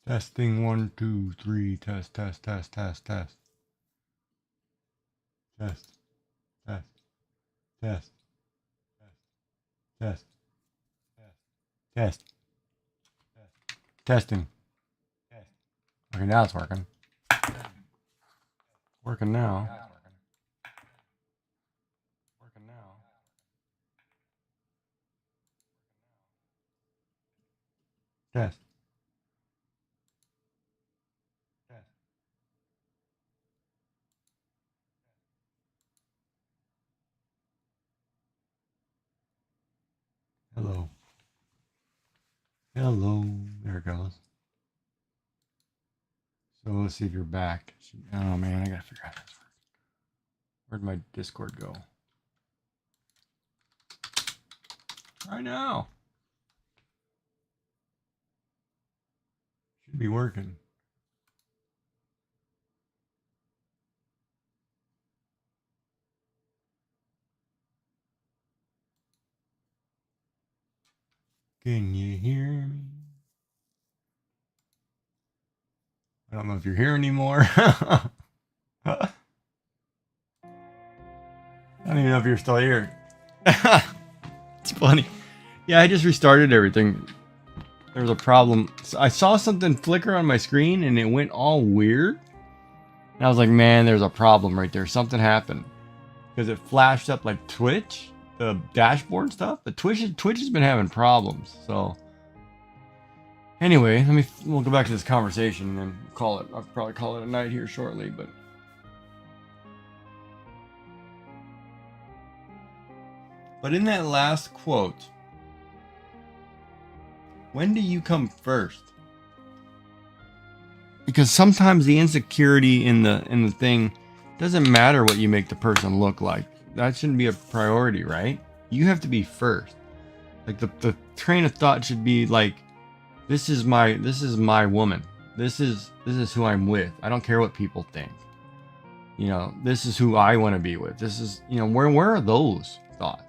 Testing 1, 2, 3. Test, test, test, test, test. Test, test, test, test, test, testing. Okay, now it's working. Working now. Working now. Test. Test. Hello. Hello. There it goes. So let's see if you're back. Oh man, I gotta figure out how this works. Where'd my Discord go? Right now. Should be working. Can you hear me? I don't know if you're here anymore. I don't even know if you're still here. It's funny. Yeah, I just restarted everything. There was a problem. So I saw something flicker on my screen and it went all weird. And I was like, man, there's a problem right there. Something happened. Because it flashed up like Twitch, the dashboard stuff. But Twitch has been having problems. So anyway, we'll go back to this conversation and then call it. I'll probably call it a night here shortly, but in that last quote, when do you come first? Because sometimes the insecurity in the thing doesn't matter what you make the person look like. That shouldn't be a priority, right? You have to be first. Like the train of thought should be like, this is my woman. This is who I'm with. I don't care what people think. You know, this is who I want to be with. This is, you know, where are those thoughts?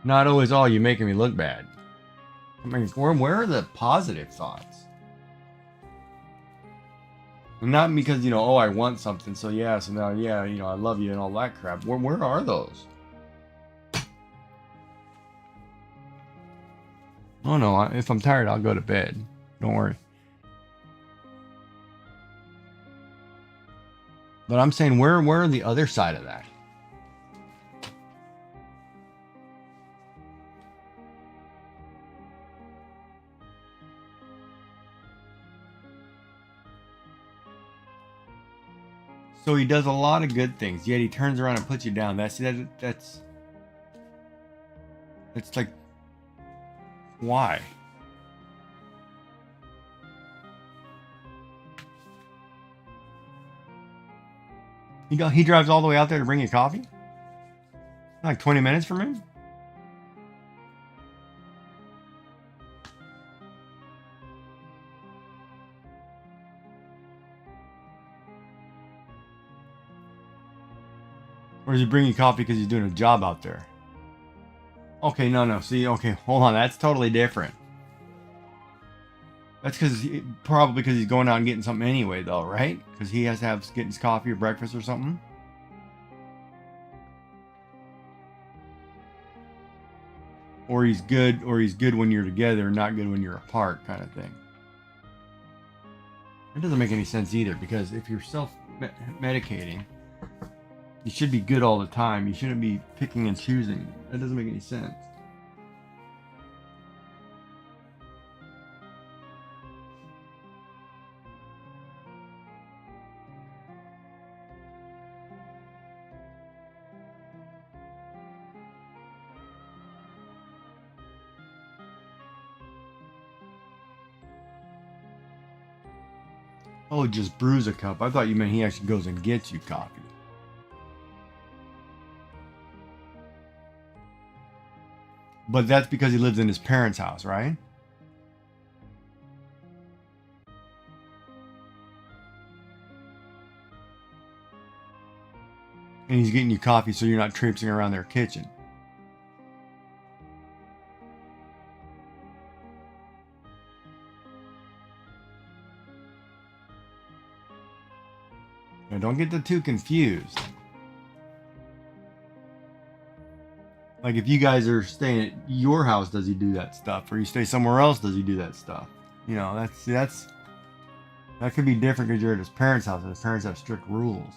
Not always, oh, you're making me look bad. I mean, where are the positive thoughts? And not because, you know, oh, I want something, so yeah, so now, yeah, you know, I love you and all that crap. Where are those? Oh no, if I'm tired, I'll go to bed. Don't worry. But I'm saying, where are the other side of that? So he does a lot of good things, yet he turns around and puts you down. That's like, why? He drives all the way out there to bring you coffee? Like 20 minutes from him? Or does he bring you coffee because he's doing a job out there? Okay, no. See, okay, hold on. That's totally different. That's probably because he's going out and getting something anyway, though, right? Because he has to get his coffee or breakfast or something. Or he's good when you're together, not good when you're apart, kind of thing. It doesn't make any sense either, because if you're self-medicating, you should be good all the time. You shouldn't be picking and choosing. That doesn't make any sense. Oh, just brews a cup. I thought you meant he actually goes and gets you coffee. But that's because he lives in his parents' house, right? And he's getting you coffee so you're not traipsing around their kitchen. Now, don't get the two confused. Like if you guys are staying at your house, does he do that stuff? Or you stay somewhere else, does he do that stuff? You know, that could be different because you're at his parents' house and his parents have strict rules.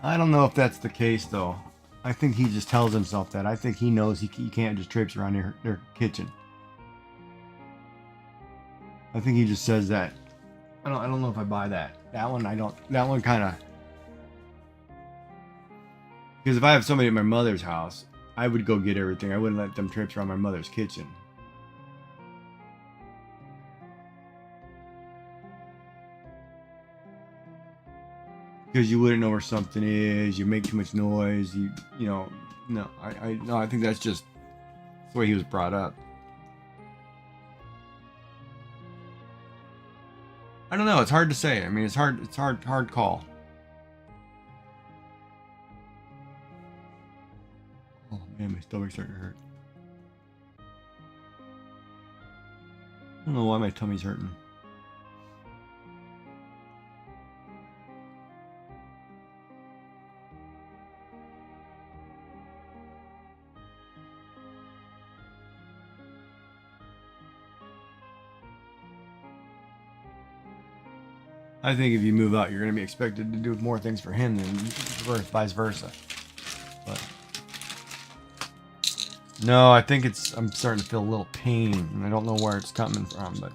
I don't know if that's the case though. I think he just tells himself that. I think he knows he can't just traipse around their kitchen. I think he just says that. I don't know if I buy that. That one I don't. That one kind of. Because if I have somebody at my mother's house, I would go get everything. I wouldn't let them traipse around my mother's kitchen. Because you wouldn't know where something is. You make too much noise. You know. No, I think that's just the way he was brought up. I don't know. It's hard to say. I mean, it's hard call. Oh man, my stomach's starting to hurt. I don't know why my tummy's hurting. I think if you move out, you're going to be expected to do more things for him than vice versa. But no, I think I'm starting to feel a little pain, and I don't know where it's coming from, but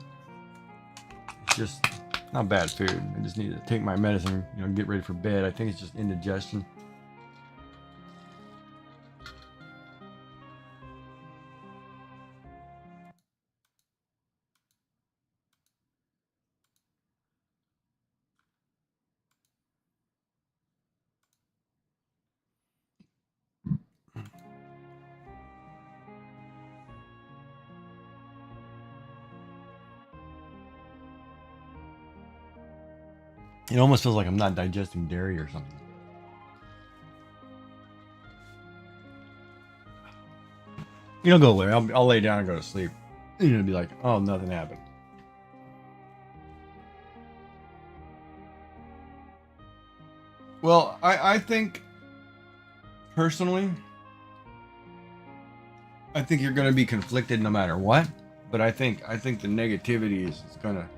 it's just not bad food. I just need to take my medicine, get ready for bed. I think it's just indigestion. It almost feels like I'm not digesting dairy or something. Go away. I'll lay down and go to sleep. And you'll be like, oh, nothing happened. Well, I think personally, I think you're going to be conflicted no matter what. But I think the negativity is gonna.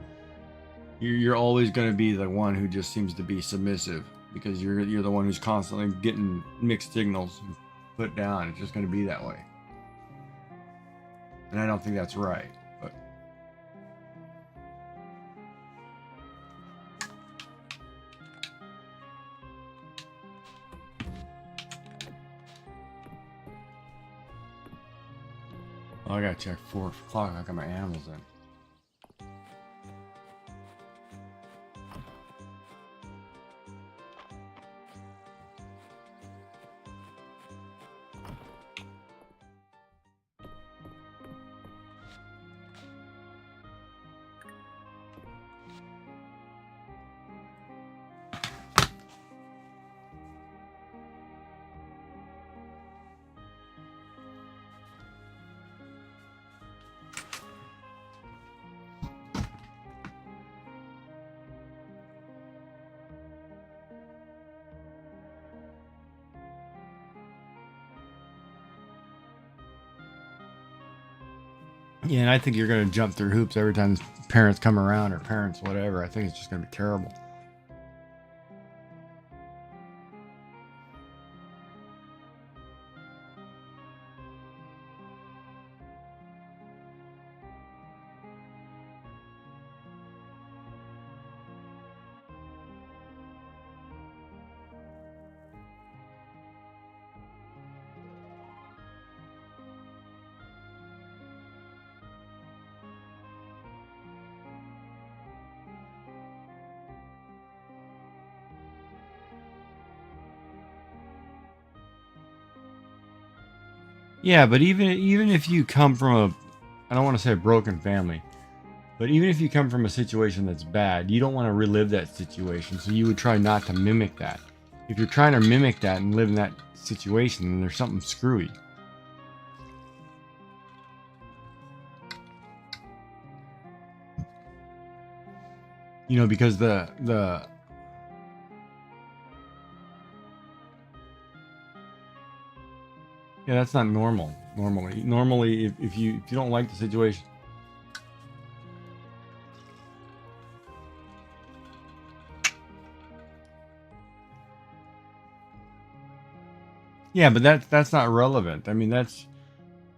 You're always going to be the one who just seems to be submissive because you're the one who's constantly getting mixed signals put down. It's just going to be that way, and I don't think that's right. But I gotta check 4 o'clock. I got my animals in. Yeah, and I think you're going to jump through hoops every time parents come around or parents, whatever. I think it's just going to be terrible. Yeah, but even if you come from a, I don't want to say a broken family, but even if you come from a situation that's bad, you don't want to relive that situation. So you would try not to mimic that. If you're trying to mimic that and live in that situation, then there's something screwy. You know, because the yeah, that's not normal. Normally, if you don't like the situation, yeah, but that's not relevant. I mean, that's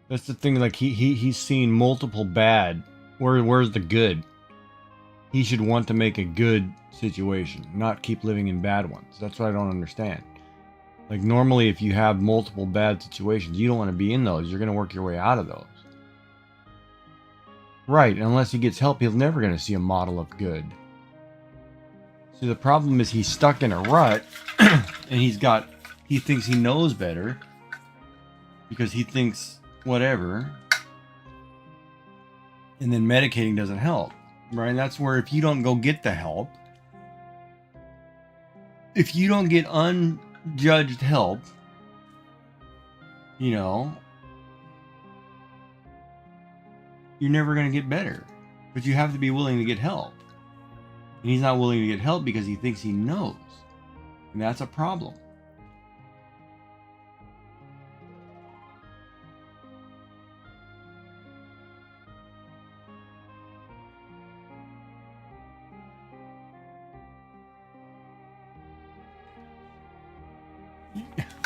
the thing. Like he's seen multiple bad. Where's the good? He should want to make a good situation, not keep living in bad ones. That's what I don't understand. Like normally, if you have multiple bad situations, you don't want to be in those. You're going to work your way out of those. Right, unless he gets help, he's never going to see a model of good. See, the problem is he's stuck in a rut, and he thinks he knows better because he thinks whatever, and then medicating doesn't help, right? And that's where if you don't go get the help, if you don't get unjudged help, you know, you're never going to get better. But you have to be willing to get help. And he's not willing to get help because he thinks he knows. And that's a problem.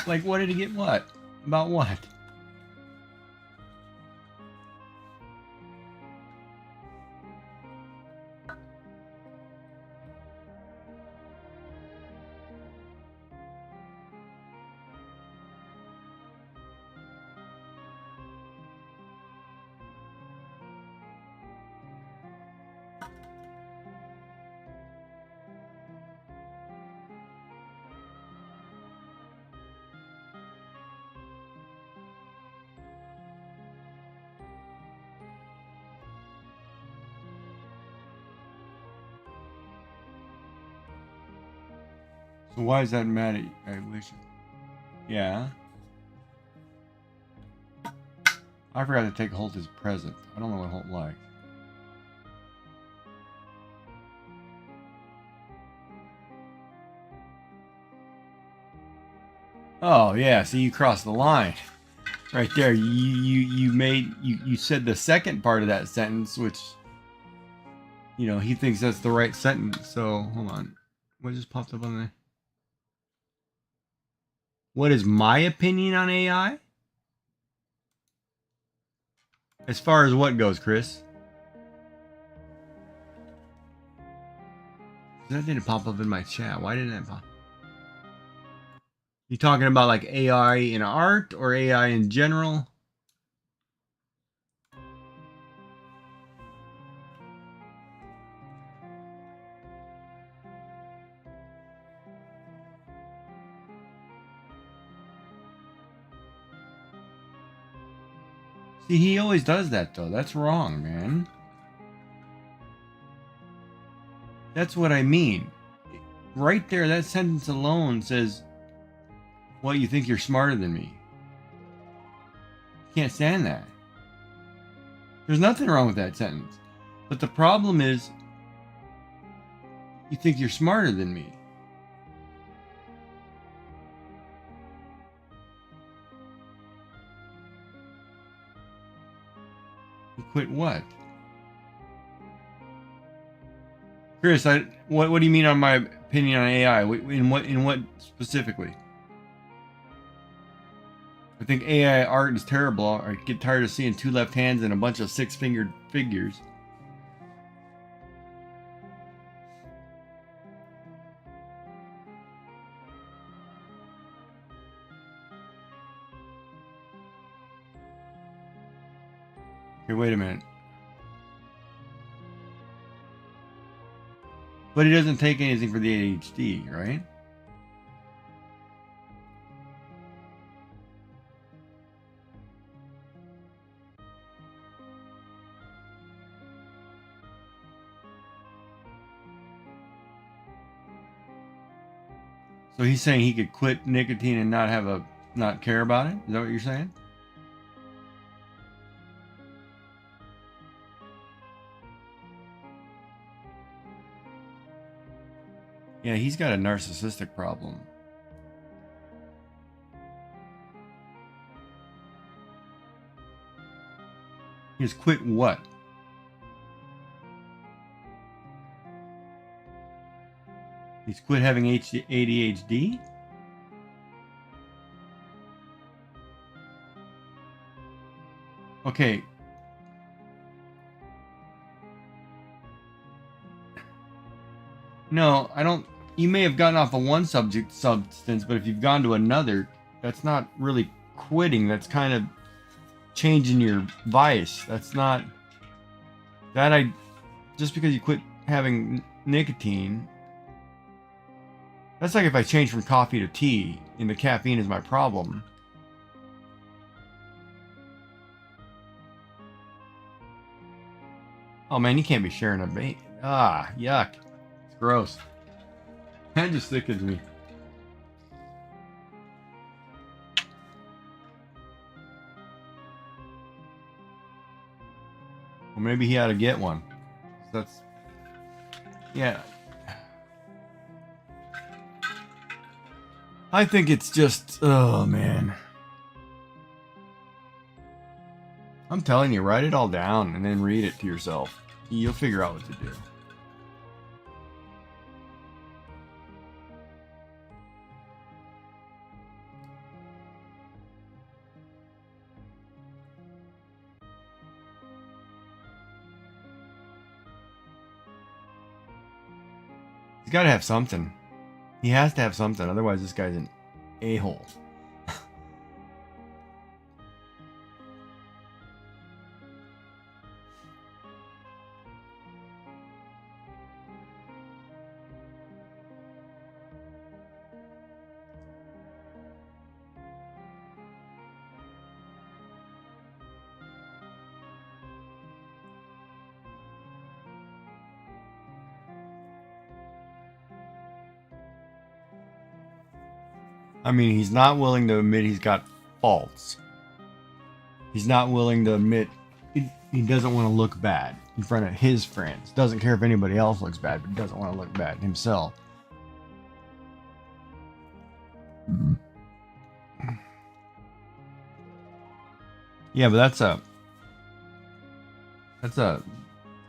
Like, what did he get what? About what? So why is that mad at you? I wish. Yeah. I forgot to take Holt as present. I don't know what Holt likes. Oh yeah, see you crossed the line. Right there. You said the second part of that sentence, which you know, he thinks that's the right sentence. So hold on. What just popped up on there? What is my opinion on AI? As far as what goes, Chris? That didn't pop up in my chat. Why didn't that pop? You talking about like AI in art or AI in general? See, he always does that though. That's wrong, man. That's what I mean. Right there, that sentence alone says, "What, you think you're smarter than me?" Can't stand that. There's nothing wrong with that sentence. But the problem is, you think you're smarter than me. You quit what? Chris, what do you mean on my opinion on AI? In what specifically? I think AI art is terrible. I get tired of seeing two left hands and a bunch of six-fingered figures. Okay, wait a minute. But he doesn't take anything for the ADHD, right? So he's saying he could quit nicotine and not care about it? Is that what you're saying? Yeah, he's got a narcissistic problem. He has quit what? He's quit having ADHD? Okay. No, I don't. You may have gotten off of one substance, but if you've gone to another, that's not really quitting. That's kind of changing your vice. That's not that just because you quit having nicotine. That's like if I change from coffee to tea and the caffeine is my problem. Oh man, you can't be sharing a vape. Ah, yuck. It's gross. That just sickens me. Well, maybe he ought to get one. That's... Yeah. I think it's just... Oh, man. I'm telling you, write it all down and then read it to yourself. You'll figure out what to do. He's got to have something. He has to have something, otherwise this guy's an a-hole. I mean, he's not willing to admit he's got faults. He's not willing to admit he doesn't want to look bad in front of his friends. Doesn't care if anybody else looks bad, but doesn't want to look bad himself. Yeah, but that's a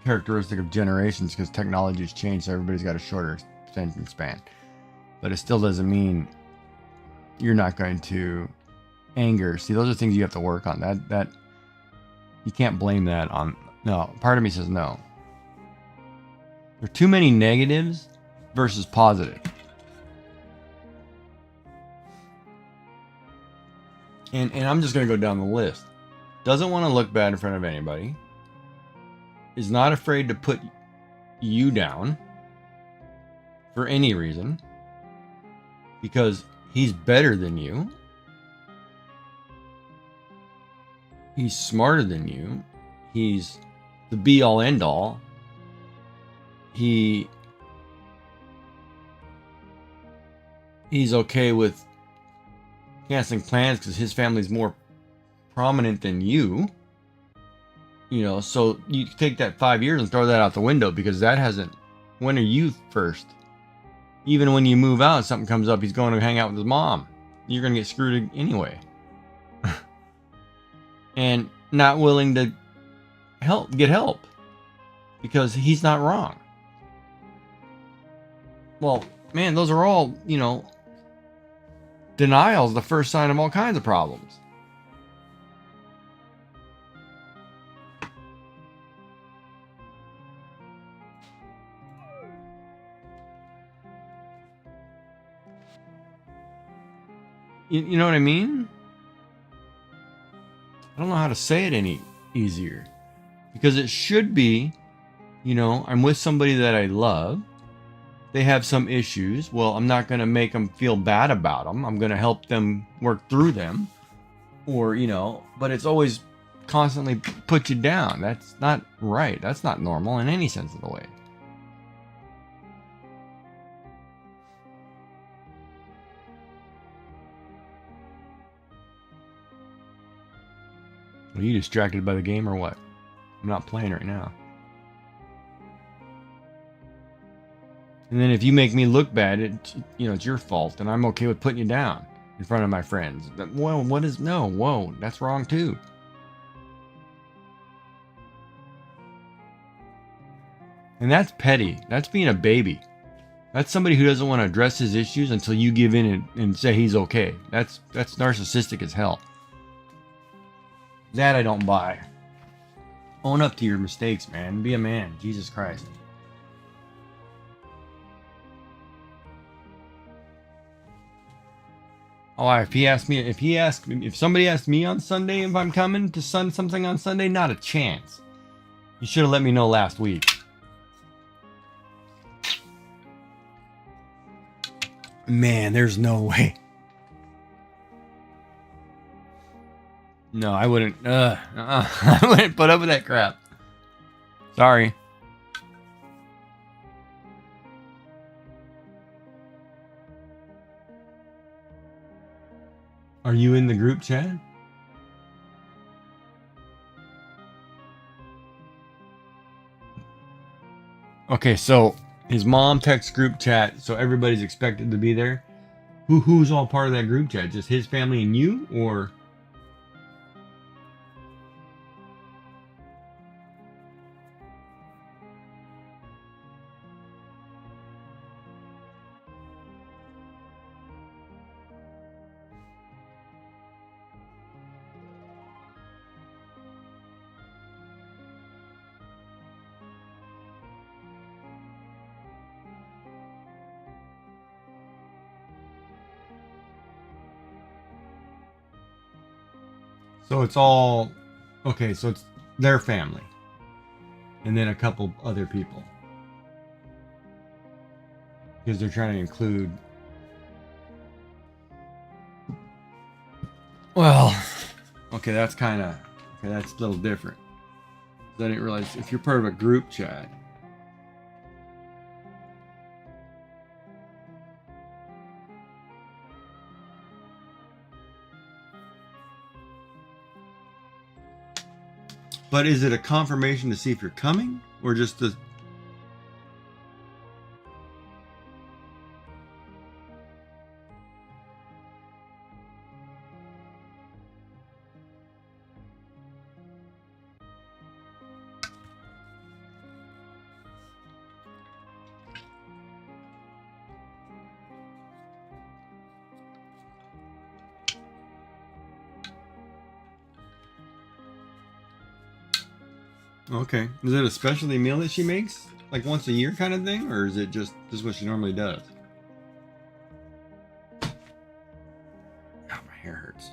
characteristic of generations because technology's changed, so everybody's got a shorter attention span. But it still doesn't mean you're not going to anger. See, those are things you have to work on. That you can't blame that on. No, part of me says no. There are too many negatives versus positive. And I'm just going to go down the list. Doesn't want to look bad in front of anybody. Is not afraid to put you down for any reason. Because he's better than you. He's smarter than you. He's the be-all, end-all. He's okay with canceling plans because his family's more prominent than you. You know, so you take that 5 years and throw that out the window because that hasn't... When are you first? Even when you move out and something comes up, he's going to hang out with his mom. You're going to get screwed anyway. And not willing to get help. Because he's not wrong. Well, man, those are all, you know... Denial's the first sign of all kinds of problems. You know what I mean? I don't know how to say it any easier. Because it should be, you know, I'm with somebody that I love. They have some issues. Well, I'm not going to make them feel bad about them. I'm going to help them work through them. Or, you know, but it's always constantly put you down. That's not right. That's not normal in any sense of the way. Are you distracted by the game or what? I'm not playing right now. And then if you make me look bad, it's your fault, and I'm okay with putting you down in front of my friends. Well, what is no? Whoa, that's wrong too. And that's petty. That's being a baby. That's somebody who doesn't want to address his issues until you give in and say he's okay. That's narcissistic as hell. That I don't buy. Own up to your mistakes, man. Be a man. Jesus Christ. Oh, if somebody asked me on Sunday if I'm coming to something on Sunday, not a chance. You should have let me know last week. Man, there's no way. No, I wouldn't. I wouldn't put up with that crap. Sorry. Are you in the group chat? Okay, so his mom texts group chat, so everybody's expected to be there. Who's all part of that group chat? Just his family and you, or? So it's all okay. So it's their family, and then a couple other people, because they're trying to include. Well, okay, that's a little different. I didn't realize if you're part of a group chat. But is it a confirmation to see if you're coming, or just to? Okay. Is it a specialty meal that she makes? Like once a year kind of thing? Or is it just what she normally does? Oh, my hair hurts.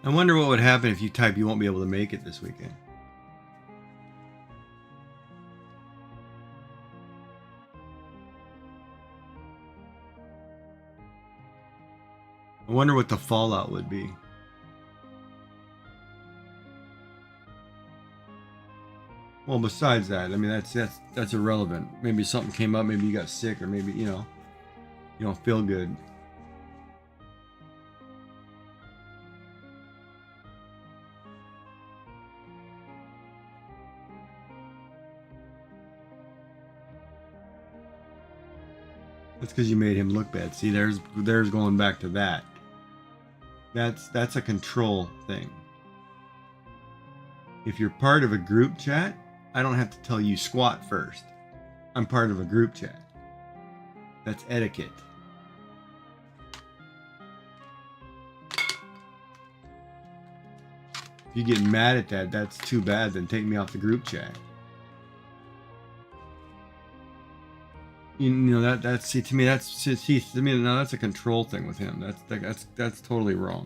I wonder what would happen if you type you won't be able to make it this weekend. I wonder what the fallout would be. Well, besides that, I mean that's irrelevant. Maybe something came up, maybe you got sick, or maybe you don't feel good. That's because you made him look bad. See, there's going back to that. That's a control thing. If you're part of a group chat, I don't have to tell you squat first. I'm part of a group chat. That's etiquette. If you get mad at that, that's too bad. Then take me off the group chat. You know that's to me now that's a control thing with him. That's totally wrong,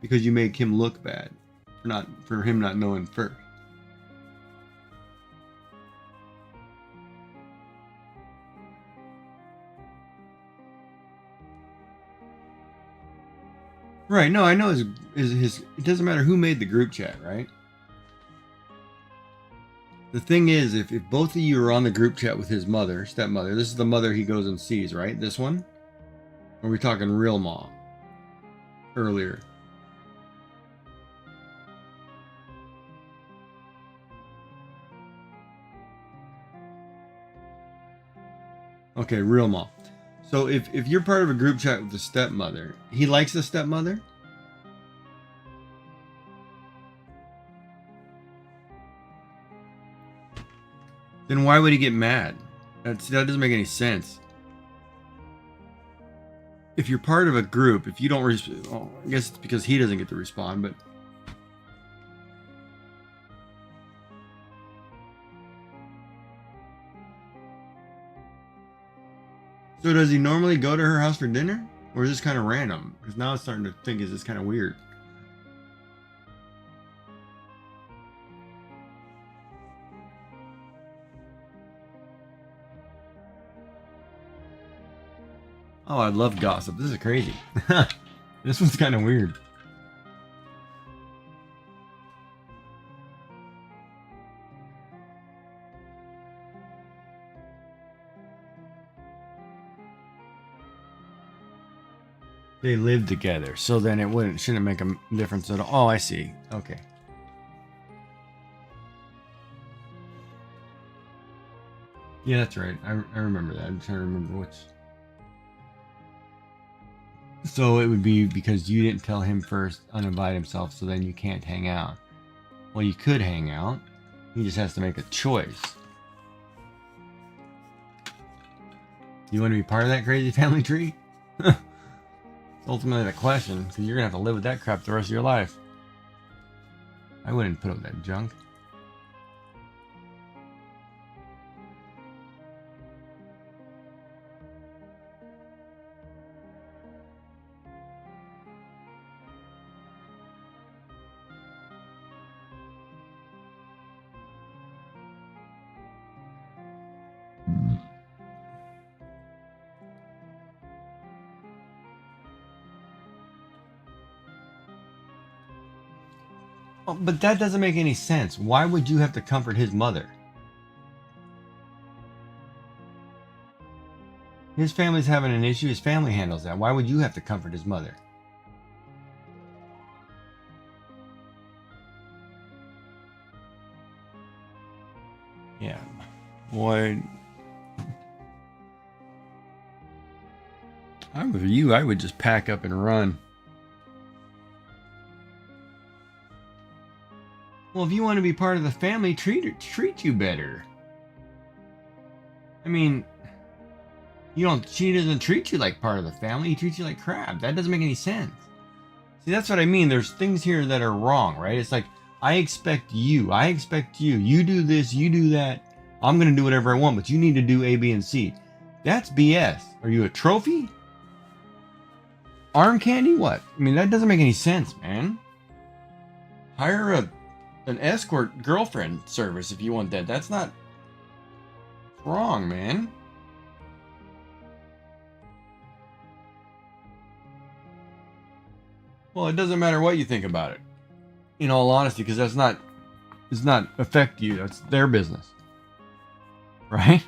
because you make him look bad for him not knowing first. Right, no, I know his it doesn't matter who made the group chat, right? The thing is, if both of you are on the group chat with his mother, stepmother, this is the mother he goes and sees, right? This one? Or are we talking real mom? Earlier. Okay, real mom. So if you're part of a group chat with the stepmother, he likes the stepmother? Then why would he get mad? That doesn't make any sense. If you're part of a group, if you don't I guess it's because he doesn't get to respond, but so does he normally go to her house for dinner? Or is this kind of random? Because now I'm starting to think, is this kind of weird? Oh, I love gossip. This is crazy. This one's kind of weird. They live together, so then it shouldn't make a difference at all. Oh, I see. Okay. Yeah, that's right. I remember that. I'm trying to remember which. So it would be because you didn't tell him first, uninvite himself, so then you can't hang out. Well, you could hang out. He just has to make a choice. Do you want to be part of that crazy family tree? It's ultimately the question, because you're going to have to live with that crap the rest of your life. I wouldn't put up that junk. Oh, but that doesn't make any sense. Why would you have to comfort his mother? His family's having an issue. His family handles that. Why would you have to comfort his mother? Yeah. Boy, I were you, I would just pack up and run. Well, if you want to be part of the family, treat you better. I mean, you don't. She doesn't treat you like part of the family. He treats you like crap. That doesn't make any sense. See, that's what I mean. There's things here that are wrong, right? It's like I expect you. I expect you. You do this. You do that. I'm gonna do whatever I want, but you need to do A, B, and C. That's BS. Are you a trophy? Arm candy? What? I mean, that doesn't make any sense, man. Hire an escort girlfriend service if you want that. That's not wrong, man. Well, it doesn't matter what you think about it. In all honesty, because does not affect you. That's their business. Right?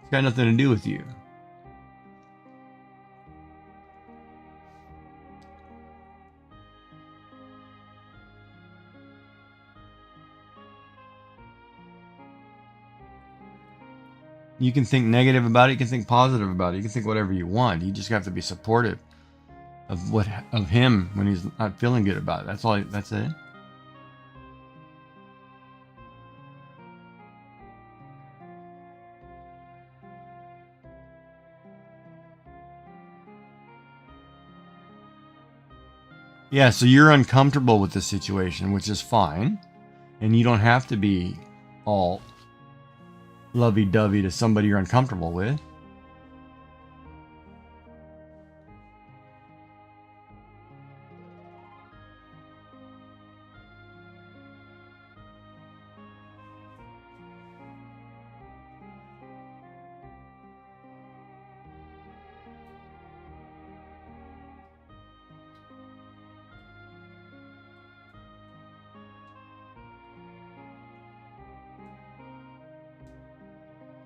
It's got nothing to do with you. You can think negative about it, you can think positive about it, you can think whatever you want. You just have to be supportive of him when he's not feeling good about it. That's it. Yeah, so you're uncomfortable with the situation, which is fine. And you don't have to be all lovey-dovey to somebody you're uncomfortable with.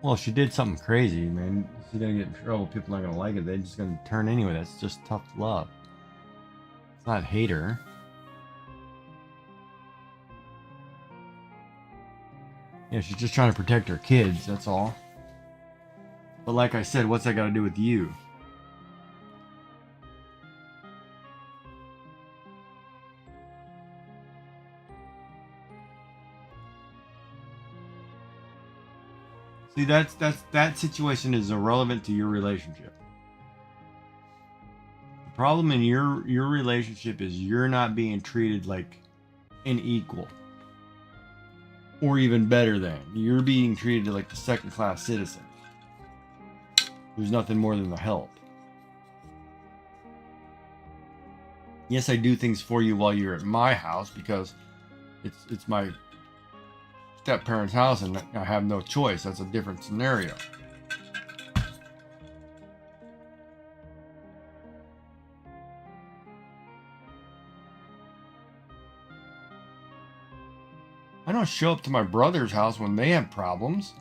Well, if she did something crazy, man, she's gonna get in trouble. People aren't gonna like it. They're just gonna turn anyway. That's just tough love. It's not hate her. Yeah, she's just trying to protect her kids, that's all. But like I said, what's that got to do with you? See, that situation is irrelevant to your relationship. The problem in your relationship is you're not being treated like an equal. Or even better than. You're being treated like the second-class citizen. Who's nothing more than the help. Yes, I do things for you while you're at my house because it's my step-parents' house and I have no choice. That's a different scenario. I don't show up to my brother's house when they have problems.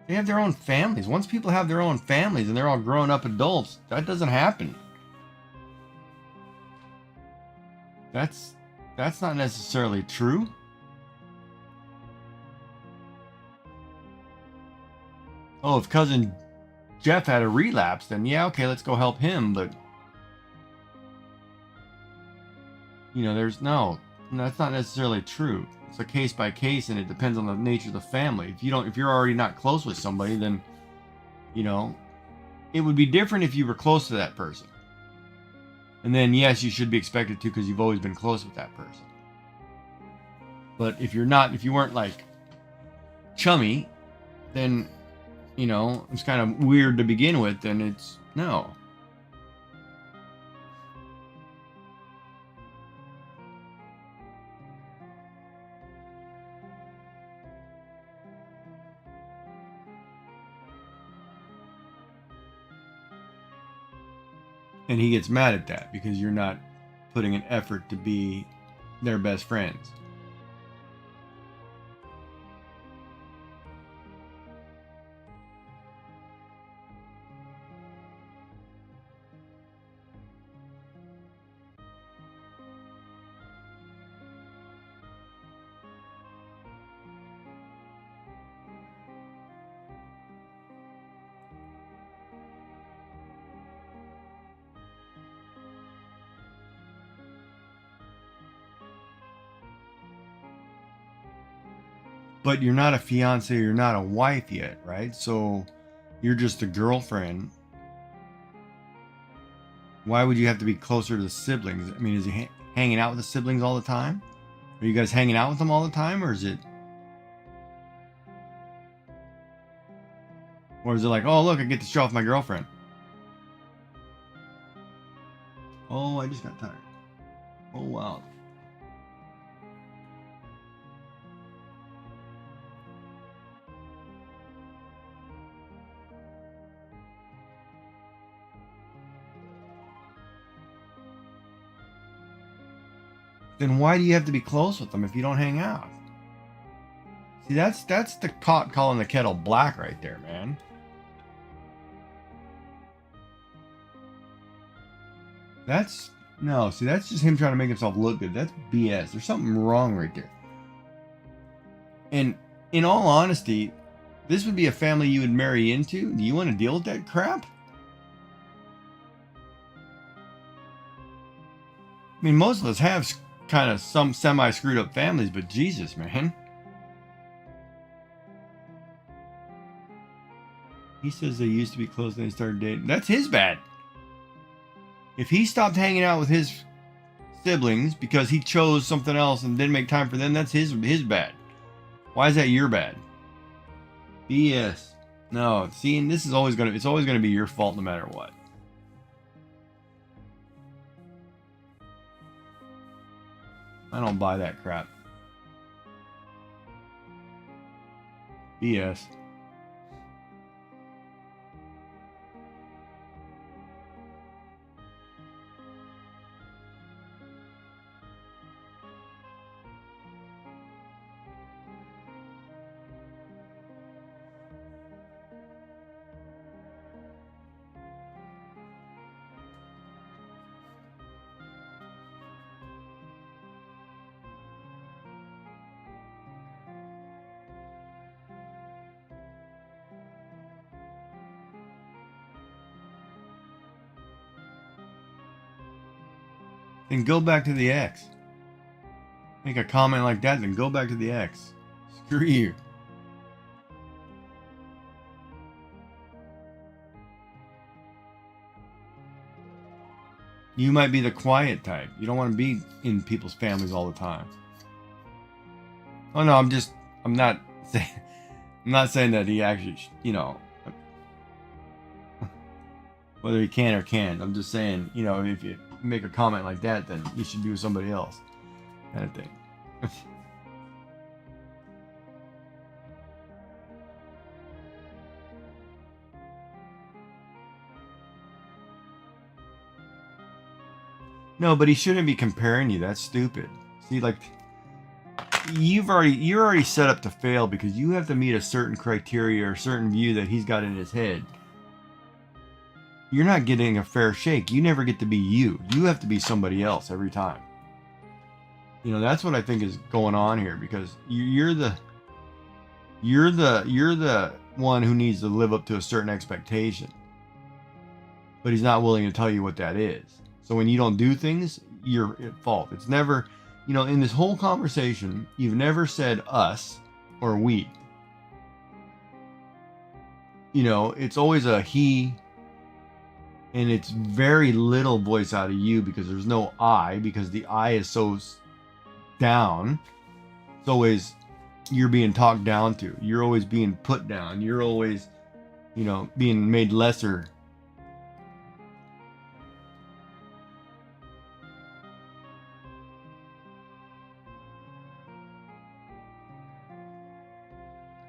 They have their own families. Once people have their own families and they're all grown-up adults, that doesn't happen. That's not necessarily true. Oh, if cousin Jeff had a relapse, then yeah, okay, let's go help him, but you know, that's not necessarily true. It's a case by case and it depends on the nature of the family. If you're already not close with somebody, then you know, it would be different if you were close to that person. And then yes, you should be expected to because you've always been close with that person. But if you weren't like chummy, then you know, it's kind of weird to begin with, then it's no. And he gets mad at that because you're not putting an effort to be their best friends. But you're not a fiance, you're not a wife yet, right? So you're just a girlfriend. Why would you have to be closer to the siblings? I mean, is he hanging out with the siblings all the time? Are you guys hanging out with them all the time, or is it like, oh look, I get to show off my girlfriend? Oh, I just got tired. Oh wow. Then why do you have to be close with them if you don't hang out? See, that's the pot calling the kettle black right there, man. That's just him trying to make himself look good. That's BS. There's something wrong right there. And in all honesty, this would be a family you would marry into. Do you want to deal with that crap? I mean, most of us have kind of some semi-screwed up families, but Jesus, man. He says they used to be close and they started dating. That's his bad. If he stopped hanging out with his siblings because he chose something else and didn't make time for them, that's his bad. Why is that your bad? BS. No, see, and it's always gonna be your fault no matter what. I don't buy that crap. BS. then go back to the ex. Make a comment like that, then go back to the ex. Screw you. You might be the quiet type. You don't want to be in people's families all the time. Oh no, I'm not saying that he actually, you know, whether he can or can't. I'm just saying, you know, if you make a comment like that, then you should be with somebody else, kind of thing. No, but he shouldn't be comparing you. That's stupid. See, like, you're already set up to fail because you have to meet a certain criteria or a certain view that he's got in his head. You're not getting a fair shake. You never get to be you. You have to be somebody else every time. You know, that's what I think is going on here, because you're the one who needs to live up to a certain expectation. But he's not willing to tell you what that is. So when you don't do things, you're at fault. It's never, you know, in this whole conversation, you've never said us or we. You know, it's always a he, and it's very little voice out of you because there's no I, because the I is so down. It's always, you're being talked down to. You're always being put down. You're always, you know, being made lesser.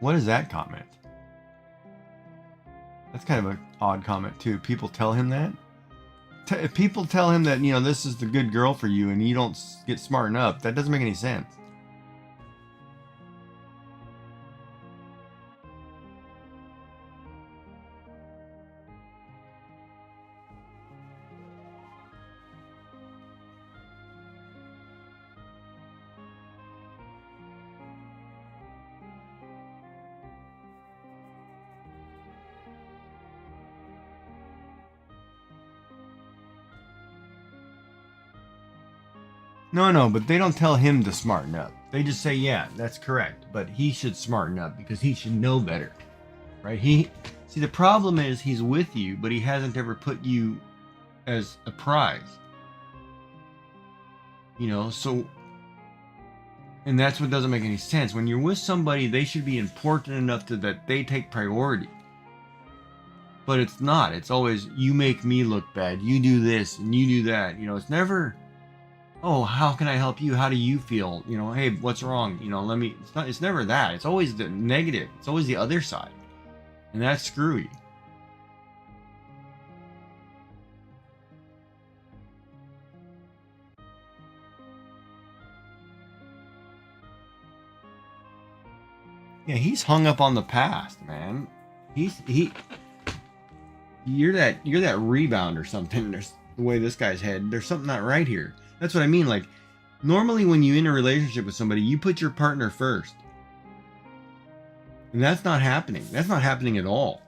What is that comment? That's kind of an odd comment too. People tell him that. If people tell him that, you know, this is the good girl for you and you don't get smartened up, that doesn't make any sense. No, but they don't tell him to smarten up. They just say, yeah, that's correct, but he should smarten up because he should know better, right? See, the problem is he's with you, but he hasn't ever put you as a prize. You know, so, and that's what doesn't make any sense. When you're with somebody, they should be important enough that they take priority. But it's not. It's always, you make me look bad. You do this and you do that. You know, it's never, oh, how can I help you? How do you feel? You know, hey, what's wrong? You know, it's never that. It's always the negative. It's always the other side. And that's screwy. Yeah, he's hung up on the past, man. You're that rebound or something. There's the way this guy's head. There's something not right here. That's what I mean. Like, normally when you're in a relationship with somebody, you put your partner first. And that's not happening. That's not happening at all.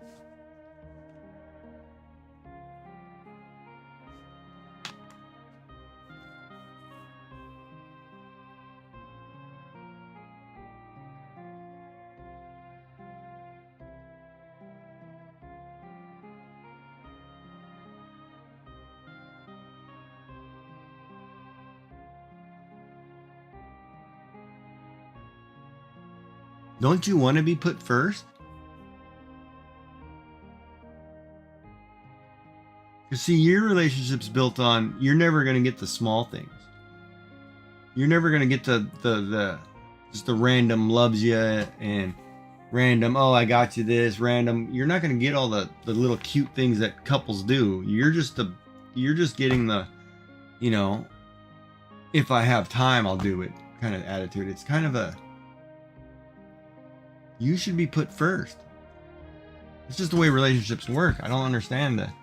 Don't you want to be put first? Because see, your relationship's built on, you're never going to get the small things. You're never going to get the just the random loves you and random, oh, I got you this, random. You're not going to get all the little cute things that couples do. You're just getting the, you know, if I have time, I'll do it kind of attitude. It's kind of a, you should be put first. It's just the way relationships work. I don't understand that.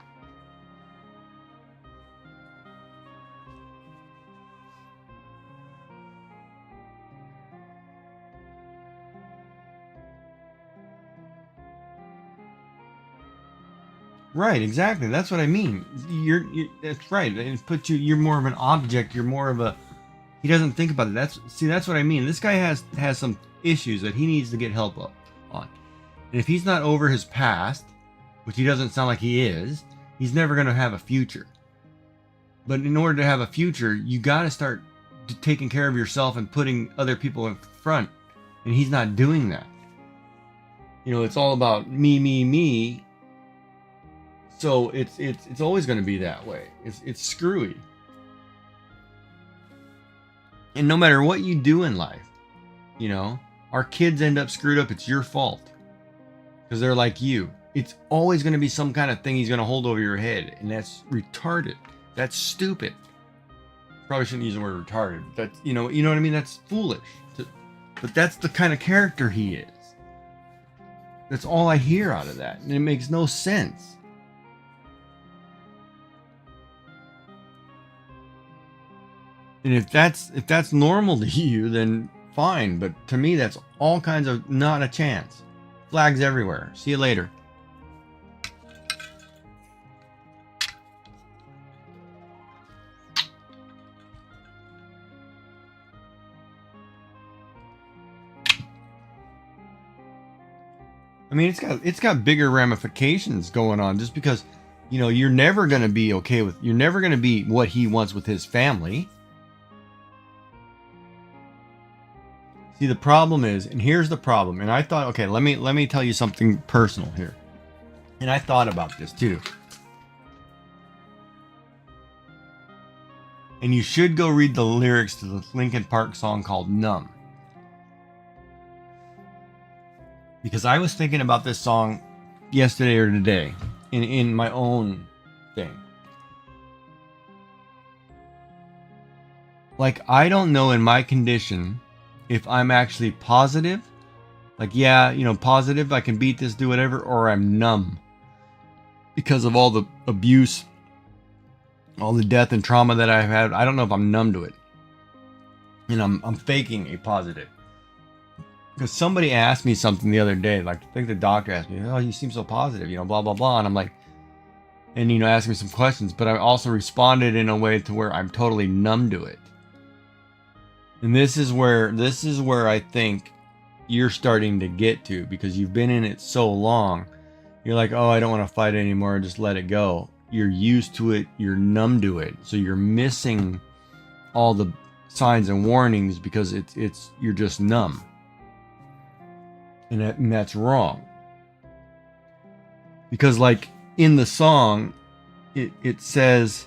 Right, exactly. That's what I mean. That's right. It puts you. You're more of an object. You're more of a. He doesn't think about it. That's what I mean. This guy has some issues that he needs to get help on. And if he's not over his past, which he doesn't sound like he is, he's never going to have a future. But in order to have a future, you got to start taking care of yourself and putting other people in front. And he's not doing that. You know, it's all about me, me, me. So it's always going to be that way. It's screwy. And no matter what you do in life, you know, our kids end up screwed up. It's your fault because they're like you. It's always going to be some kind of thing he's going to hold over your head, and that's retarded. That's stupid. Probably shouldn't use the word retarded. That's you know what I mean. That's foolish. But that's the kind of character he is. That's all I hear out of that, and it makes no sense. And if that's normal to you, then fine. But to me, that's all kinds of not a chance. Flags everywhere. See you later. I mean, it's got bigger ramifications going on just because, you know, you're never going to be okay with, you're never going to be what he wants with his family. See, the problem is, and here's the problem. And I thought, okay, let me tell you something personal here. And I thought about this too. And you should go read the lyrics to the Linkin Park song called Numb. Because I was thinking about this song yesterday or today in my own thing. Like, I don't know in my condition if I'm actually positive. Like, yeah, you know, positive, I can beat this, do whatever, or I'm numb. Because of all the abuse, all the death and trauma that I've had, I don't know if I'm numb to it. And I'm faking a positive. Because somebody asked me something the other day, like I think the doctor asked me, oh, you seem so positive, you know, blah, blah, blah. And I'm like, and, you know, asked me some questions, but I also responded in a way to where I'm totally numb to it. And this is where I think you're starting to get to, because you've been in it so long. You're like, oh, I don't want to fight anymore. Just let it go. You're used to it. You're numb to it. So you're missing all the signs and warnings because you're just numb. And that's wrong. Because like in the song, it says,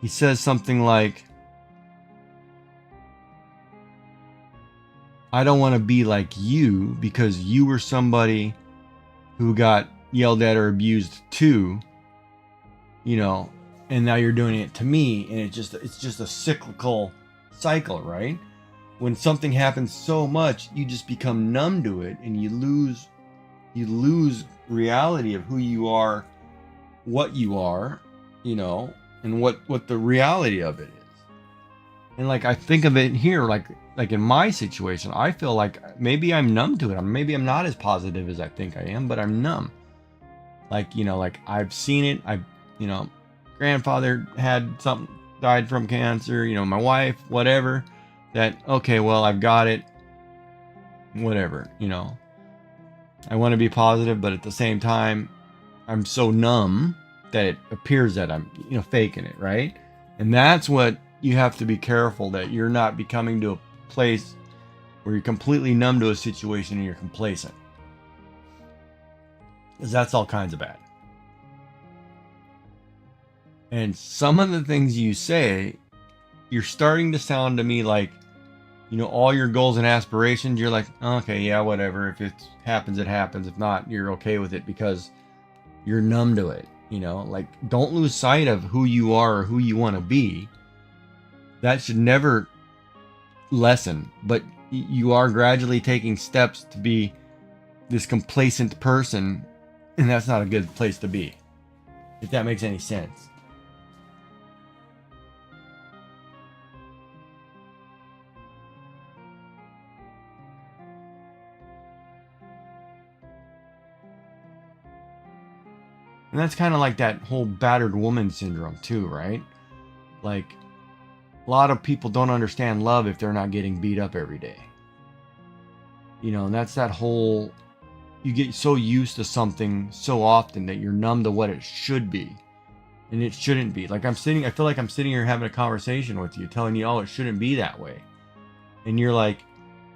he says something like, I don't want to be like you because you were somebody who got yelled at or abused too, you know, and now you're doing it to me, and it's just a cyclical cycle, right? When something happens so much, you just become numb to it, and you lose reality of who you are, what you are, you know, and what the reality of it is. And like I think of it here, like in my situation, I feel like maybe I'm numb to it. Maybe I'm not as positive as I think I am, but I'm numb. Like, you know, like I've seen it. You know, grandfather had something, died from cancer, you know, my wife, whatever. That, okay, well, I've got it. Whatever, you know. I want to be positive, but at the same time, I'm so numb that it appears that I'm, you know, faking it, right? And that's what you have to be careful, that you're not becoming to a place where you're completely numb to a situation and you're complacent. Because that's all kinds of bad. And some of the things you say, you're starting to sound to me like, you know, all your goals and aspirations, you're like, okay, yeah, whatever. If it happens, it happens. If not, you're okay with it because you're numb to it. You know, like, don't lose sight of who you are or who you want to be. That should never lessen, but you are gradually taking steps to be this complacent person, and that's not a good place to be, if that makes any sense. And that's kind of like that whole battered woman syndrome too, right? Like, a lot of people don't understand love if they're not getting beat up every day. You know, and that's that whole, you get so used to something so often that you're numb to what it should be. And it shouldn't be. Like I feel like I'm sitting here having a conversation with you, telling you, oh, it shouldn't be that way. And you're like,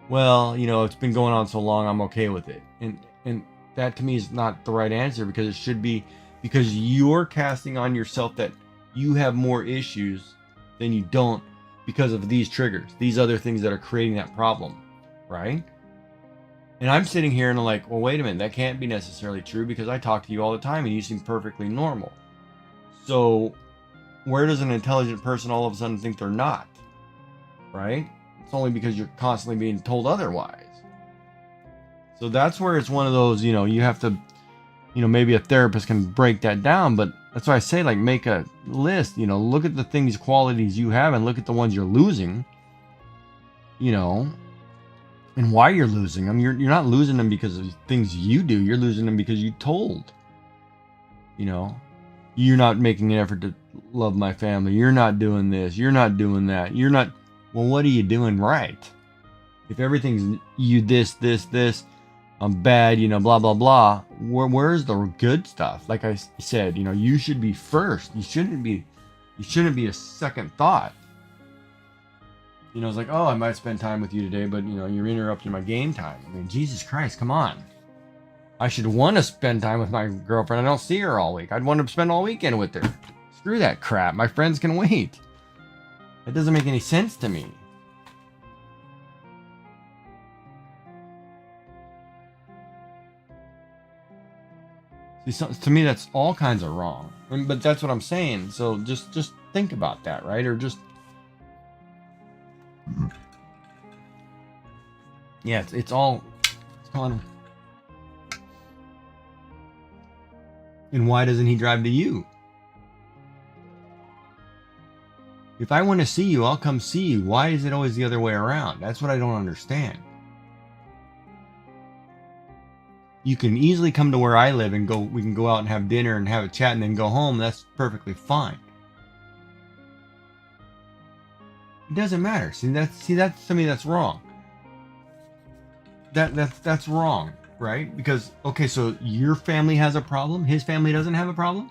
well, you know, it's been going on so long, I'm okay with it. And that to me is not the right answer, because it should be, because you're casting on yourself that you have more issues than you don't because of these triggers, these other things that are creating that problem, right? And I'm sitting here and I'm like, well, wait a minute, that can't be necessarily true, because I talk to you all the time and you seem perfectly normal. So where does an intelligent person all of a sudden think they're not, right? It's only because you're constantly being told otherwise. So that's where it's one of those, you know, you have to, you know, maybe a therapist can break that down, but that's why I say, like, make a list, you know, look at the things, qualities you have, and look at the ones you're losing, you know, and why you're losing them. You're not losing them because of things you do. You're losing them because you told, you know, you're not making an effort to love my family. You're not doing this. You're not doing that. You're not, well, what are you doing right? If everything's you this, I'm bad, you know, blah, blah, blah. Where's the good stuff? Like I said, you know, you should be first. You shouldn't be a second thought. You know, it's like, oh, I might spend time with you today, but, you know, you're interrupting my game time. I mean, Jesus Christ, come on. I should want to spend time with my girlfriend. I don't see her all week. I'd want to spend all weekend with her. Screw that crap. My friends can wait. That doesn't make any sense to me. See, so, to me, that's all kinds of wrong. But that's what I'm saying. So just think about that, right? Or just, yeah, it's all, it's on. And why doesn't he drive to you? If I want to see you, I'll come see you. Why is it always the other way around? That's what I don't understand. You can easily come to where I live and we can go out and have dinner and have a chat and then go home. That's perfectly fine. It doesn't matter. See, that's to me, that's wrong. That's wrong, right? Because, okay, so your family has a problem, his family doesn't have a problem?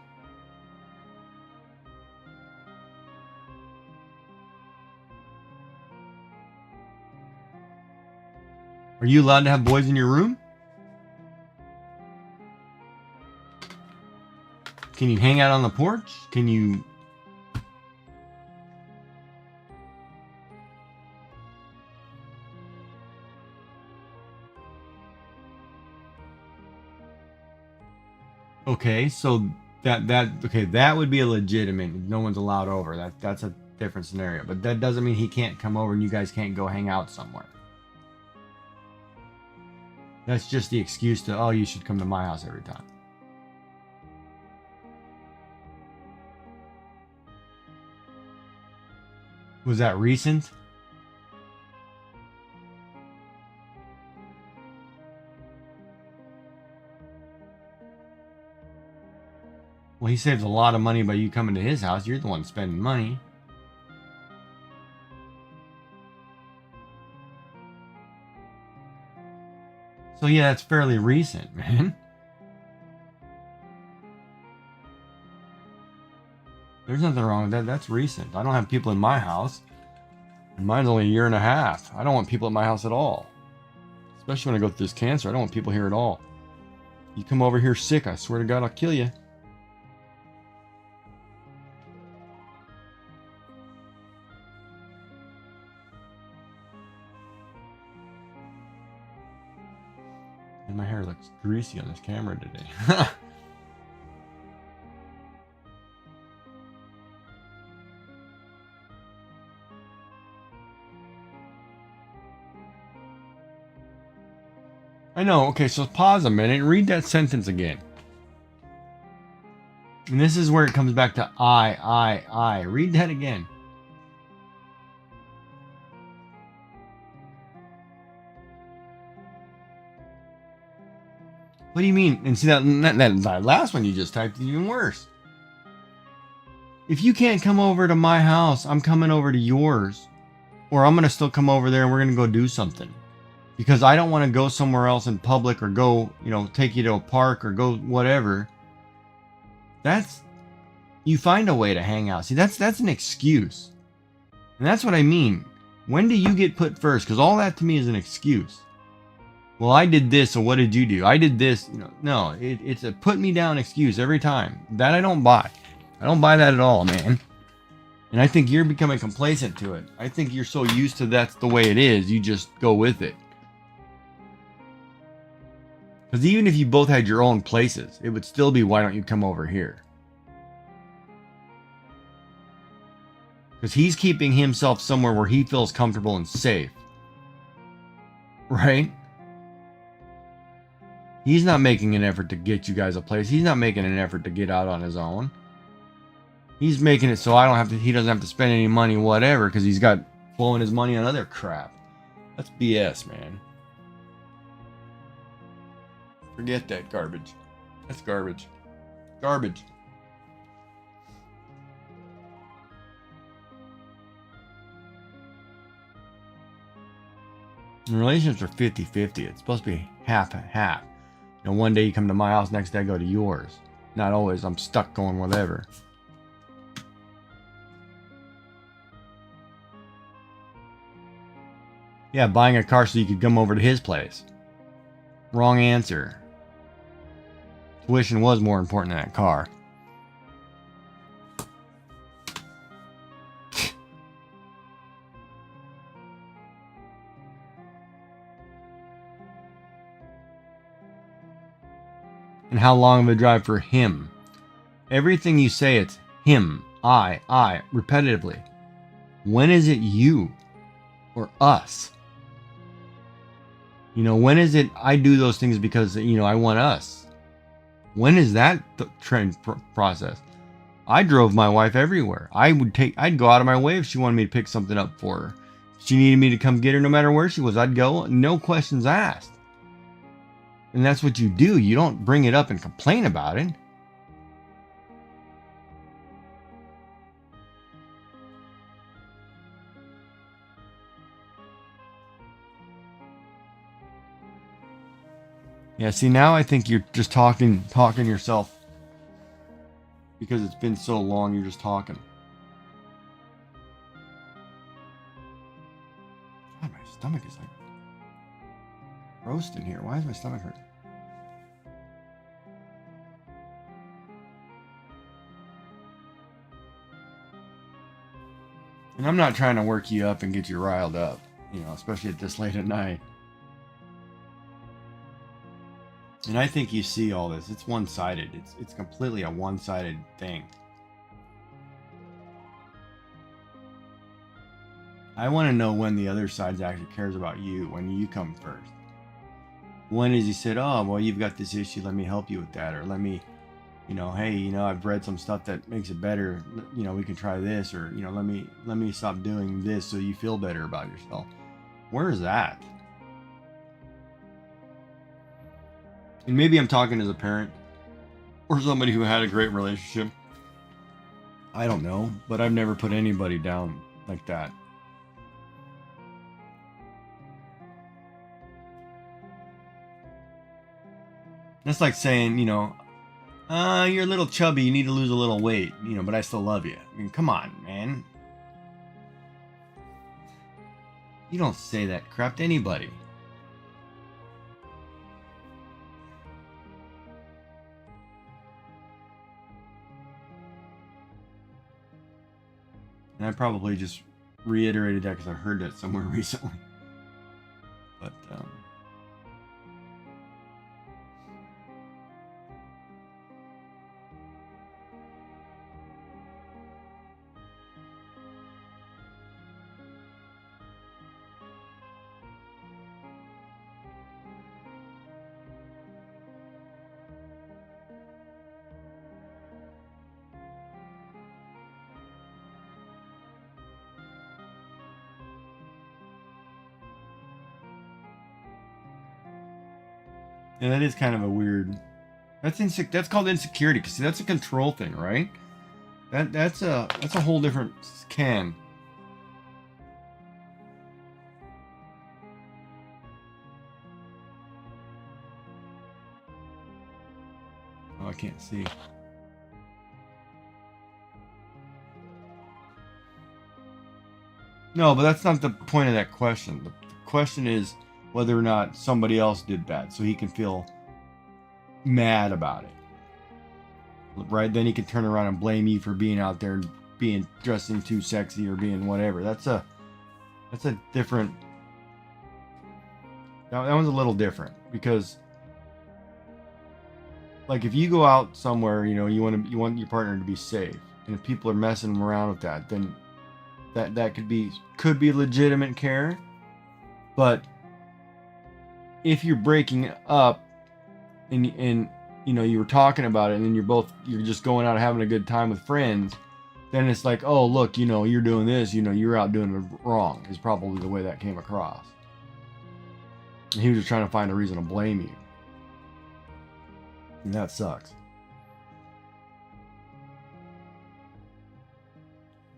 Are you allowed to have boys in your room? Can you hang out on the porch? Can you... Okay, so that would be a legitimate. No one's allowed over. That's a different scenario. But that doesn't mean he can't come over and you guys can't go hang out somewhere. That's just the excuse to, oh, you should come to my house every time. Was that recent? Well, he saves a lot of money by you coming to his house. You're the one spending money. So yeah, that's fairly recent, man. There's nothing wrong with that. That's recent. I don't have people in my house. And mine's only a year and a half. I don't want people at my house at all. Especially when I go through this cancer. I don't want people here at all. You come over here sick, I swear to God, I'll kill you. And my hair looks greasy on this camera today. I know. Okay, so pause a minute and read that sentence again. And this is where it comes back to I. Read that again. What do you mean? And see, that last one you just typed is even worse. If you can't come over to my house, I'm coming over to yours. Or I'm going to still come over there and we're going to go do something. Because I don't want to go somewhere else in public or go, take you to a park or go whatever. You find a way to hang out. See, that's an excuse. And that's what I mean. When do you get put first? Because all that to me is an excuse. Well, I did this, so what did you do? I did this. No, it's a put me down excuse every time. That I don't buy. I don't buy that at all, man. And I think you're becoming complacent to it. I think you're so used to that's the way it is, you just go with it. Because even if you both had your own places, it would still be, why don't you come over here? Because he's keeping himself somewhere where he feels comfortable and safe. Right? He's not making an effort to get you guys a place. He's not making an effort to get out on his own. He's making it so he doesn't have to spend any money, whatever, because he's got blowing his money on other crap. That's BS, man. Forget that garbage. That's garbage. Garbage. And relationships are 50-50. It's supposed to be half and half. One day you come to my house, next day I go to yours. Not always. I'm stuck going whatever. Yeah, buying a car so you could come over to his place. Wrong answer. Tuition was more important than that car. And how long of a drive for him? Everything you say, it's him, I, repetitively. When is it you or us? When is it I do those things because, I want us? When is that trend process? I drove my wife everywhere. I'd go out of my way if she wanted me to pick something up for her. If she needed me to come get her no matter where she was, I'd go, no questions asked. And that's what you do. You don't bring it up and complain about it. Yeah, see, now I think you're just talking yourself. Because it's been so long, you're just talking. God, my stomach is like roasting here. Why is my stomach hurt? And I'm not trying to work you up and get you riled up, especially at this late at night. And I think you see all this. It's one-sided. It's completely a one-sided thing. I want to know when the other side actually cares about you, when you come first. When has he said, oh, well, you've got this issue, let me help you with that, or let me, hey, I've read some stuff that makes it better, we can try this, or, let me stop doing this so you feel better about yourself. Where is that? And maybe I'm talking as a parent or somebody who had a great relationship. I don't know, but I've never put anybody down like that. That's like saying, you're a little chubby, you need to lose a little weight, but I still love you. I mean, come on, man. You don't say that crap to anybody. And I probably just reiterated that because I heard that somewhere recently. But, Yeah, that is kind of a weird. That's called insecurity. Cause see, that's a control thing, right? That's a whole different can. Oh, I can't see. No, but that's not the point of that question. The question is whether or not somebody else did bad, so he can feel mad about it. Right? Then he can turn around and blame you for being out there and being dressing too sexy or being whatever. That's a different. That one's a little different because, like, if you go out somewhere, you know, you want your partner to be safe, and if people are messing around with that, then that could be legitimate care. But if you're breaking up and you know, you were talking about it and then you're just going out having a good time with friends, then it's like, oh, look, you know, you're doing this, you know, you're out doing it wrong, is probably the way that came across. And he was just trying to find a reason to blame you. And that sucks.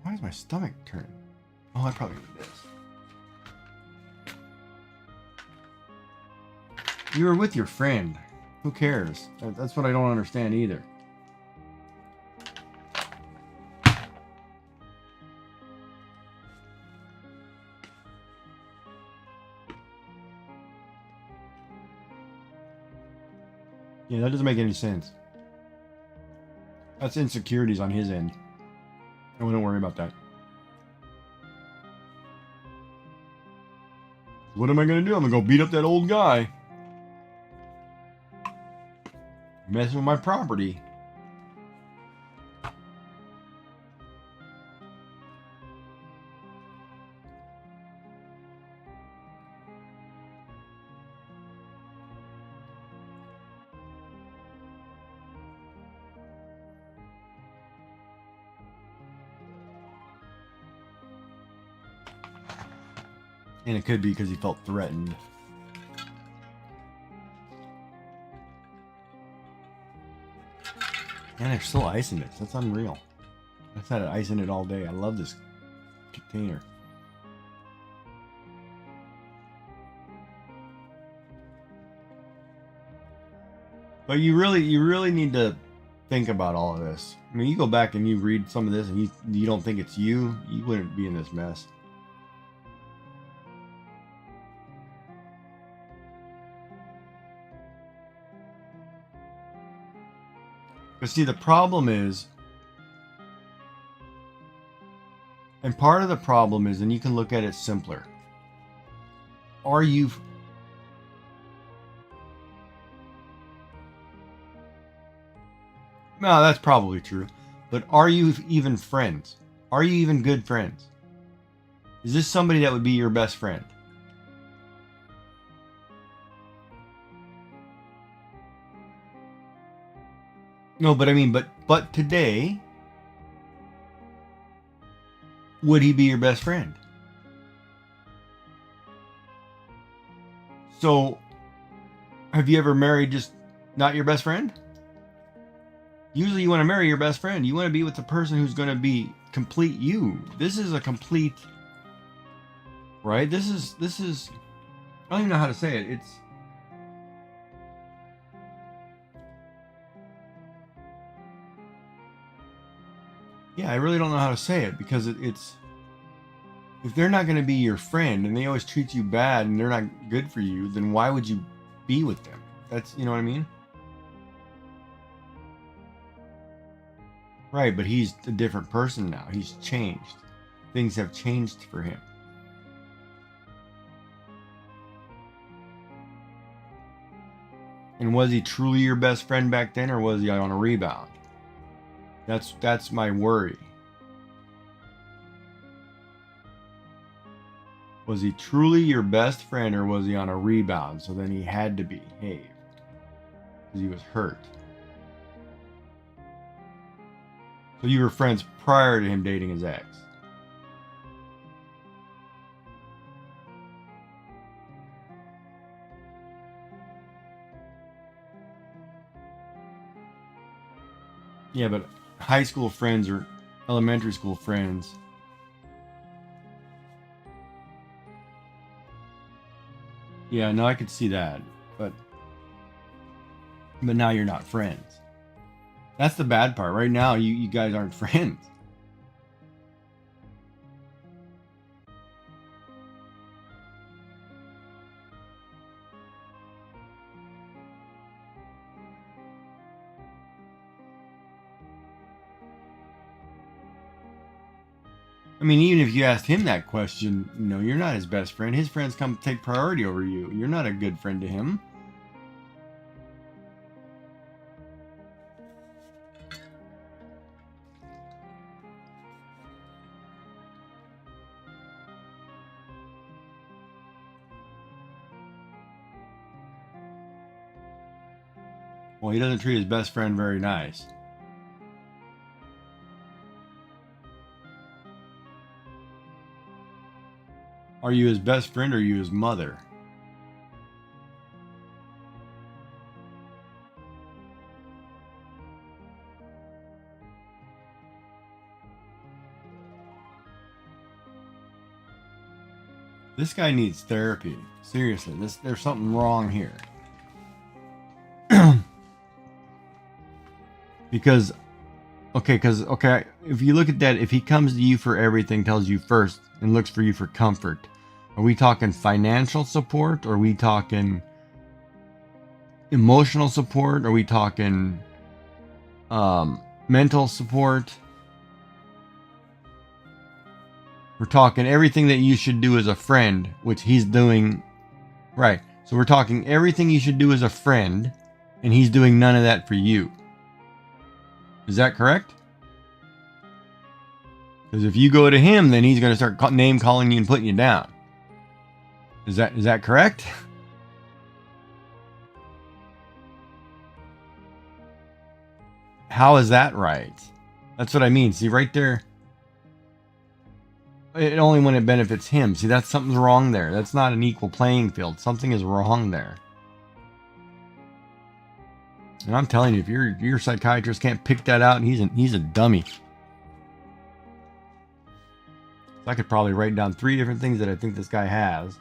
Why is my stomach turning? Oh, I probably need this. You were with your friend. Who cares? That's what I don't understand either. Yeah, that doesn't make any sense. That's insecurities on his end. I wouldn't worry about that. What am I going to do? I'm going to go beat up that old guy. Messing with my property. And it could be because he felt threatened. And there's still ice in it. That's unreal. I've had ice in it all day. I love this container. But you really need to think about all of this. I mean, you go back and you read some of this and you don't think it's you wouldn't be in this mess. But see, the problem is, and part of the problem is, and you can look at it simpler. Are you... No, that's probably true. But are you even friends? Are you even good friends? Is this somebody that would be your best friend? No, but I mean, but today, would he be your best friend? So, have you ever married just not your best friend? Usually you want to marry your best friend. You want to be with the person who's going to be complete you. This is a complete, right? This is, I don't even know how to say it. It's, yeah, I really don't know how to say it because it's, if they're not going to be your friend and they always treat you bad and they're not good for you, then why would you be with them? That's, you know what I mean? Right, but he's a different person now. He's changed. Things have changed for him. And was he truly your best friend back then, or was he on a rebound? That's my worry. Was he truly your best friend, or was he on a rebound? So then he had to behave because he was hurt. So you were friends prior to him dating his ex. Yeah, but high school friends or elementary school friends. Yeah, no, I could see that. But now you're not friends. That's the bad part. Right now, you guys aren't friends. I mean, even if you asked him that question, you know, you're not his best friend. His friends come take priority over you. You're not a good friend to him. Well, he doesn't treat his best friend very nice. Are you his best friend or are you his mother? This guy needs therapy. Seriously, there's something wrong here. Because if you look at that, if he comes to you for everything, tells you first, and looks for you for comfort, are we talking financial support? Are we talking emotional support? Are we talking mental support? We're talking everything that you should do as a friend, which he's doing. Right. So we're talking everything you should do as a friend, and he's doing none of that for you. Is that correct? Because if you go to him, then he's going to start name calling you and putting you down. Is that correct? How is that right? That's what I mean. See, right there, it only when it benefits him. See, that's something's wrong there. That's not an equal playing field. Something is wrong there. And I'm telling you, if your psychiatrist can't pick that out, he's a dummy. I could probably write down 3 different things that I think this guy has.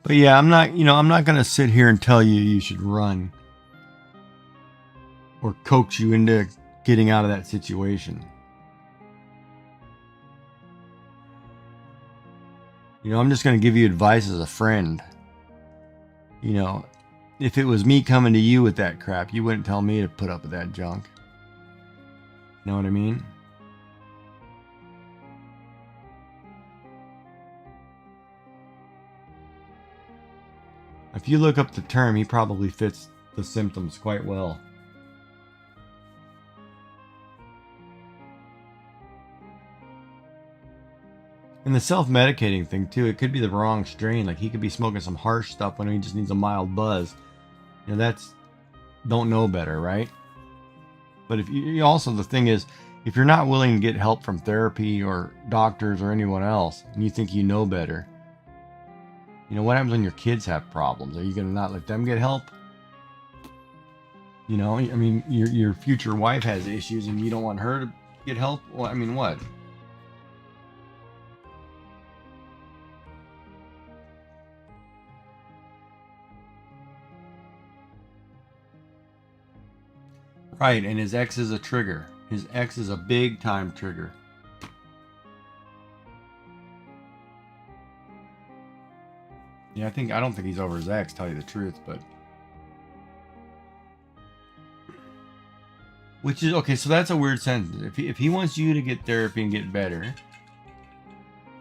But yeah, I'm not going to sit here and tell you should run or coax you into getting out of that situation. You know, I'm just going to give you advice as a friend. You know, if it was me coming to you with that crap, you wouldn't tell me to put up with that junk. You know what I mean? If you look up the term, he probably fits the symptoms quite well. And the self-medicating thing too, it could be the wrong strain. Like he could be smoking some harsh stuff when he just needs a mild buzz. You know, that's don't know better, right? But if you also, the thing is, if you're not willing to get help from therapy or doctors or anyone else, and you think you know better, you know, what happens when your kids have problems? Are you going to not let them get help? You know, I mean, your future wife has issues and you don't want her to get help? Well, I mean, what? Right, and his ex is a trigger. His ex is a big time trigger. Yeah, I don't think he's over his ex, tell you the truth, but which is okay, so that's a weird sentence. If he wants you to get therapy and get better,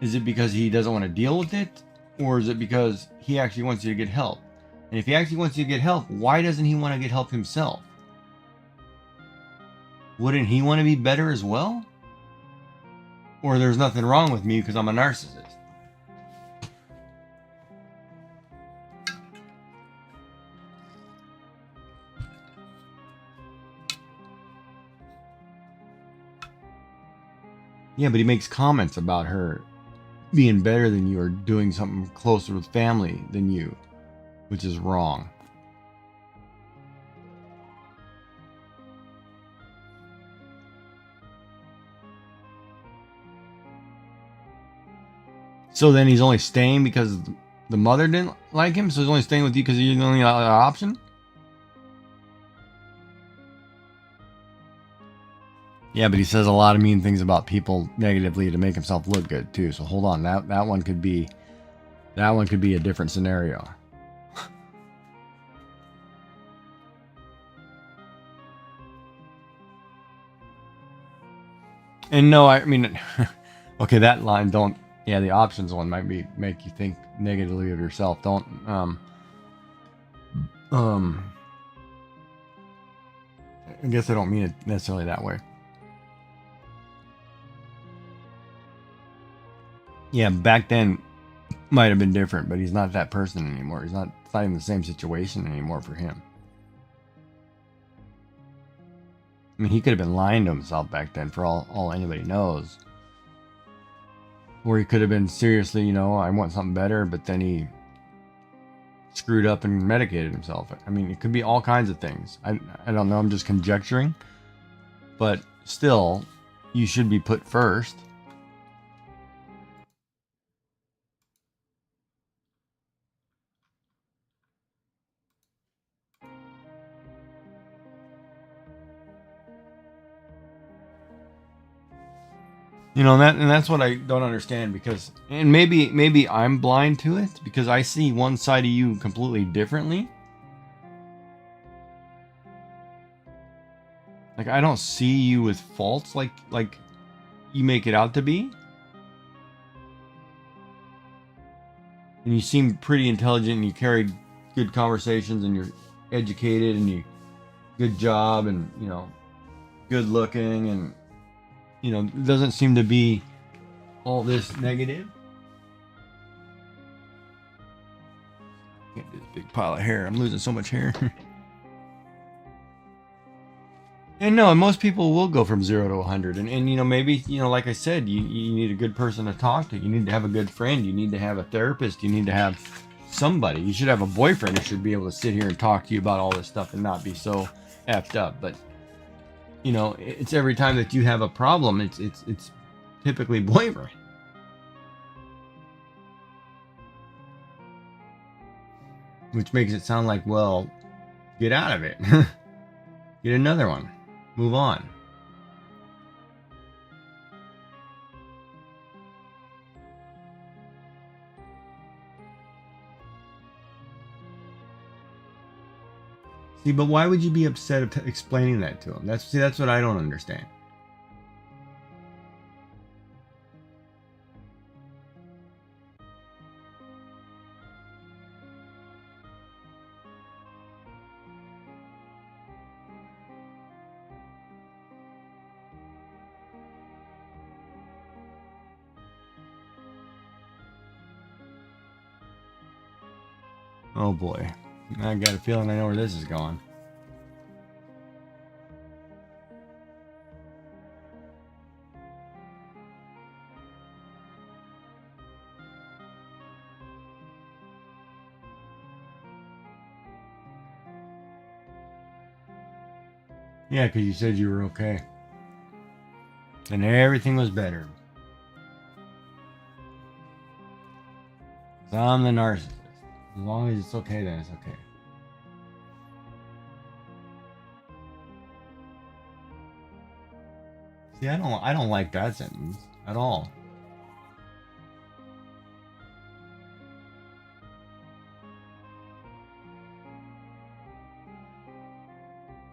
is it because he doesn't want to deal with it? Or is it because he actually wants you to get help? And if he actually wants you to get help, why doesn't he want to get help himself? Wouldn't he want to be better as well? Or there's nothing wrong with me because I'm a narcissist? Yeah, but he makes comments about her being better than you or doing something closer with family than you, which is wrong. So then he's only staying because the mother didn't like him? So he's only staying with you because you're the only option? Yeah, but he says a lot of mean things about people negatively to make himself look good too. So hold on, that one could be a different scenario. And no, I mean, okay, that line don't. Yeah, the options one might make you think negatively of yourself. Don't. I guess I don't mean it necessarily that way. Yeah, back then might have been different, but he's not that person anymore. It's not even the same situation anymore for him. I mean, he could have been lying to himself back then for all anybody knows. Or he could have been seriously, you know, I want something better, but then he screwed up and medicated himself. I mean, it could be all kinds of things. I don't know, I'm just conjecturing. But still, you should be put first. You know, and that's what I don't understand, because, and maybe I'm blind to it because I see one side of you completely differently. Like, I don't see you with faults like you make it out to be. And you seem pretty intelligent, and you carry good conversations, and you're educated, and you good job, and you know, good looking, and you know, it doesn't seem to be all this negative. Can't do this big pile of hair. I'm losing so much hair. And no, most people will go from 0 to 100. And you know, maybe, you know, like I said, you need a good person to talk to. You need to have a good friend. You need to have a therapist. You need to have somebody. You should have a boyfriend who should be able to sit here and talk to you about all this stuff and not be so effed up. But you know, it's every time that you have a problem, it's typically boyfriend. Which makes it sound like, well, get out of it. Get another one. Move on. See, but why would you be upset at explaining that to him? That's what I don't understand. Oh boy. I got a feeling I know where this is going. Yeah, because you said you were okay. And everything was better. So I'm the narcissist. As long as it's okay, then it's okay. See, I don't like that sentence at all.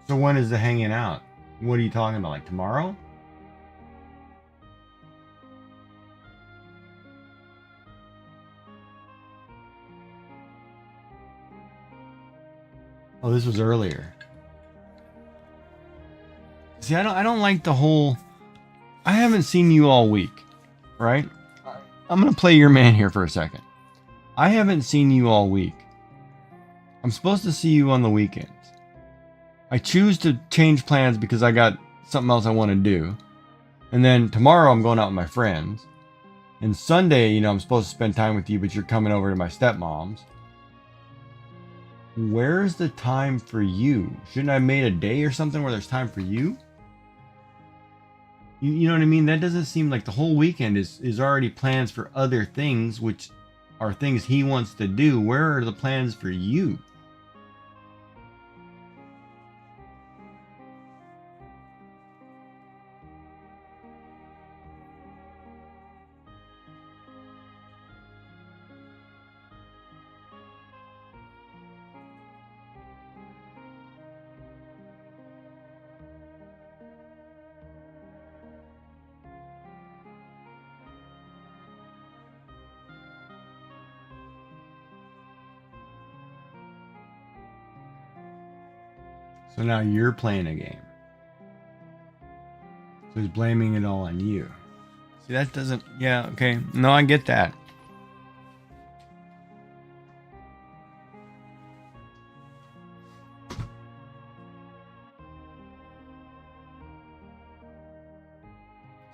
So when is the hanging out? What are you talking about? Like tomorrow? Oh, this was earlier. See, I don't like the whole. I haven't seen you all week, right? I'm gonna play your man here for a second. I haven't seen you all week. I'm supposed to see you on the weekends. I choose to change plans because I got something else I want to do. And then tomorrow I'm going out with my friends. And Sunday, you know, I'm supposed to spend time with you, but you're coming over to my stepmom's. Where's the time for you? Shouldn't I have made a day or something where there's time for you? You know what I mean? That doesn't seem like the whole weekend is already plans for other things, which are things he wants to do. Where are the plans for you? So now you're playing a game. So he's blaming it all on you. See, that doesn't... Yeah, okay. No, I get that.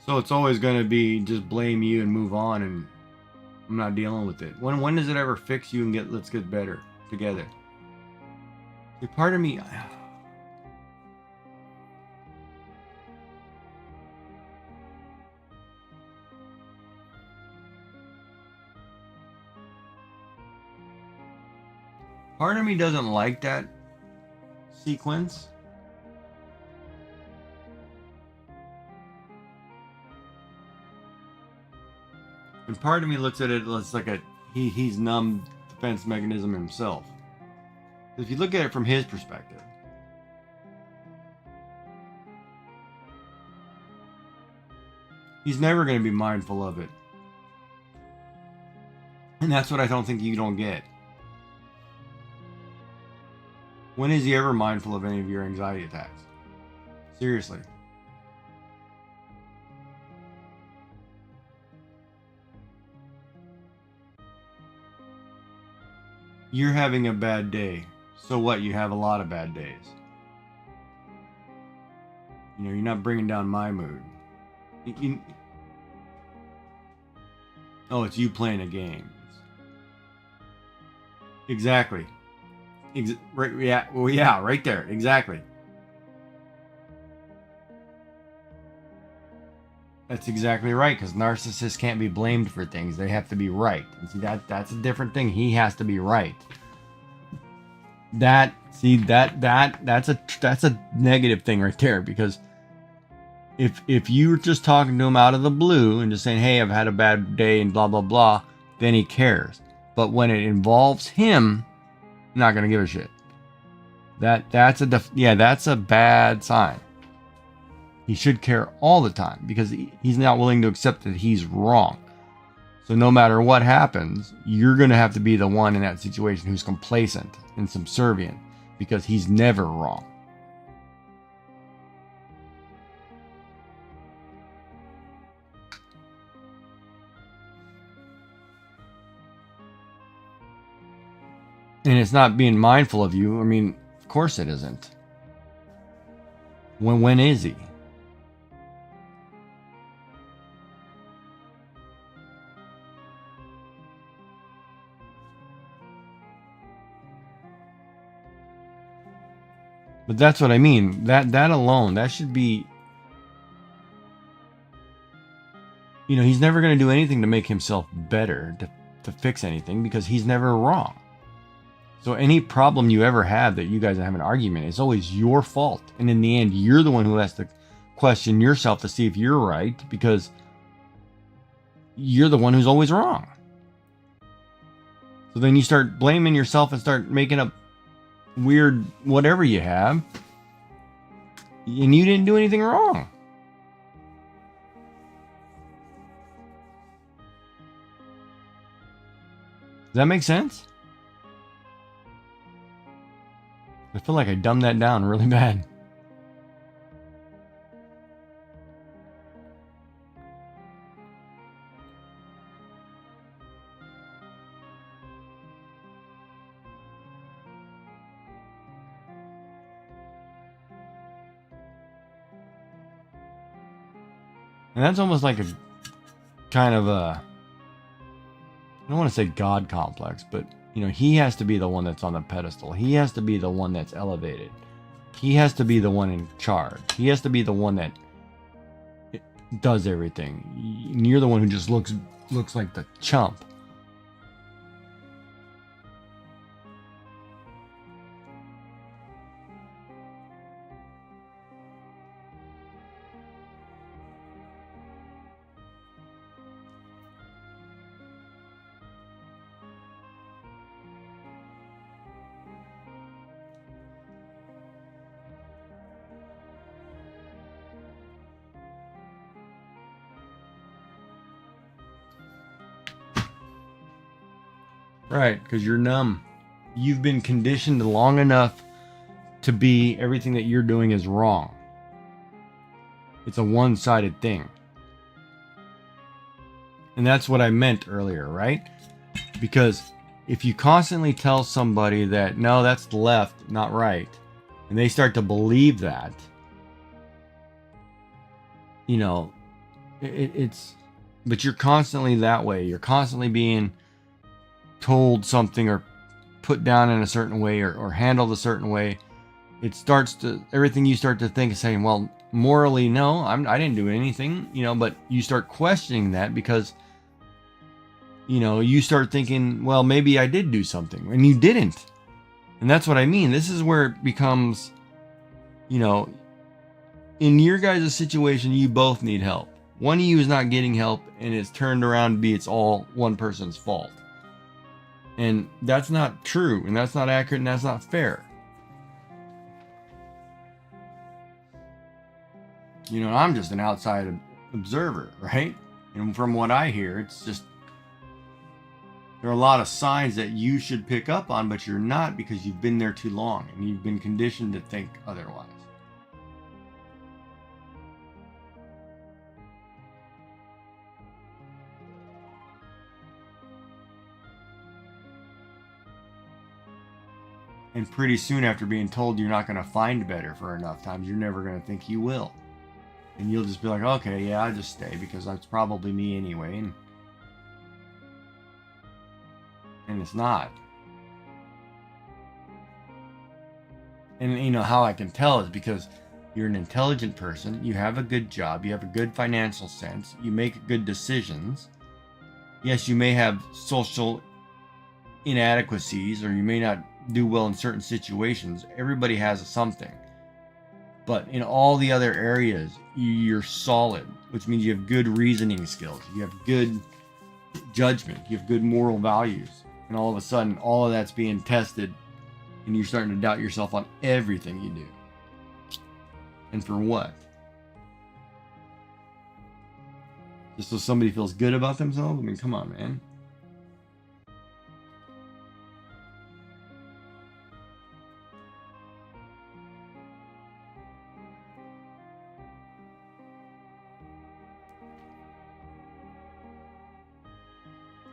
So it's always going to be just blame you and move on, and I'm not dealing with it. When does it ever fix you and let's get better together? See, part of me... Part of me doesn't like that sequence. And part of me looks at it as like he's numb defense mechanism himself. If you look at it from his perspective, he's never going to be mindful of it. And that's what I don't think you don't get. When is he ever mindful of any of your anxiety attacks? Seriously. You're having a bad day. So what? You have a lot of bad days. You know, you're not bringing down my mood. Oh, it's you playing a game. Exactly. Right, yeah, well, yeah, right there. Exactly. That's exactly right, because narcissists can't be blamed for things. They have to be right. And see, that's a different thing. He has to be right. That's a negative thing right there, because if you're just talking to him out of the blue and just saying, hey, I've had a bad day and blah blah blah, then he cares. But when it involves him, not gonna give a shit. That's a bad sign. He should care all the time, because he's not willing to accept that he's wrong. So no matter what happens, you're going to have to be the one in that situation who's complacent and subservient, because he's never wrong. And it's not being mindful of you. I mean, of course it isn't. When is he? But that's what I mean. That alone, that should be... You know, he's never going to do anything to make himself better, to fix anything, because he's never wrong. So any problem you ever have that you guys have an argument, it's always your fault. And in the end, you're the one who has to question yourself to see if you're right, because you're the one who's always wrong. So then you start blaming yourself and start making up weird whatever you have, and you didn't do anything wrong. Does that make sense? I feel like I dumbed that down really bad. And that's almost like a kind of a, I don't want to say God complex, but you know, he has to be the one that's on the pedestal. He has to be the one that's elevated. He has to be the one in charge. He has to be the one that does everything. And you're the one who just looks like the chump. Right, because you're numb. You've been conditioned long enough to be everything that you're doing is wrong. It's a one-sided thing. And that's what I meant earlier, right? Because if you constantly tell somebody that, no, that's left, not right, and they start to believe that, you know, it's, but you're constantly that way. You're constantly being told something or put down in a certain way or handled a certain way. It starts to, everything you start to think is saying, well, morally, no, I didn't do anything, you know, but you start questioning that because, you know, you start thinking, well, maybe I did do something and you didn't. And that's what I mean. This is where it becomes, you know, in your guys' situation, you both need help. One of you is not getting help and it's turned around to be it's all one person's fault. And that's not true, and that's not accurate, and that's not fair. You know, I'm just an outside observer, right? And from what I hear, it's just, there are a lot of signs that you should pick up on, but you're not because you've been there too long, and you've been conditioned to think otherwise. And pretty soon after being told you're not going to find better for enough times, you're never going to think you will. And you'll just be like, okay, yeah, I'll just stay because that's probably me anyway. And it's not. And you know how I can tell is because you're an intelligent person, you have a good job, you have a good financial sense, you make good decisions. Yes, you may have social inadequacies or you may not do well in certain situations. Everybody has something. But in all the other areas, you're solid, which means you have good reasoning skills. You have good judgment. You have good moral values. And all of a sudden, all of that's being tested and you're starting to doubt yourself on everything you do. And for what? Just so somebody feels good about themselves? I mean, come on, man.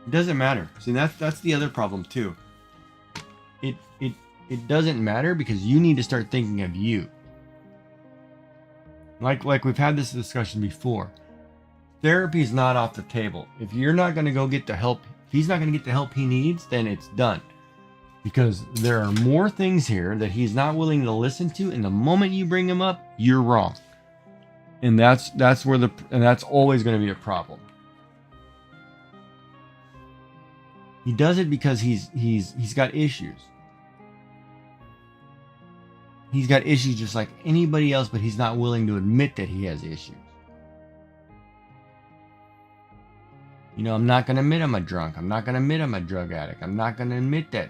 It doesn't matter. See, that's the other problem too. It doesn't matter because you need to start thinking of you. Like we've had this discussion before. Therapy is not off the table. If you're not going to go get the help, if he's not going to get the help he needs, then it's done. Because there are more things here that he's not willing to listen to, and the moment you bring him up, you're wrong. And that's where and that's always going to be a problem. He does it because he's got issues. He's got issues just like anybody else, but he's not willing to admit that he has issues. You know, I'm not going to admit I'm a drunk. I'm not going to admit I'm a drug addict. I'm not going to admit that,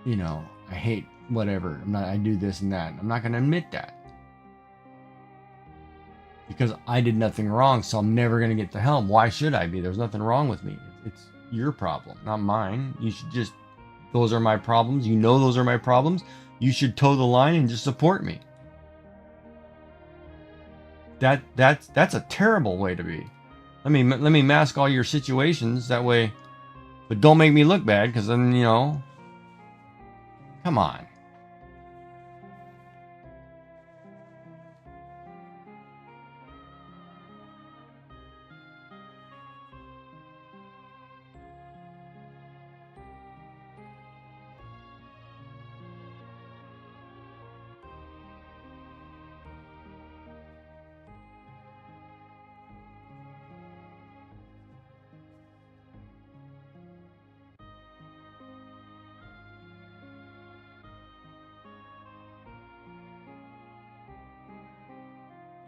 you know, I hate whatever. I do this and that. I'm not going to admit that. Because I did nothing wrong, so I'm never going to get the help. Why should I be? There's nothing wrong with me. It's your problem, not mine. You should just, those are my problems. You know those are my problems. You should toe the line and just support me. That's a terrible way to be. Let me mask all your situations that way, but don't make me look bad because then, you know, come on.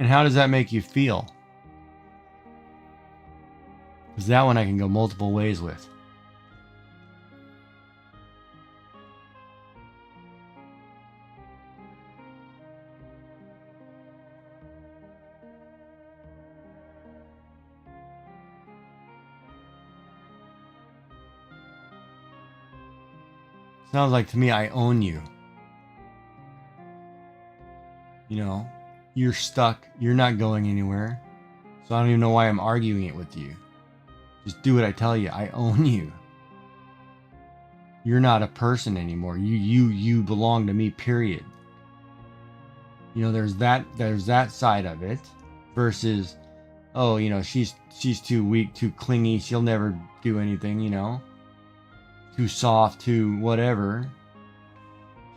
And how does that make you feel? Because that one I can go multiple ways with. Sounds like to me I own you. You know, you're stuck. You're not going anywhere. So I don't even know why I'm arguing it with you. Just do what I tell you. I own you. You're not a person anymore. You belong to me, period. You know, there's that side of it versus, oh, you know, she's too weak, too clingy. She'll never do anything, you know. Too soft, too whatever.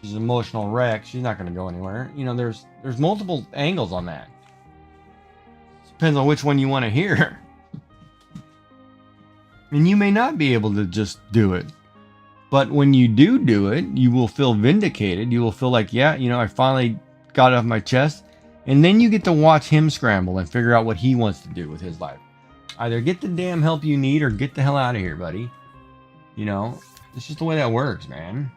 She's an emotional wreck. She's not going to go anywhere. You know, there's multiple angles on that. Depends on which one you want to hear. And you may not be able to just do it. But when you do it, you will feel vindicated. You will feel like, yeah, you know, I finally got it off my chest. And then you get to watch him scramble and figure out what he wants to do with his life. Either get the damn help you need or get the hell out of here, buddy. You know, it's just the way that works, man.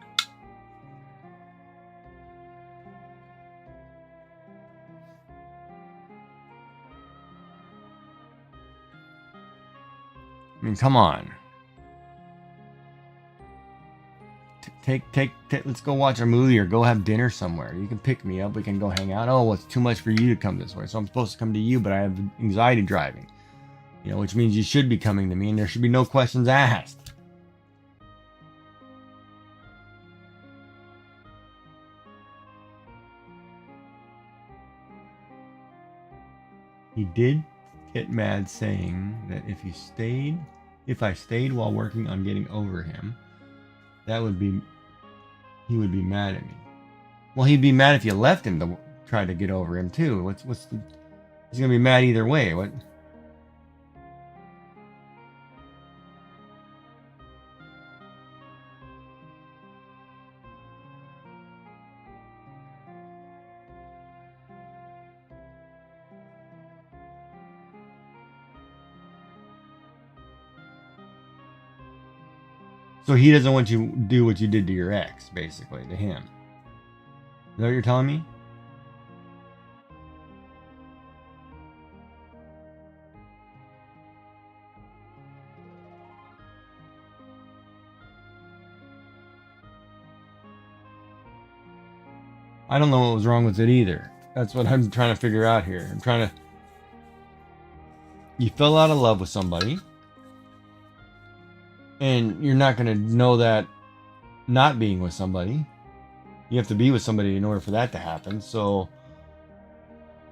I mean, come on. Let's go watch a movie or go have dinner somewhere. You can pick me up. We can go hang out. Oh, well, it's too much for you to come this way. So I'm supposed to come to you, but I have anxiety driving. You know, which means you should be coming to me and there should be no questions asked. He did get mad saying that if I stayed while working on getting over him, he would be mad at me. Well, he'd be mad if you left him to try to get over him too. He's gonna be mad either way. What? So he doesn't want you to do what you did to your ex, basically, to him. Is that what you're telling me? I don't know what was wrong with it either. That's what I'm trying to figure out here. You fell out of love with somebody. And you're not going to know that not being with somebody. You have to be with somebody in order for that to happen. So,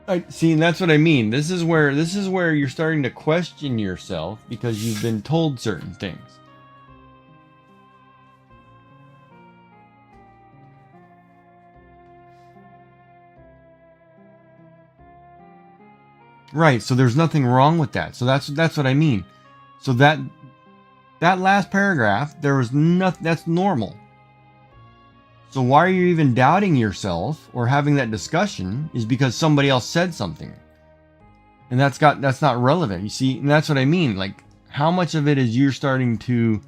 and that's what I mean. This is where you're starting to question yourself because you've been told certain things. Right. So there's nothing wrong with that. So that's what I mean. So that last paragraph, there was nothing. That's normal. So why are you even doubting yourself or having that discussion is because somebody else said something. And that's not relevant. You see, and that's what I mean. Like, how much of it is you're starting to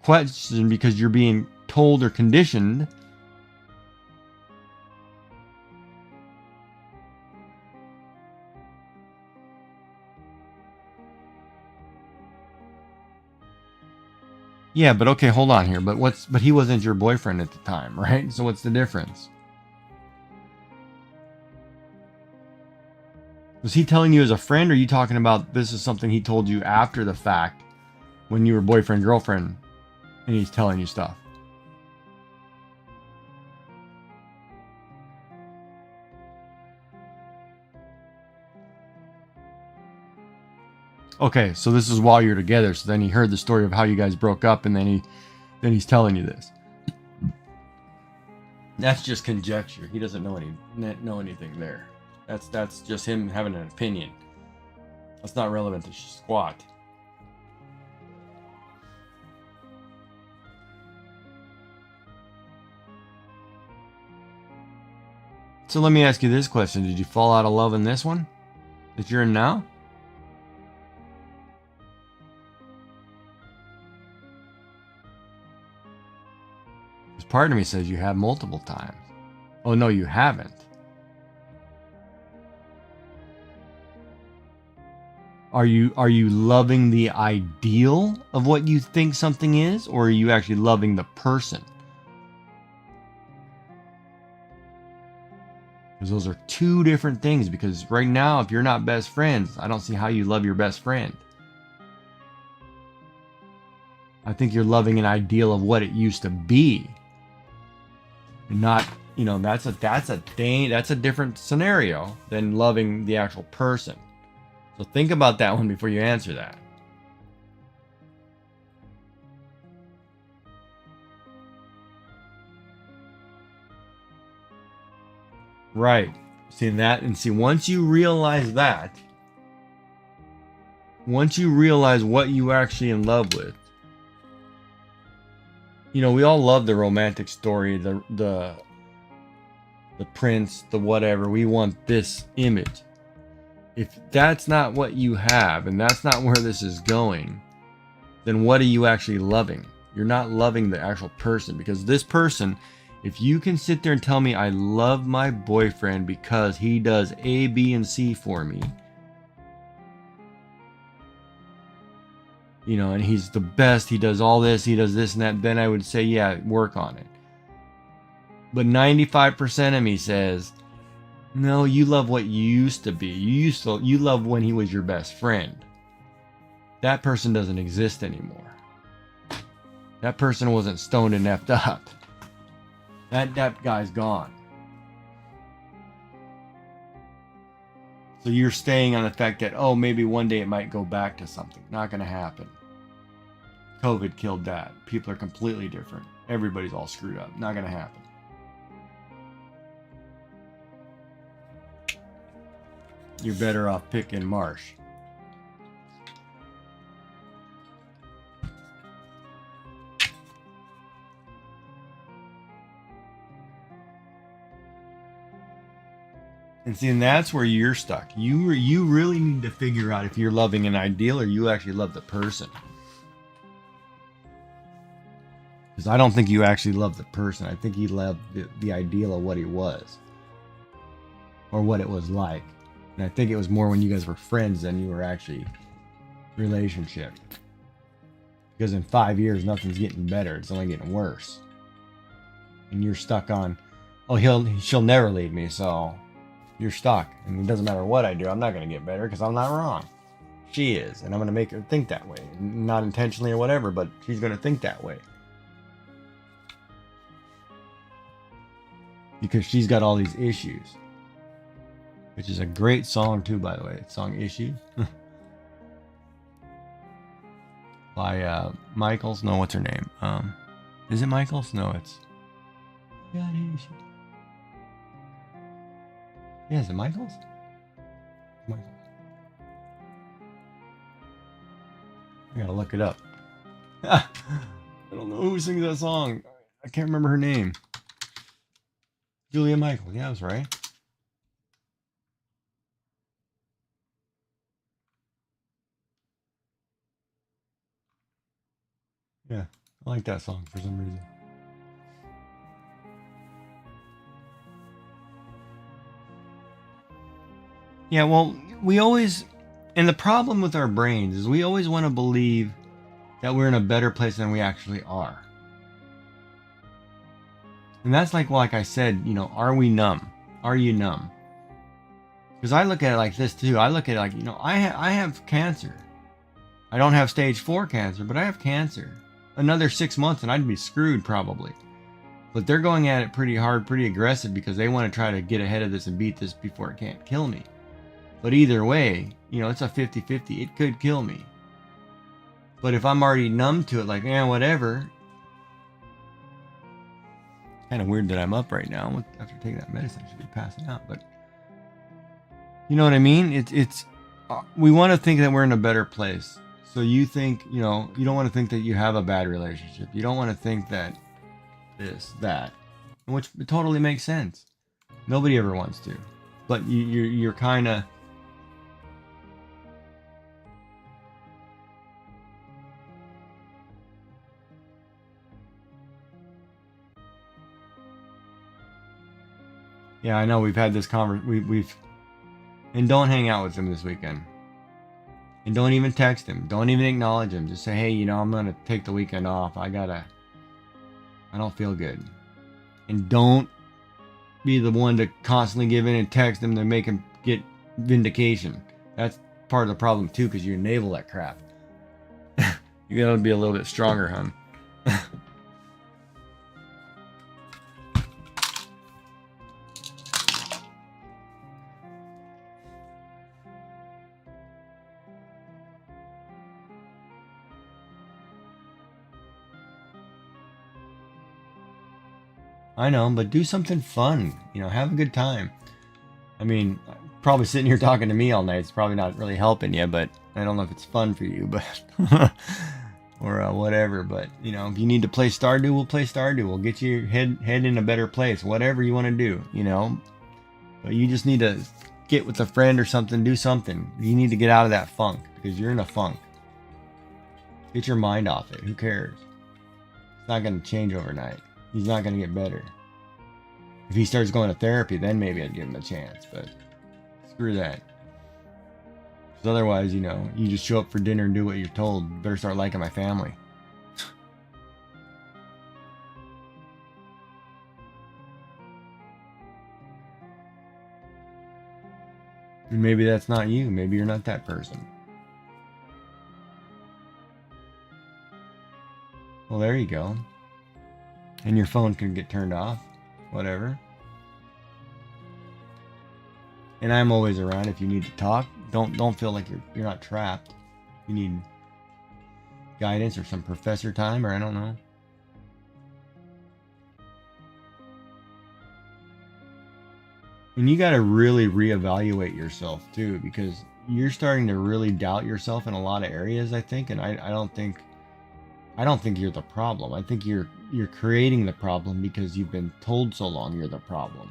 question because you're being told or conditioned? Yeah, but okay, hold on here. But he wasn't your boyfriend at the time, right? So what's the difference? Was he telling you as a friend, or are you talking about this is something he told you after the fact when you were boyfriend, girlfriend, and he's telling you stuff? Okay, so this is while you're together. So then he heard the story of how you guys broke up, and then he's telling you this. That's just conjecture. He doesn't know anything there. That's just him having an opinion. That's not relevant to squat. So let me ask you this question. Did you fall out of love in this one? that you're in now? Because part of me says you have multiple times. Oh no, you haven't. Are you loving the ideal of what you think something is, or are you actually loving the person? Because those are two different things. Because right now, if you're not best friends, I don't see how you love your best friend. I think you're loving an ideal of what it used to be. And not, you know, that's a different scenario than loving the actual person. So think about that one before you answer that. Right. See that? And see, once you realize that, once you realize what you actually in love with, you know, we all love the romantic story, the prince, the whatever. We want this image. If that's not what you have, and that's not where this is going, then what are you actually loving? You're not loving the actual person, because this person, if you can sit there and tell me I love my boyfriend because he does A, B, and C for me, you know, and he's the best, he does all this, he does this and that, then I would say, yeah, work on it. But 95% of me says, no, you love what you used to be. You love when he was your best friend. That person doesn't exist anymore. That person wasn't stoned and effed up. That guy's gone. So you're staying on the fact that, oh, maybe one day it might go back to something. Not going to happen. COVID killed that. People are completely different. Everybody's all screwed up. Not going to happen. You're better off picking Marsh. And see, and that's where you're stuck. You really need to figure out if you're loving an ideal or you actually love the person. Because I don't think you actually love the person. I think you love the ideal of what he was. Or what it was like. And I think it was more when you guys were friends than you were actually relationship. Because in 5 years, nothing's getting better. It's only getting worse. And you're stuck on, oh, she'll never leave me, so you're stuck. And it doesn't matter what I do, I'm not going to get better because I'm not wrong. She is, and I'm going to make her think that way. Not intentionally or whatever, but she's going to think that way. Because she's got all these issues. Which is a great song too, by the way. It's song Issue. By Michaels. No, what's her name? Is it Michaels? No, it's got issue. Yeah, is it Michaels? Michaels. I gotta look it up. I don't know who sings that song. I can't remember her name. Julia Michaels. Yeah, I was right. Yeah, I like that song for some reason. Yeah, well, we always, and the problem with our brains is we always want to believe that we're in a better place than we actually are. And that's like I said, you know, are we numb? Are you numb? Because I look at it like this too. I look at it like, you know, I have cancer. I don't have stage 4 cancer, but I have cancer. Another 6 months and I'd be screwed probably. But they're going at it pretty hard, pretty aggressive because they want to try to get ahead of this and beat this before it can't kill me. But either way, you know, it's a 50-50. It could kill me. But if I'm already numb to it, like, yeah, whatever. Kind of weird that I'm up right now. After taking that medicine, I should be passing out. But you know what I mean? It's we want to think that we're in a better place. So you think, you know, you don't want to think that you have a bad relationship. You don't want to think that this, that, which totally makes sense. Nobody ever wants to. But you're kind of, Yeah, I know we've had this we've and don't hang out with him this weekend. And don't even text him. Don't even acknowledge him. Just say, hey, you know, I'm gonna take the weekend off. I don't feel good. And don't be the one to constantly give in and text him to make him get vindication. That's part of the problem too, because you enable that crap. You gotta be a little bit stronger, hon. I know, but do something fun. You know, have a good time. I mean, probably sitting here talking to me all night is probably not really helping you, but I don't know if it's fun for you, but or whatever. But you know, if you need to play Stardew, we'll play Stardew. We'll get your head in a better place. Whatever you want to do, you know. But you just need to get with a friend or something. Do something. You need to get out of that funk because you're in a funk. Get your mind off it. Who cares? It's not going to change overnight. He's not going to get better. If he starts going to therapy, then maybe I'd give him a chance, but screw that. Because otherwise, you know, you just show up for dinner and do what you're told. Better start liking my family. And maybe that's not you. Maybe you're not that person. Well, there you go. And your phone can get turned off. Whatever. And I'm always around if you need to talk. Don't feel like you're not trapped. You need guidance or some professor time, or I don't know. And you got to really reevaluate yourself too, because you're starting to really doubt yourself in a lot of areas, I think. And I don't think you're the problem. I think you're creating the problem because you've been told so long you're the problem.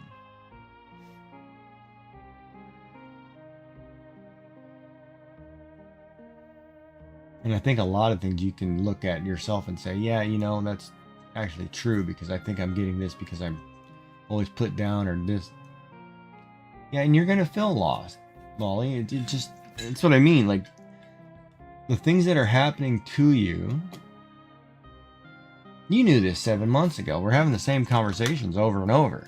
And I think a lot of things you can look at yourself and say, yeah, you know, that's actually true because I think I'm getting this because I'm always put down or this. Yeah, and you're going to feel lost, Molly. It's what I mean. Like, the things that are happening to you, you knew this 7 months ago. We're having the same conversations over and over.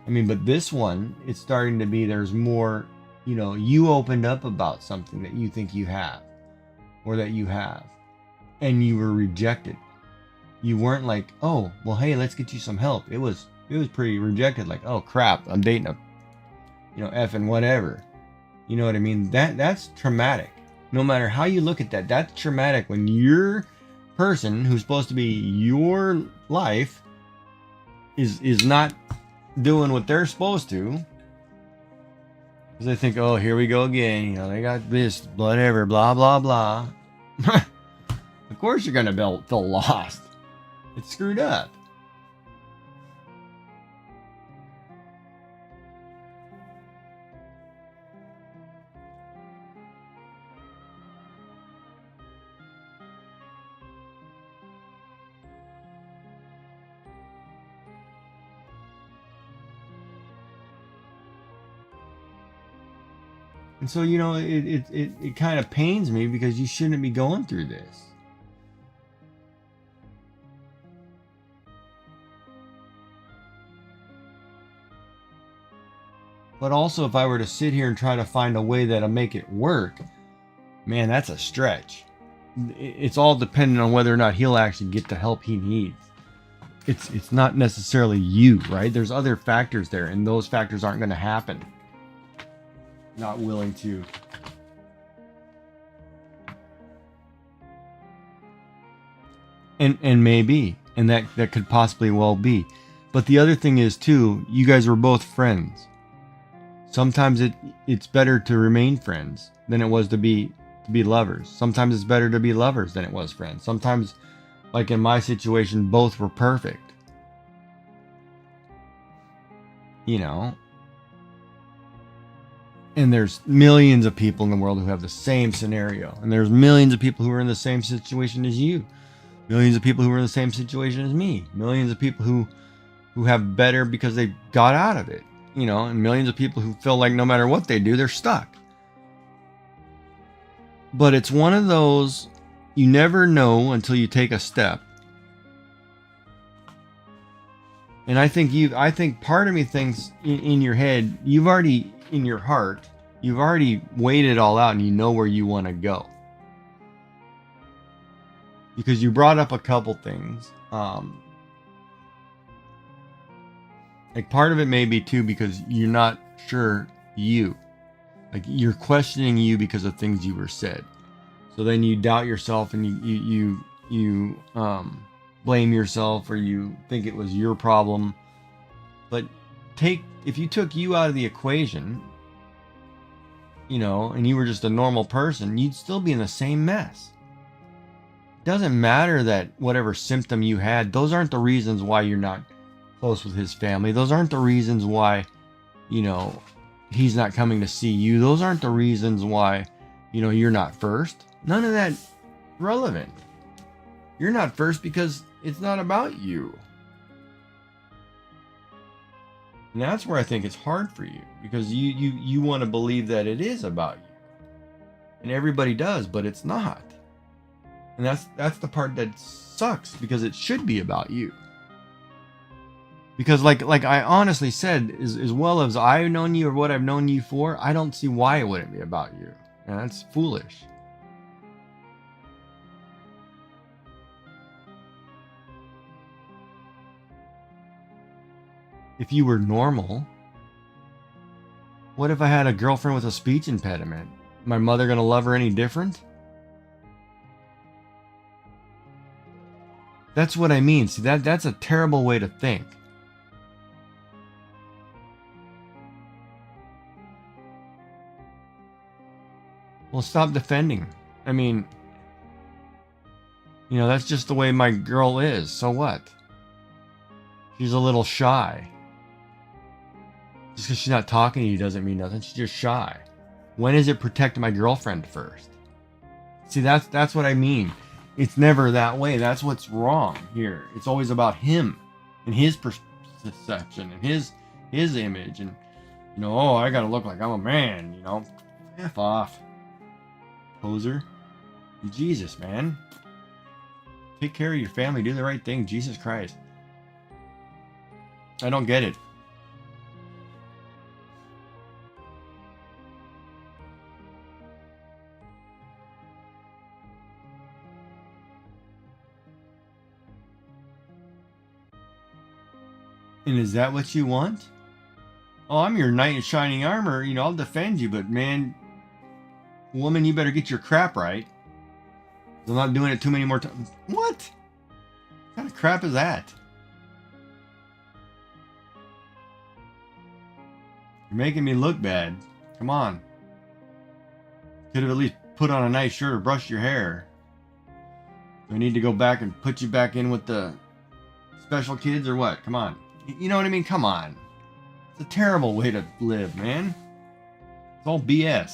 I mean, but this one, it's starting to be, there's more, you know, you opened up about something that you think you have or that you have, and you were rejected. You weren't like, oh, well, hey, let's get you some help. It was pretty rejected. Like, oh crap, I'm dating a, you know, effing whatever. You know what I mean? That's traumatic. No matter how you look at that, that's traumatic when your person who's supposed to be your life is not doing what they're supposed to. Because they think, oh, here we go again. You know, they got this, whatever, blah, blah, blah. Of course you're going to feel lost. It's screwed up. And so, you know, it kind of pains me because you shouldn't be going through this. But also, if I were to sit here and try to find a way that'll make it work, man, that's a stretch. It's all dependent on whether or not he'll actually get the help he needs. It's not necessarily you, right? There's other factors there, and those factors aren't going to happen. Not willing to. And maybe, and that could possibly well be. But the other thing is too, you guys were both friends. Sometimes it's better to remain friends than it was to be lovers. Sometimes it's better to be lovers than it was friends. Sometimes, like in my situation, both were perfect. You know? And there's millions of people in the world who have the same scenario. And there's millions of people who are in the same situation as you. Millions of people who are in the same situation as me. Millions of people who who have better because they got out of it, you know, and millions of people who feel like no matter what they do, they're stuck. But it's one of those, you never know until you take a step. And I think part of me thinks in your head, you've already, in your heart, you've already weighed it all out and you know where you want to go. Because you brought up a couple things. Like part of it may be too because you're not sure you. Like you're questioning you because of things you were said. So then you doubt yourself and you blame yourself, or you think it was your problem. But if you took you out of the equation, you know, and you were just a normal person, you'd still be in the same mess. It doesn't matter that whatever symptom you had, those aren't the reasons why you're not close with his family. Those aren't the reasons why, you know, he's not coming to see you. Those aren't the reasons why, you know, you're not first. None of that relevant. You're not first because it's not about you. And that's where I think it's hard for you, because you want to believe that it is about you. And everybody does, but it's not. And that's the part that sucks, because it should be about you. Because like I honestly said, as well as I've known you or what I've known you for, I don't see why it wouldn't be about you. And that's foolish. If you were normal, what if I had a girlfriend with a speech impediment? My mother gonna love her any different? That's what I mean. See, that's a terrible way to think. Well, stop defending. I mean, you know, that's just the way my girl is. So what? She's a little shy. Just because she's not talking to you doesn't mean nothing. She's just shy. When is it protect my girlfriend first? See, that's what I mean. It's never that way. That's what's wrong here. It's always about him and his perception and his image, and you know, oh, I gotta look like I'm a man. You know, F off, poser. Jesus, man. Take care of your family. Do the right thing. Jesus Christ. I don't get it. And is that what you want? Oh, I'm your knight in shining armor. You know, I'll defend you, but man, woman, you better get your crap right. I'm not doing it too many more times. What? What kind of crap is that? You're making me look bad. Come on. Could have at least put on a nice shirt or brushed your hair. Do I need to go back and put you back in with the special kids or what? Come on. You know what I mean? Come on. It's a terrible way to live, man. It's all BS.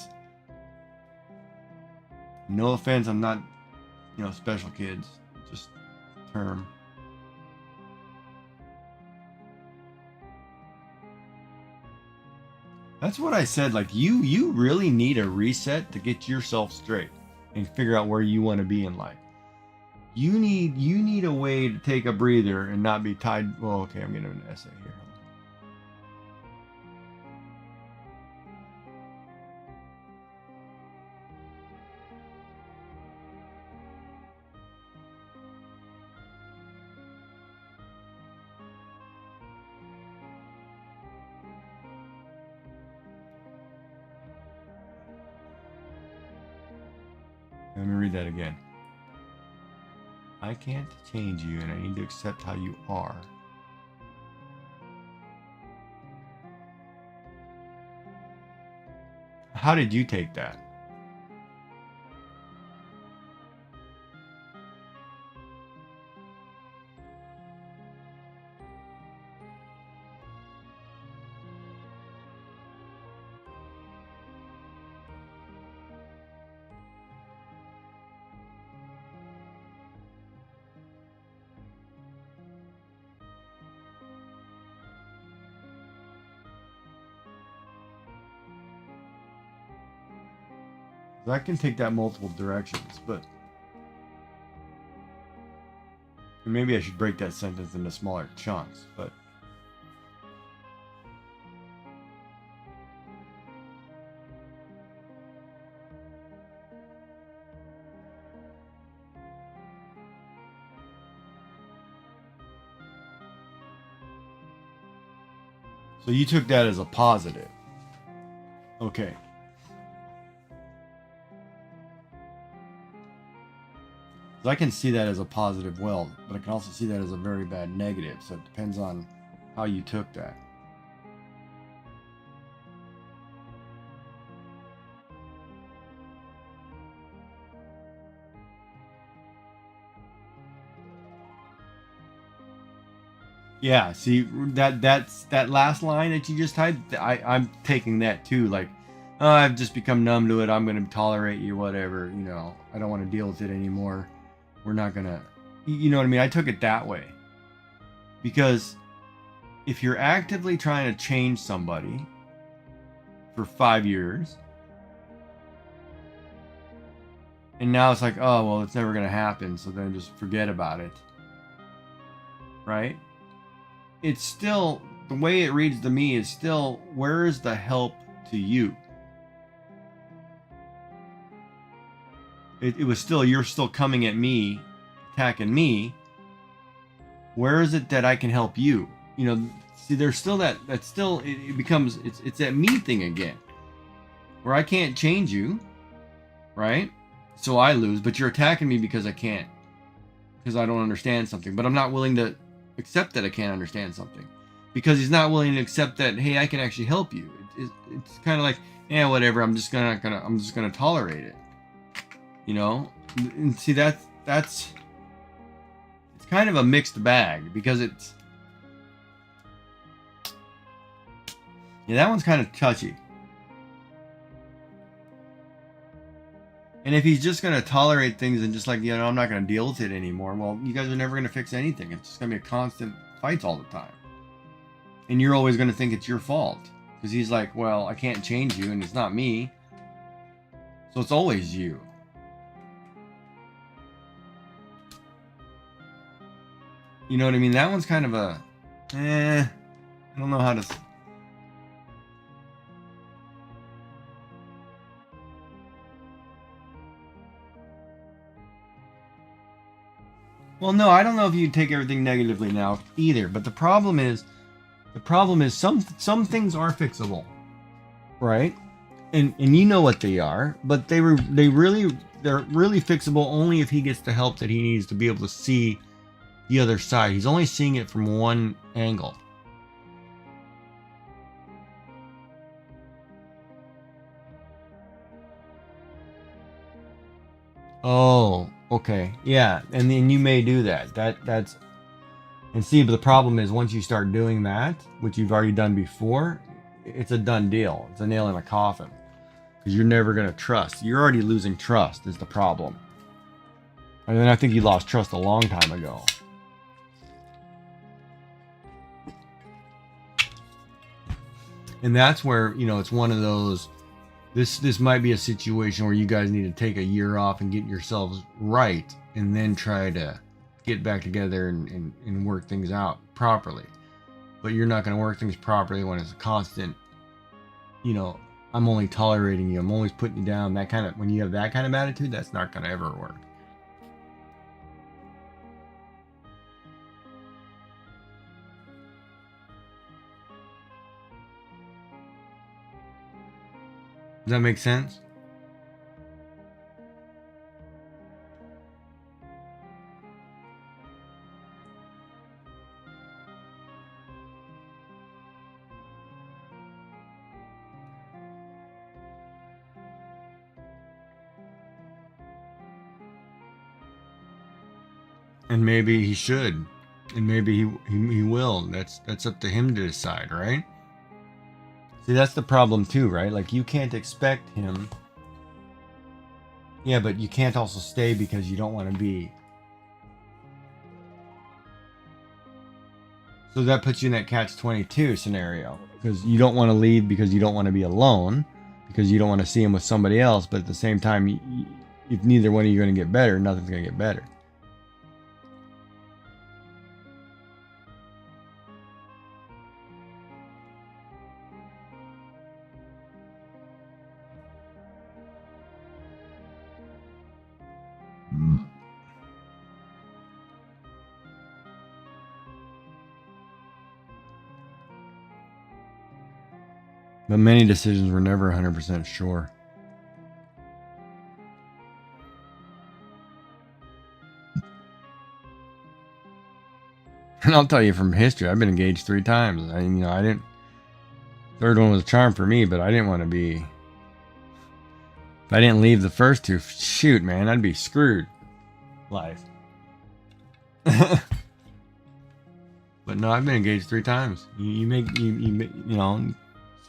No offense, I'm not, you know, special kids. Just term. That's what I said. Like, you really need a reset to get yourself straight and figure out where you want to be in life. You need a way to take a breather and not be tied. Well, okay, I'm getting an essay here. Let me read that again. I can't change you, and I need to accept how you are. How did you take that? I can take that multiple directions, but maybe I should break that sentence into smaller chunks, but so you took that as a positive. Okay. So I can see that as a positive well, but I can also see that as a very bad negative. So it depends on how you took that. Yeah, see that's that last line that you just typed. I'm taking that too. Like, oh, I've just become numb to it. I'm gonna tolerate you, whatever. You know, I don't want to deal with it anymore. We're not gonna, you know what I mean? I took it that way because if you're actively trying to change somebody for 5 years, and now it's like, oh well, it's never gonna happen. So then just forget about it, right? It's still, the way it reads to me is still, where is the help to you? It was still, you're still coming at me, attacking me. Where is it that I can help you? You know, see, there's still that's still, it becomes, it's that me thing again, where I can't change you, right? So I lose, but you're attacking me because I can't, because I don't understand something, but I'm not willing to accept that I can't understand something, because he's not willing to accept that, hey, I can actually help you. It's kind of like, yeah, whatever, I'm just gonna tolerate it, you know. And see, that's it's kind of a mixed bag, because it's, yeah, that one's kind of touchy. And if he's just going to tolerate things and just like, you know, I'm not going to deal with it anymore, well, you guys are never going to fix anything. It's just going to be a constant fights all the time. And you're always going to think it's your fault. Because he's like, well, I can't change you and it's not me. So it's always you. You know what I mean? That one's kind of a, I don't know how to... Well, no, I don't know if you take everything negatively now either. But the problem is some things are fixable, right? And you know what they are, but they're really fixable only if he gets the help that he needs to be able to see the other side. He's only seeing it from one angle. Oh, okay. Yeah, and then you may do that. That's and see, but the problem is once you start doing that, which you've already done before, it's a done deal. It's a nail in a coffin. Because you're never going to trust. You're already losing trust is the problem. And then I think you lost trust a long time ago. And that's where, you know, it's one of those, this might be a situation where you guys need to take a year off and get yourselves right, and then try to get back together and work things out properly. But you're not going to work things properly when it's a constant, you know, I'm only tolerating you, I'm always putting you down. That kind of, when you have that kind of attitude, that's not going to ever work. Does that make sense? And maybe he should, and maybe he will. That's up to him to decide, right? See, that's the problem too, right? Like, you can't expect him. Yeah, but you can't also stay because you don't want to be. So that puts you in that catch-22 scenario, because you don't want to leave because you don't want to be alone, because you don't want to see him with somebody else, but at the same time, if neither one of you are going to get better, nothing's going to get better. But many decisions were never 100% sure. And I'll tell you from history, I've been engaged 3 times. I didn't. Third one was a charm for me, but I didn't want to be. If I didn't leave the first 2, shoot, man, I'd be screwed. Life. But no, I've been engaged 3 times. You know,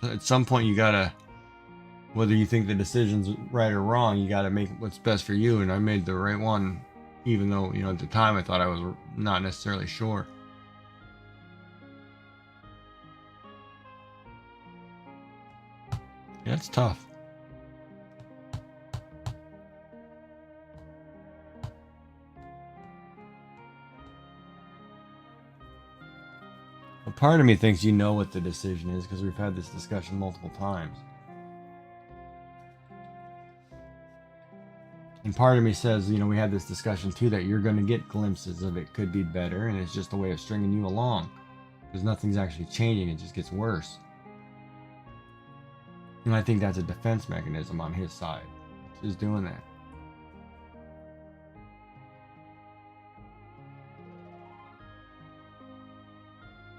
at some point you gotta, whether you think the decision's right or wrong, you gotta make what's best for you. And I made the right one, even though, at the time I thought I was not necessarily sure. Yeah, it's tough. A part of me thinks you know what the decision is because we've had this discussion multiple times. And part of me says, we had this discussion too, that you're going to get glimpses of it could be better, and it's just a way of stringing you along because nothing's actually changing, it just gets worse. And I think that's a defense mechanism on his side. He's doing that.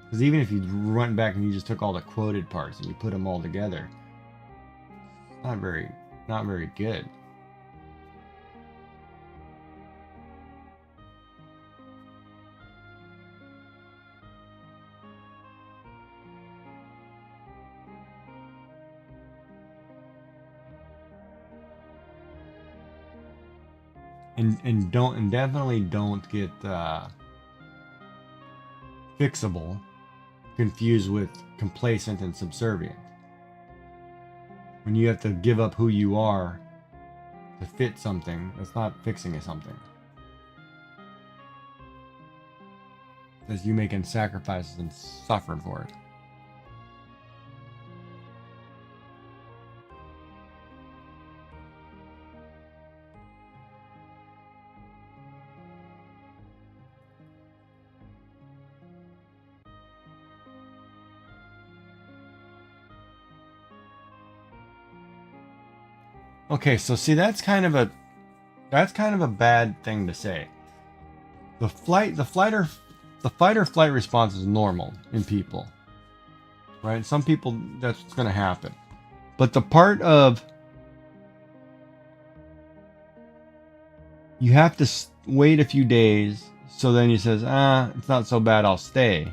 Because even if you went back and you just took all the quoted parts and you put them all together, it's not very good. And definitely don't get fixable confused with complacent and subservient. When you have to give up who you are to fit something, that's not fixing something. It's you making sacrifices and suffering for it. Okay, so see, that's kind of a bad thing to say. The fight or flight response is normal in people, right? Some people, that's what's going to happen. But the part of you have to wait a few days, so then you says, it's not so bad, I'll stay.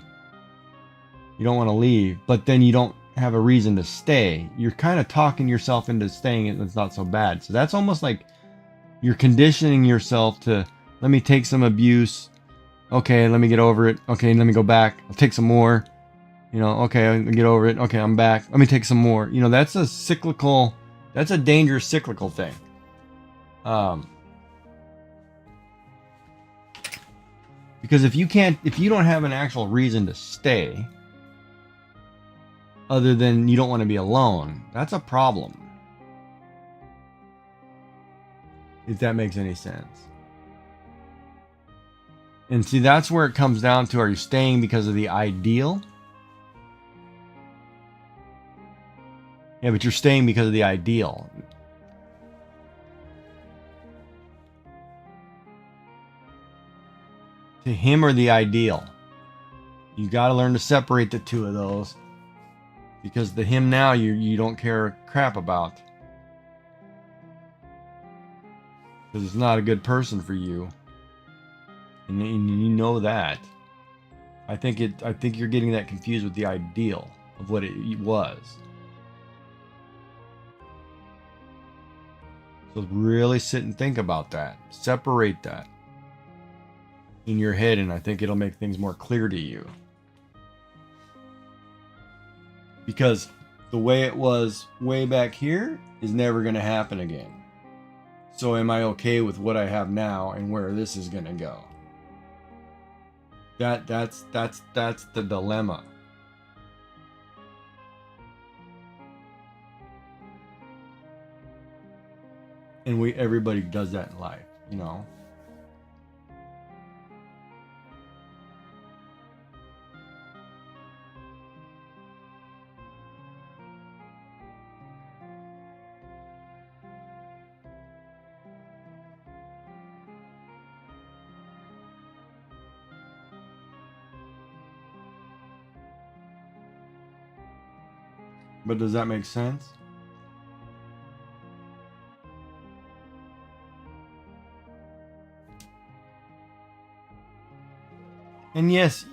You don't want to leave, but then you don't have a reason to stay. You're kind of talking yourself into staying, and it's not so bad. So that's almost like you're conditioning yourself to, let me take some abuse. Okay, let me get over it. Okay, let me go back. I'll take some more. Okay, I'll get over it. Okay, I'm back. Let me take some more. That's a dangerous cyclical thing. Because if you don't have an actual reason to stay, other than you don't want to be alone, that's a problem. If that makes any sense. And see, that's where it comes down to, are you staying because of the ideal? Yeah, but you're staying because of the ideal. To him or the ideal. You got to learn to separate the two of those. Because the him now you don't care crap about. Because it's not a good person for you. And you know that. I think you're getting that confused with the ideal of what it was. So really sit and think about that. Separate that in your head, and I think it'll make things more clear to you. Because the way it was way back here is never going to happen again. So am I okay with what I have now and where this is going to go? That's the dilemma. And everybody does that in life, you know. But does that make sense? And yes,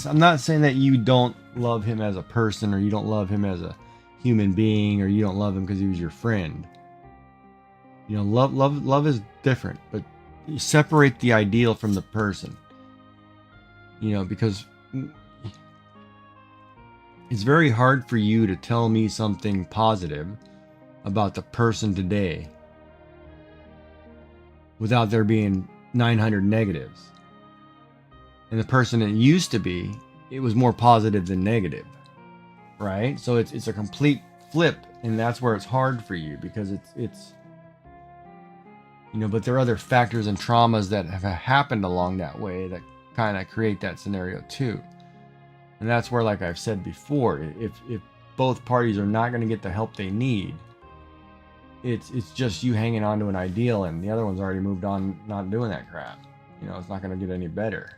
I'm not saying that you don't love him as a person, or you don't love him as a human being, or you don't love him because he was your friend. You know, love is different, but you separate the ideal from the person. You know, because it's very hard for you to tell me something positive about the person today without there being 900 negatives. And the person it used to be, it was more positive than negative, right? So it's a complete flip, and that's where it's hard for you, because it's you know, but there are other factors and traumas that have happened along that way that kind of create that scenario too. And that's where, like I've said before, if both parties are not going to get the help they need, it's just you hanging on to an ideal, and the other one's already moved on, not doing that crap. You know, it's not going to get any better.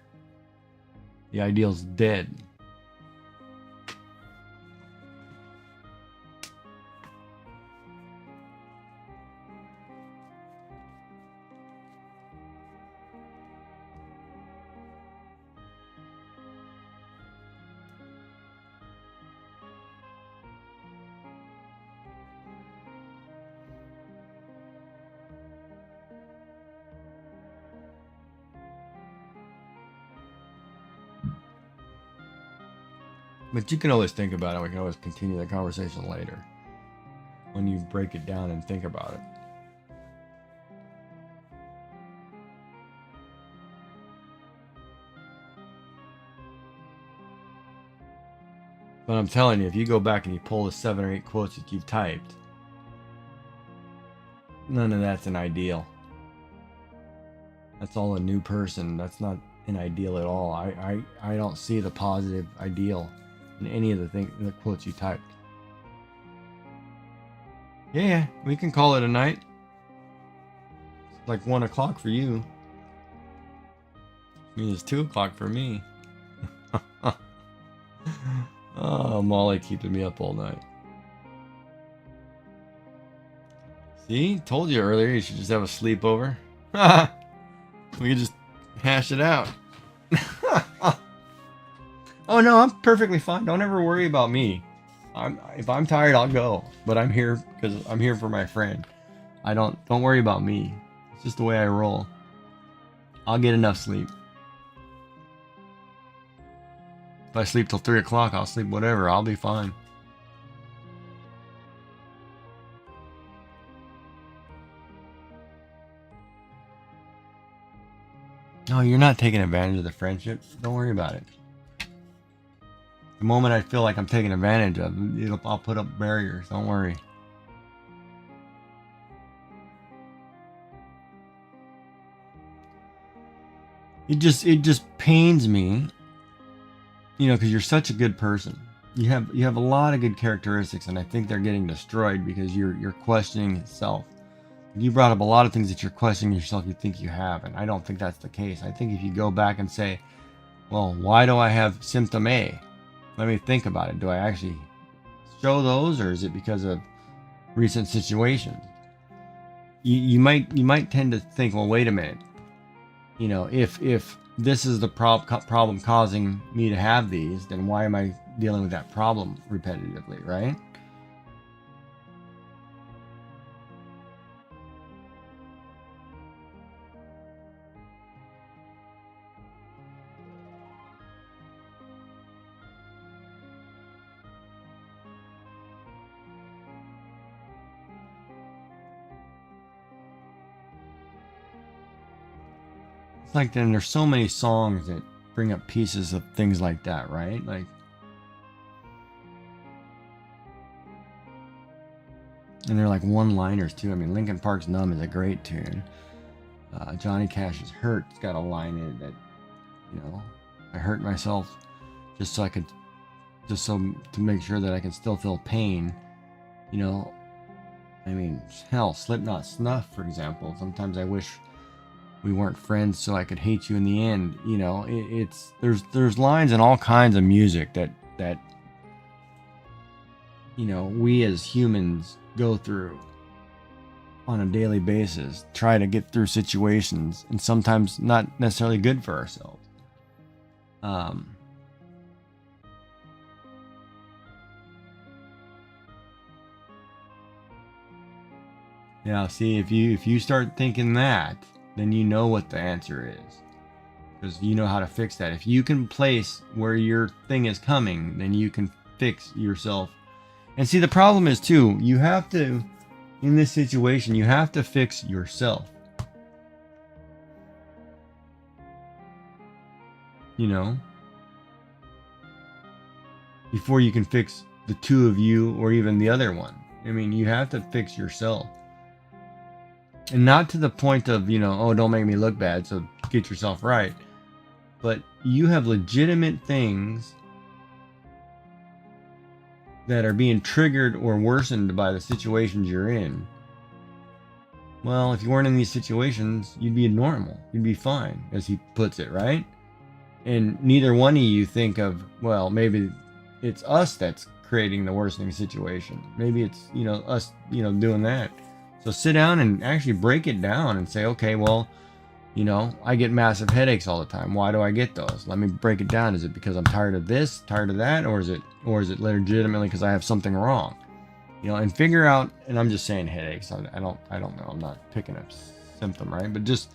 The ideal's dead. But you can always think about it. We can always continue the conversation later when you break it down and think about it. But I'm telling you, if you go back and you pull the 7 or 8 quotes that you've typed, none of that's an ideal. That's all a new person. That's not an ideal at all. I don't see the positive ideal in any of the quotes you typed. Yeah, we can call it a night. It's like 1 o'clock for you. I mean, it's 2 o'clock for me. Oh, Molly keeping me up all night. See? Told you earlier you should just have a sleepover. We could just hash it out. Oh no, I'm perfectly fine. Don't ever worry about me. If I'm tired, I'll go. But I'm here because I'm here for my friend. Don't worry about me. It's just the way I roll. I'll get enough sleep. If I sleep till 3 o'clock, I'll sleep whatever. I'll be fine. No, you're not taking advantage of the friendship. Don't worry about it. The moment I feel like I'm taking advantage of it, I'll put up barriers. Don't worry. It just pains me, you know, because you're such a good person. You have a lot of good characteristics, and I think they're getting destroyed because you're questioning yourself. You brought up a lot of things that you're questioning yourself you think you have, and I don't think that's the case. I think if you go back and say, well, why do I have symptom A? Let me think about it. Do I actually show those, or is it because of recent situations? You might tend to think, well, wait a minute. You know, if this is the problem causing me to have these, then why am I dealing with that problem repetitively, right? It's like then there's so many songs that bring up pieces of things like that, right? Like, and they're like one-liners too. I mean, Linkin Park's "Numb" is a great tune. Johnny Cash's "Hurt's" got a line in it that, you know, I hurt myself just so I could, just so to make sure that I can still feel pain. You know, I mean, hell, Slipknot "Snuff," for example. Sometimes I wish we weren't friends so I could hate you in the end. You know, there's lines in all kinds of music that you know, we as humans go through on a daily basis, try to get through situations, and sometimes not necessarily good for ourselves. Yeah, see, if you start thinking that, then you know what the answer is, because you know how to fix that. If you can place where your thing is coming, then you can fix yourself. And see, the problem is too, you have to, in this situation, you have to fix yourself. You know? Before you can fix the two of you or even the other one. I mean, you have to fix yourself. And not to the point of, you know, oh, don't make me look bad, so get yourself right. But you have legitimate things that are being triggered or worsened by the situations you're in. Well, if you weren't in these situations, you'd be normal. You'd be fine, as he puts it, right? And neither one of you think of, well, maybe it's us that's creating the worsening situation. Maybe it's, you know, us, you know, doing that. So sit down and actually break it down and say, okay, well, you know, I get massive headaches all the time. Why do I get those? Let me break it down. Is it because I'm tired of this, tired of that, or is it legitimately because I have something wrong? You know, and figure out. And I'm just saying headaches. I don't know. I'm not picking a symptom, right? But just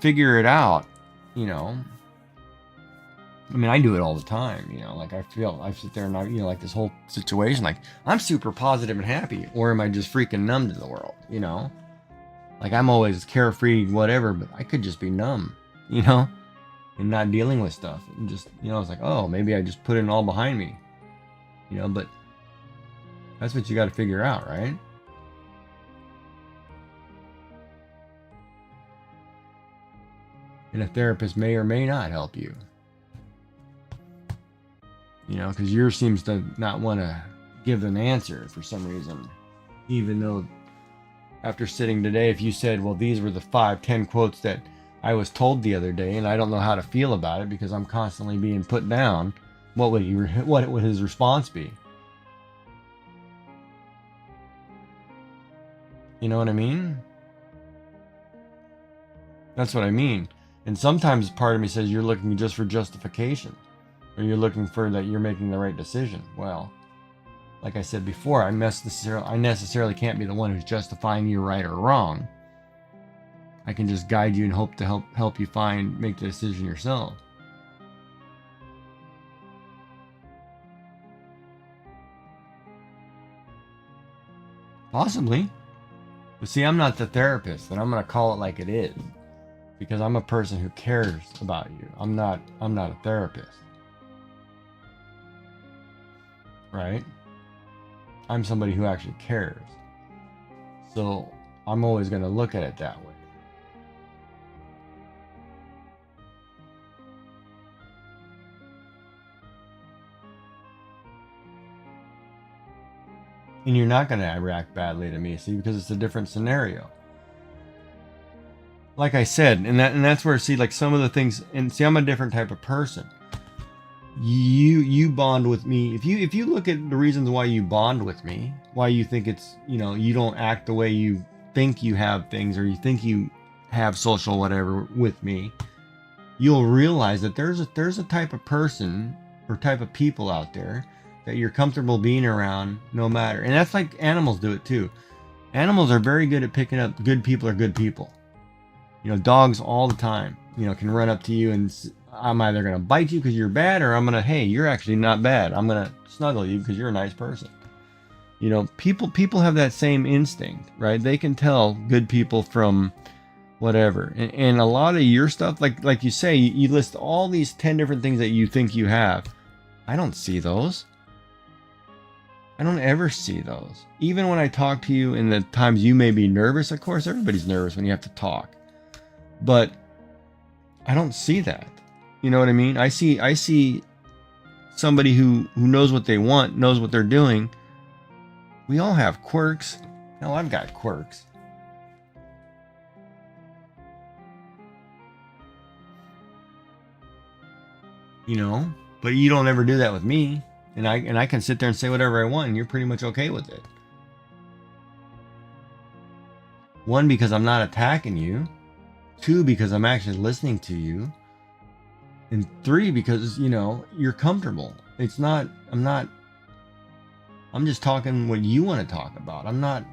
figure it out. You know. I mean, I do it all the time. You know, like I sit there and you know, like this whole situation, like I'm super positive and happy, or am I just freaking numb to the world? You know. Like I'm always carefree, whatever, but I could just be numb, you know, and not dealing with stuff. And just, you know, it's like, oh, maybe I just put it all behind me, you know, but that's what you got to figure out, right? And a therapist may or may not help you, you know, because yours seems to not want to give an answer for some reason, even though after sitting today, if you said, well, these were the 5-10 quotes that I was told the other day, and I don't know how to feel about it because I'm constantly being put down, what would his response be? You know what I mean? That's what I mean. And sometimes part of me says you're looking just for justification, or you're looking for that you're making the right decision. Well, like I said before, I necessarily can't be the one who's justifying you right or wrong. I can just guide you and hope to help you make the decision yourself. Possibly. But see, I'm not the therapist, and I'm going to call it like it is, because I'm a person who cares about you. I'm not a therapist. Right? I'm somebody who actually cares. So I'm always going to look at it that way. And you're not going to react badly to me, see, because it's a different scenario. Like I said, and that's where, see, like some of the things, and see, I'm a different type of person. You bond with me. If you look at the reasons why you bond with me, why you think it's, you know, you don't act the way you think you have things, or you think you have social whatever with me, you'll realize that there's a type of person or type of people out there that you're comfortable being around no matter. And that's like animals do it too. Animals are very good at picking up good people are good people. You know, dogs all the time, you know, can run up to you and I'm either going to bite you because you're bad, or I'm going to, hey, you're actually not bad. I'm going to snuggle you because you're a nice person. You know, people have that same instinct, right? They can tell good people from whatever. And a lot of your stuff, like you say, you list all these 10 different things that you think you have. I don't see those. I don't ever see those. Even when I talk to you in the times you may be nervous, of course, everybody's nervous when you have to talk. But I don't see that. You know what I mean? I see somebody who knows what they want, knows what they're doing. We all have quirks. Hell, I've got quirks. You know, but you don't ever do that with me. And I can sit there and say whatever I want, and you're pretty much okay with it. One, because I'm not attacking you. Two, because I'm actually listening to you. And three, because, you know, you're comfortable. It's not, I'm just talking what you want to talk about. I'm not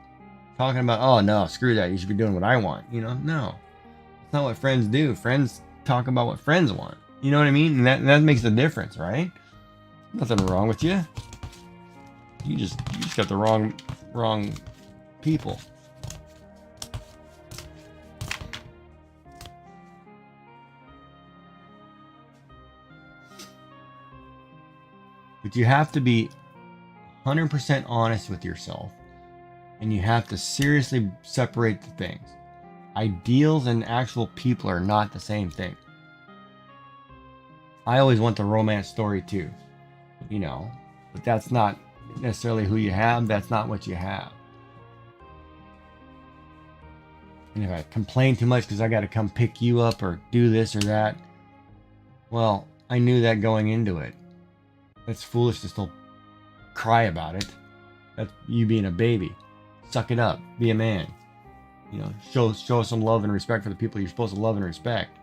talking about, oh no, screw that, you should be doing what I want. You know, no. It's not what friends do. Friends talk about what friends want. You know what I mean? And that makes the difference, right? Nothing wrong with you. You just got the wrong people. But you have to be 100% honest with yourself, and you have to seriously separate the things. Ideals and actual people are not the same thing. I always want the romance story too, you know, but that's not necessarily who you have. That's not what you have. And if I complain too much because I got to come pick you up or do this or that, well, I knew that going into it. That's foolish to still cry about it. That's you being a baby. Suck it up. Be a man. You know, show some love and respect for the people you're supposed to love and respect.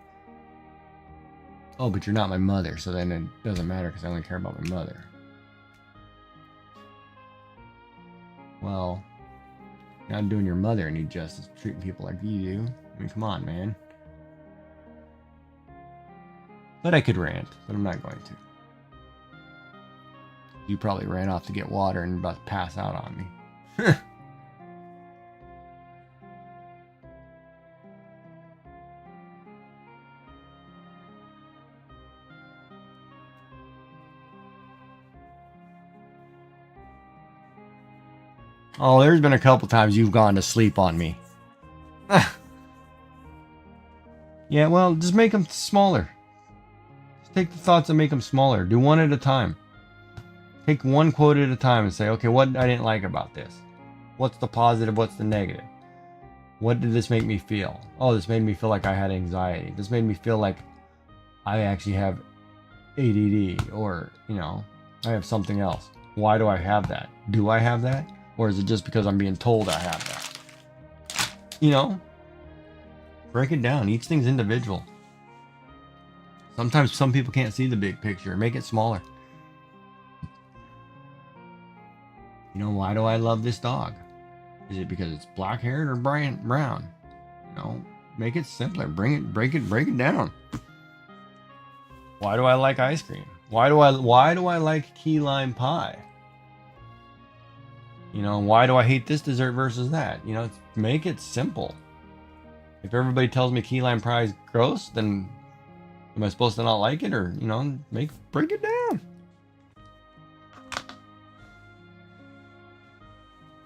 Oh, but you're not my mother, so then it doesn't matter because I only care about my mother. Well, you're not doing your mother any justice, treating people like you do. I mean, come on, man. But I could rant, but I'm not going to. You probably ran off to get water and about to pass out on me. Oh, there's been a couple times you've gone to sleep on me. Yeah, well, just make them smaller. Just take the thoughts and make them smaller. Do one at a time. Take one quote at a time and say, okay, what I didn't like about this? What's the positive? What's the negative? What did this make me feel? Oh, this made me feel like I had anxiety. This made me feel like I actually have ADD, or, you know, I have something else. Why do I have that? Do I have that? Or is it just because I'm being told I have that? You know? Break it down. Each thing's individual. Sometimes some people can't see the big picture. Make it smaller. You know, why do I love this dog? Is it because it's black haired or brown? You know, make it simpler. Break it down. Why do I like ice cream? Why do I like key lime pie? You know, why do I hate this dessert versus that? You know, make it simple. If everybody tells me key lime pie is gross, then am I supposed to not like it? Or, you know, break it down.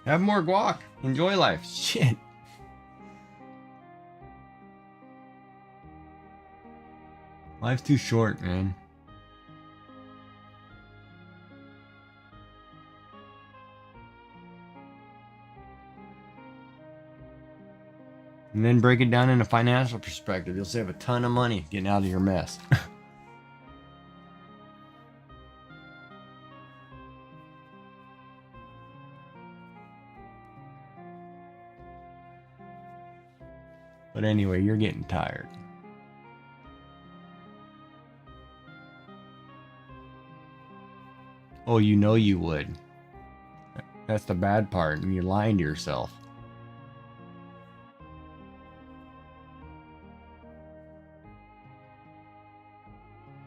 Have more guac. Enjoy life. Shit. Life's too short, man. And then break it down in a financial perspective. You'll save a ton of money getting out of your mess. But anyway, you're getting tired. Oh, you know you would. That's the bad part, and you're lying to yourself.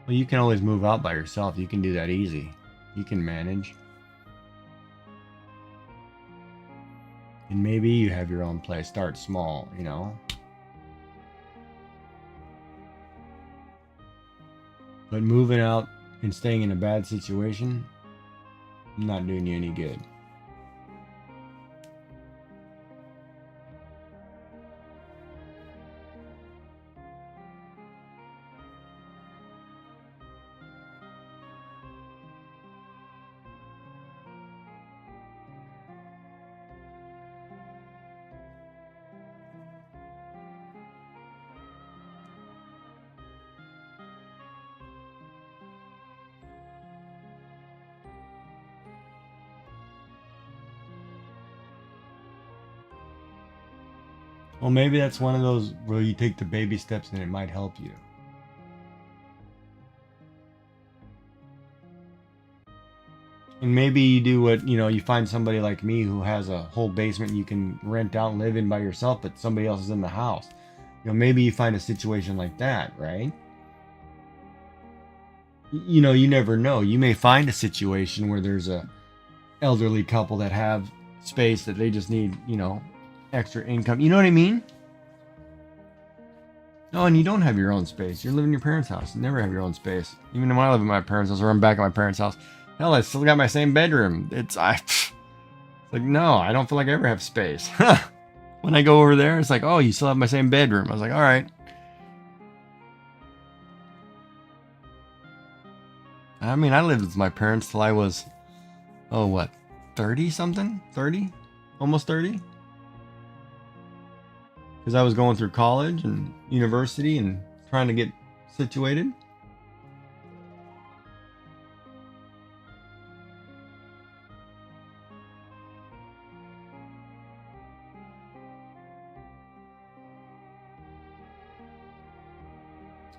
Well, you can always move out by yourself. You can do that easy. You can manage. And maybe you have your own place. Start small, you know. But moving out and staying in a bad situation, not doing you any good. Well, maybe that's one of those where you take the baby steps and it might help you. And maybe you do what, you find somebody like me who has a whole basement you can rent out and live in by yourself, but somebody else is in the house. Maybe you find a situation like that, right? You never know. You may find a situation where there's a elderly couple that have space that they just need, extra income. You know what I mean? No, and you don't have your own space. You're living in your parents' house. You never have your own space. Even when I live in my parents' house or I'm back at my parents' house, hell, I still got my same bedroom. It's like, no, I don't feel like I ever have space. When I go over there, it's like, oh, you still have my same bedroom. I was like, all right. I mean, I lived with my parents till I was, 30 something? 30? Almost 30? Because I was going through college and university and trying to get situated.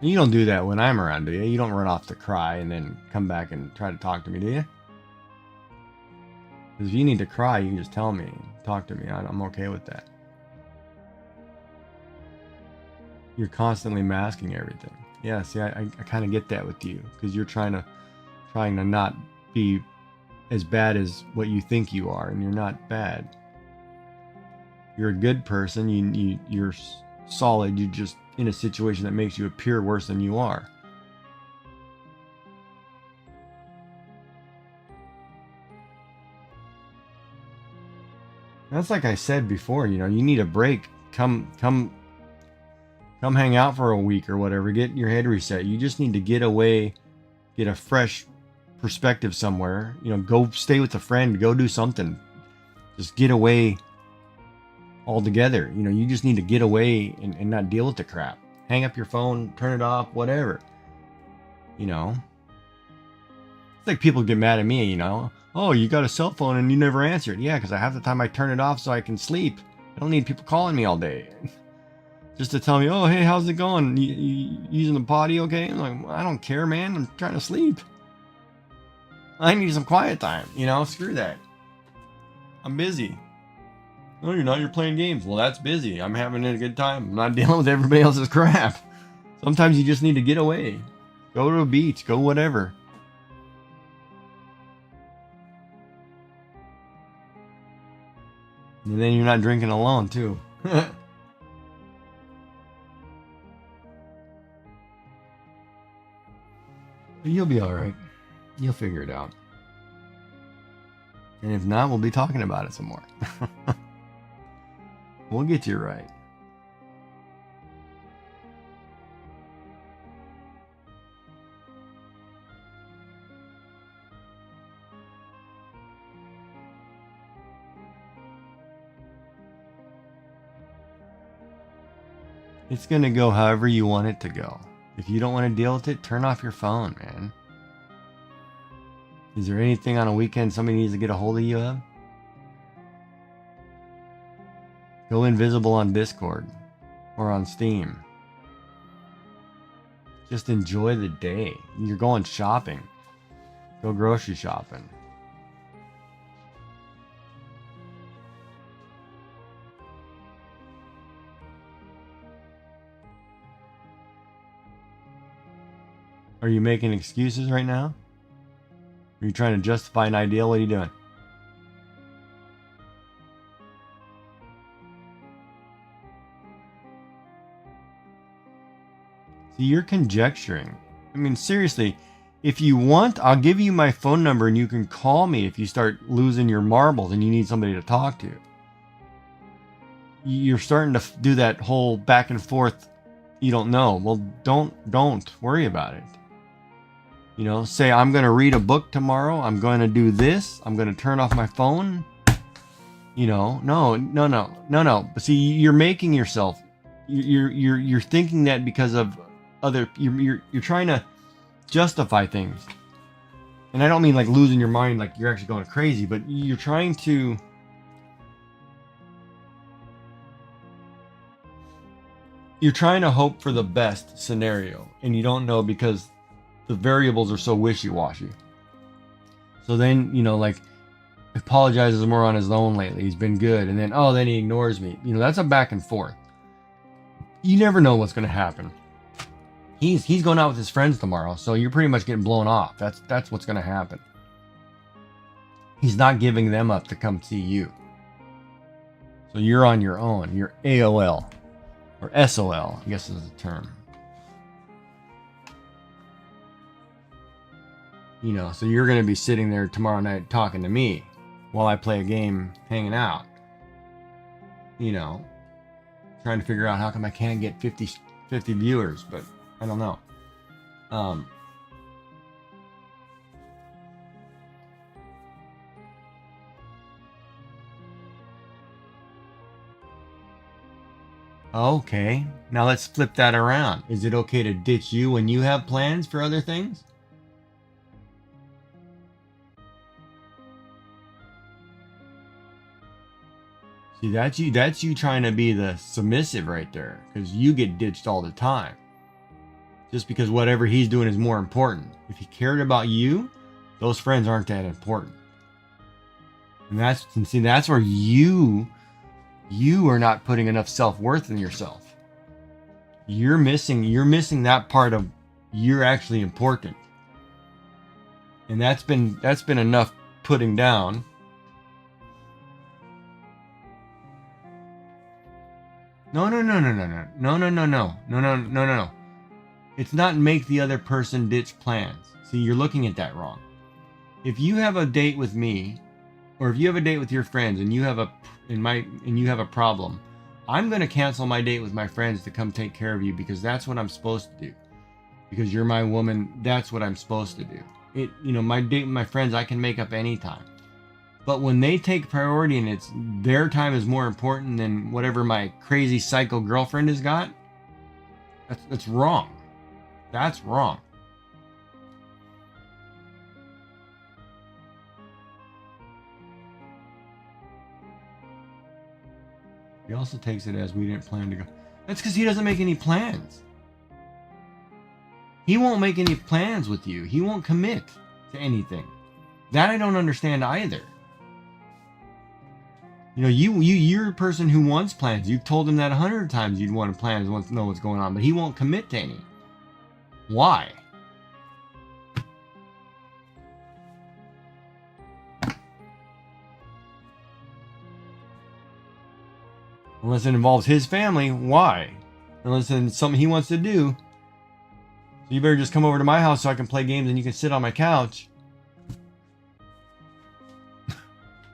You don't do that when I'm around, do you? You don't run off to cry and then come back and try to talk to me, do you? Because if you need to cry, you can just tell me, talk to me. I'm okay with that. You're constantly masking everything. Yeah, see, I kind of get that with you because you're trying to not be as bad as what you think you are, and you're not bad. You're a good person. You're solid. You're just in a situation that makes you appear worse than you are. That's like I said before, you need a break. Come hang out for a week or whatever. Get your head reset. You just need to get away, get a fresh perspective somewhere. Go stay with a friend. Go do something. Just get away altogether. You just need to get away and not deal with the crap. Hang up your phone, turn it off, whatever. It's like people get mad at me, Oh, you got a cell phone and you never answer it. Yeah, because half the time I turn it off so I can sleep. I don't need people calling me all day. Just to tell me, oh, hey, how's it going? You using the potty okay? I'm like, well, I don't care, man. I'm trying to sleep. I need some quiet time. Screw that. I'm busy. No, you're not. You're playing games. Well, that's busy. I'm having a good time. I'm not dealing with everybody else's crap. Sometimes you just need to get away. Go to a beach. Go whatever. And then you're not drinking alone, too. You'll be alright. You'll figure it out. And if not, we'll be talking about it some more. We'll get you right. It's going to go however you want it to go. If you don't want to deal with it, turn off your phone, man. Is there anything on a weekend somebody needs to get a hold of you of? Go invisible on Discord or on Steam. Just enjoy the day. You're going shopping. Go grocery shopping. Are you making excuses right now? Are you trying to justify an ideal? What are you doing? See, you're conjecturing. I mean, seriously, if you want, I'll give you my phone number and you can call me if you start losing your marbles and you need somebody to talk to. You're starting to do that whole back and forth. You don't know. Well, don't worry about it. You know, say, I'm going to read a book tomorrow. I'm going to do this. I'm going to turn off my phone. You know, no. But see, you're making yourself, you're thinking that because of other, you're trying to justify things. And I don't mean like losing your mind, like you're actually going crazy, but you're trying to hope for the best scenario, and you don't know because the variables are so wishy-washy. So then, you know, like, apologizes more on his own lately. He's been good, and then then he ignores me. You know, that's a back and forth. You never know what's going to happen. He's going out with his friends tomorrow, so you're pretty much getting blown off. That's what's going to happen. He's not giving them up to come see you. So you're on your own. You're AOL. Or SOL, I guess is the term. You know, so you're going to be sitting there tomorrow night talking to me while I play a game, hanging out. You know, trying to figure out how come I can't get 50 viewers, but I don't know. Okay, now let's flip that around. Is it okay to ditch you when you have plans for other things? See, that's you trying to be the submissive right there, because you get ditched all the time. Just because whatever he's doing is more important. If he cared about you, those friends aren't that important. And that's where you are not putting enough self-worth in yourself. You're missing that part of you're actually important. And that's been enough putting down. No. It's not make the other person ditch plans. See, you're looking at that wrong. If you have a date with me, or if you have a date with your friends and you have a problem, I'm going to cancel my date with my friends to come take care of you because that's what I'm supposed to do. Because you're my woman, that's what I'm supposed to do. My date with my friends I can make up anytime. But when they take priority and it's their time is more important than whatever my crazy psycho girlfriend has got, that's wrong. That's wrong. He also takes it as we didn't plan to go. That's because he doesn't make any plans. He won't make any plans with you. He won't commit to anything. That I don't understand either. You know, you're a person who wants plans. You've told him that 100 times you'd want plans, wants to know what's going on, but he won't commit to any. Why? Unless it involves his family, why? Unless it's something he wants to do. So you better just come over to my house so I can play games and you can sit on my couch.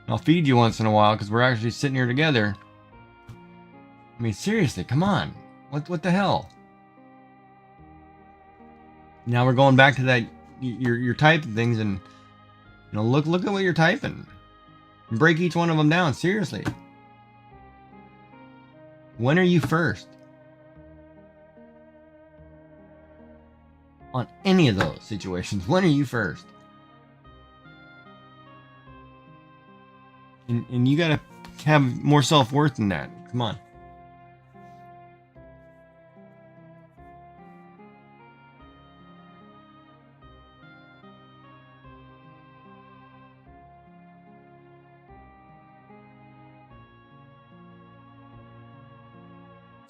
I'll feed you once in a while because we're actually sitting here together. I mean, seriously, come on. What the hell? Now we're going back to that. You're typing things and look at what you're typing. And break each one of them down. Seriously. When are you first? On any of those situations, when are you first? And you gotta have more self-worth than that. Come on.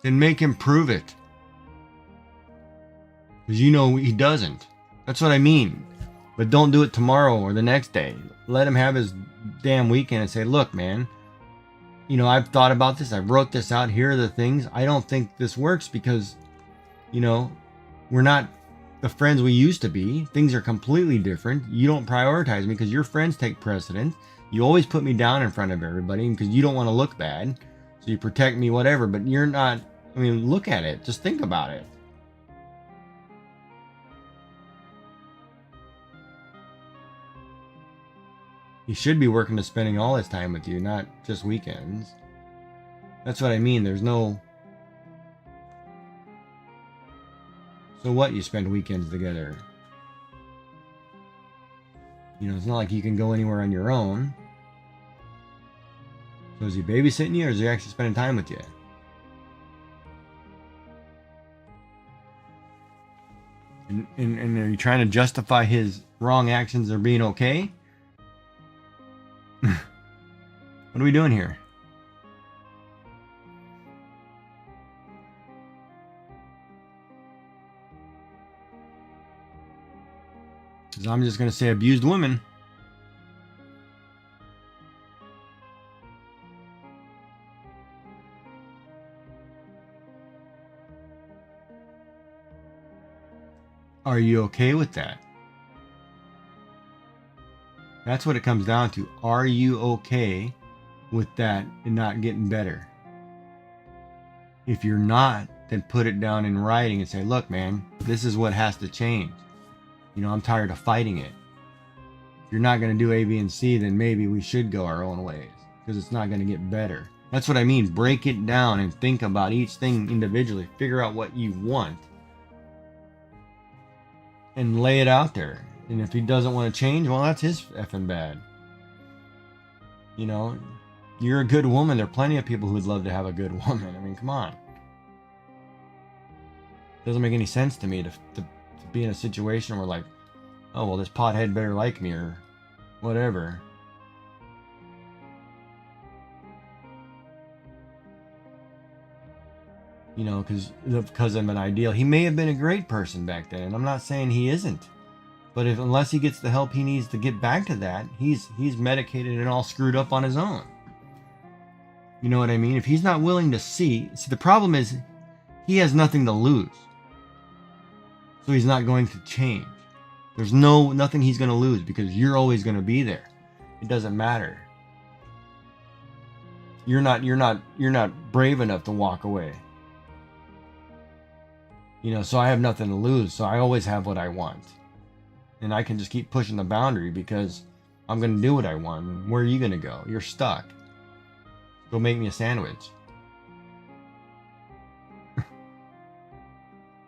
Then make him prove it. Because he doesn't. That's what I mean. But don't do it tomorrow or the next day. Let him have his damn weekend and say, look, man, I've thought about this. I wrote this out. Here are the things. I don't think this works because, the the friends we used to be. Things are completely different. You don't prioritize me because your friends take precedence. You always put me down in front of everybody because you don't want to look bad. So you protect me, whatever, but you're not, I mean, look at it. Just think about it. He should be working to spending all his time with you, not just weekends. That's what I mean. There's no... So what, you spend weekends together? You know, it's not like you can go anywhere on your own. So is he babysitting you or is he actually spending time with you? And are you trying to justify his wrong actions or being okay? What are we doing here? Because I'm just going to say abused women. Are you okay with that? That's what it comes down to. Are you okay with that and not getting better? If you're not, then put it down in writing and say, look, man, this is what has to change. You know, I'm tired of fighting it. If you're not going to do A, B, and C, then maybe we should go our own ways because it's not going to get better. That's what I mean. Break it down and think about each thing individually. Figure out what you want and lay it out there. And if he doesn't want to change, well, that's his effing bad. You know, you're a good woman. There are plenty of people who would love to have a good woman. I mean, come on. Doesn't make any sense to me to be in a situation where like, oh, well, this pothead better like me or whatever. You know, because I'm an ideal. He may have been a great person back then, and I'm not saying he isn't. But unless he gets the help he needs to get back to that, he's medicated and all screwed up on his own. You know what I mean? If he's not willing to see, the problem is he has nothing to lose. So he's not going to change. There's nothing he's going to lose because you're always going to be there. It doesn't matter. You're not brave enough to walk away. You know, so I have nothing to lose. So I always have what I want. And I can just keep pushing the boundary because I'm going to do what I want. And where are you going to go? You're stuck. Go make me a sandwich.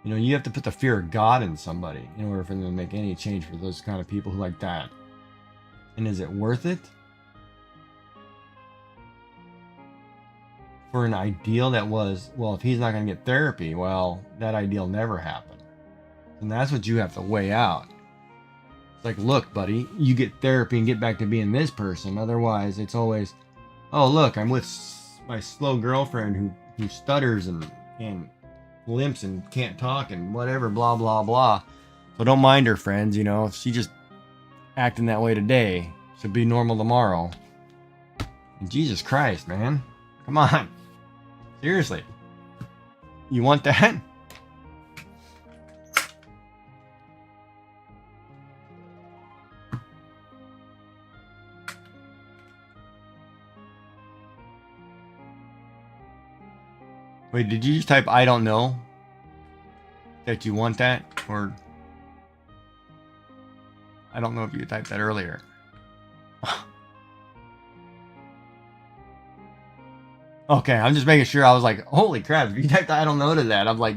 You know, you have to put the fear of God in somebody in order for them to make any change for those kind of people who like that. And is it worth it? For an ideal that was, well, if he's not going to get therapy, well, that ideal never happened. And that's what you have to weigh out. It's like, look, buddy, you get therapy and get back to being this person. Otherwise, it's always, oh, look, I'm with my slow girlfriend who stutters and limps and can't talk and whatever, blah, blah, blah. So don't mind her, friends. You know, if she just acting that way today, she'll be normal tomorrow. And Jesus Christ, man. Come on. Seriously. You want that? Wait, did you just type I don't know? That you want that? Or I don't know if you typed that earlier. Okay, I'm just making sure. I was like, holy crap, if you typed I don't know to that, I'm like,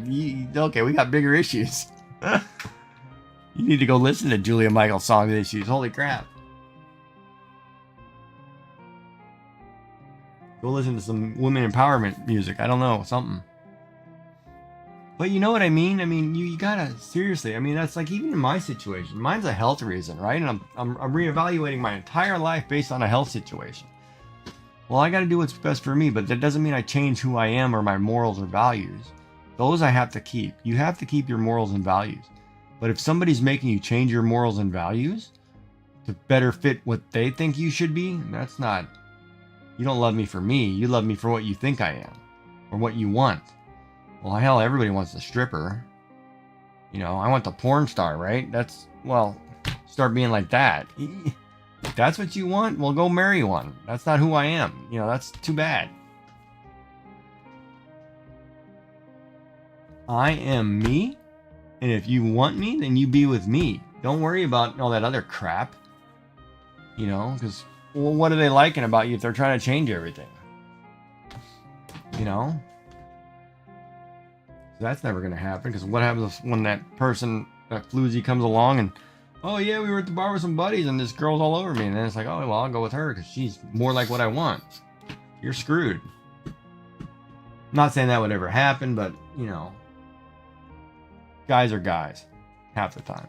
okay, we got bigger issues. You need to go listen to Julia Michaels' song issues. Holy crap. Go listen to some women empowerment music. I don't know, something. But you know what I mean? I mean, you gotta, seriously, I mean, that's like even in my situation. Mine's a health reason, right? And I'm reevaluating my entire life based on a health situation. Well, I got to do what's best for me, but that doesn't mean I change who I am or my morals or values. Those I have to keep. You have to keep your morals and values. But if somebody's making you change your morals and values to better fit what they think you should be, that's not, you don't love me for me. You love me for what you think I am or what you want. Well, hell, everybody wants a stripper. You know, I want the porn star, right? That's, well, start being like that. If that's what you want, well, go marry one. That's not who I am. You know, that's too bad. I am me, and if you want me, then you be with me. Don't worry about all that other crap. You know, because, well, what are they liking about you if they're trying to change everything? You know? That's never going to happen, because what happens when that person, that floozy, comes along and, oh yeah, we were at the bar with some buddies and this girl's all over me, and then it's like, oh well, I'll go with her because she's more like what I want. You're screwed. Not saying that would ever happen, but you know, guys are guys half the time.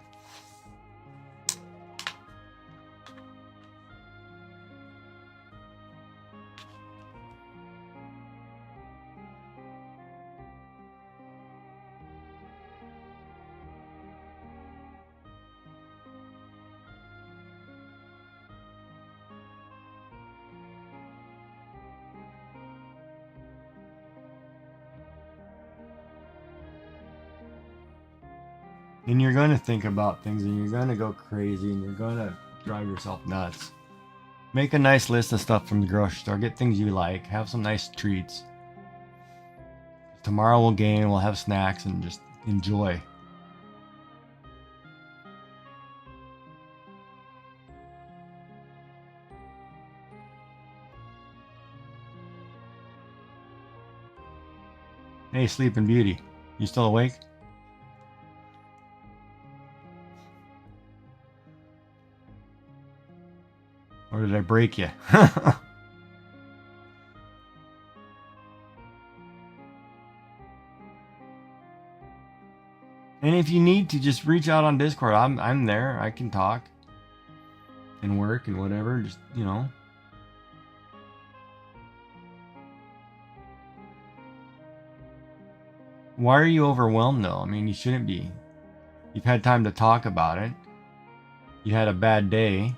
And you're going to think about things, and you're going to go crazy, and you're going to drive yourself nuts. Make a nice list of stuff from the grocery store. Get things you like. Have some nice treats. Tomorrow we'll game, we'll have snacks, and just enjoy. Hey, Sleeping Beauty. You still awake? Or did I break you? And if you need to, just reach out on Discord. I'm there. I can talk and work and whatever. Just, you know. Why are you overwhelmed though? I mean, you shouldn't be. You've had time to talk about it. You had a bad day.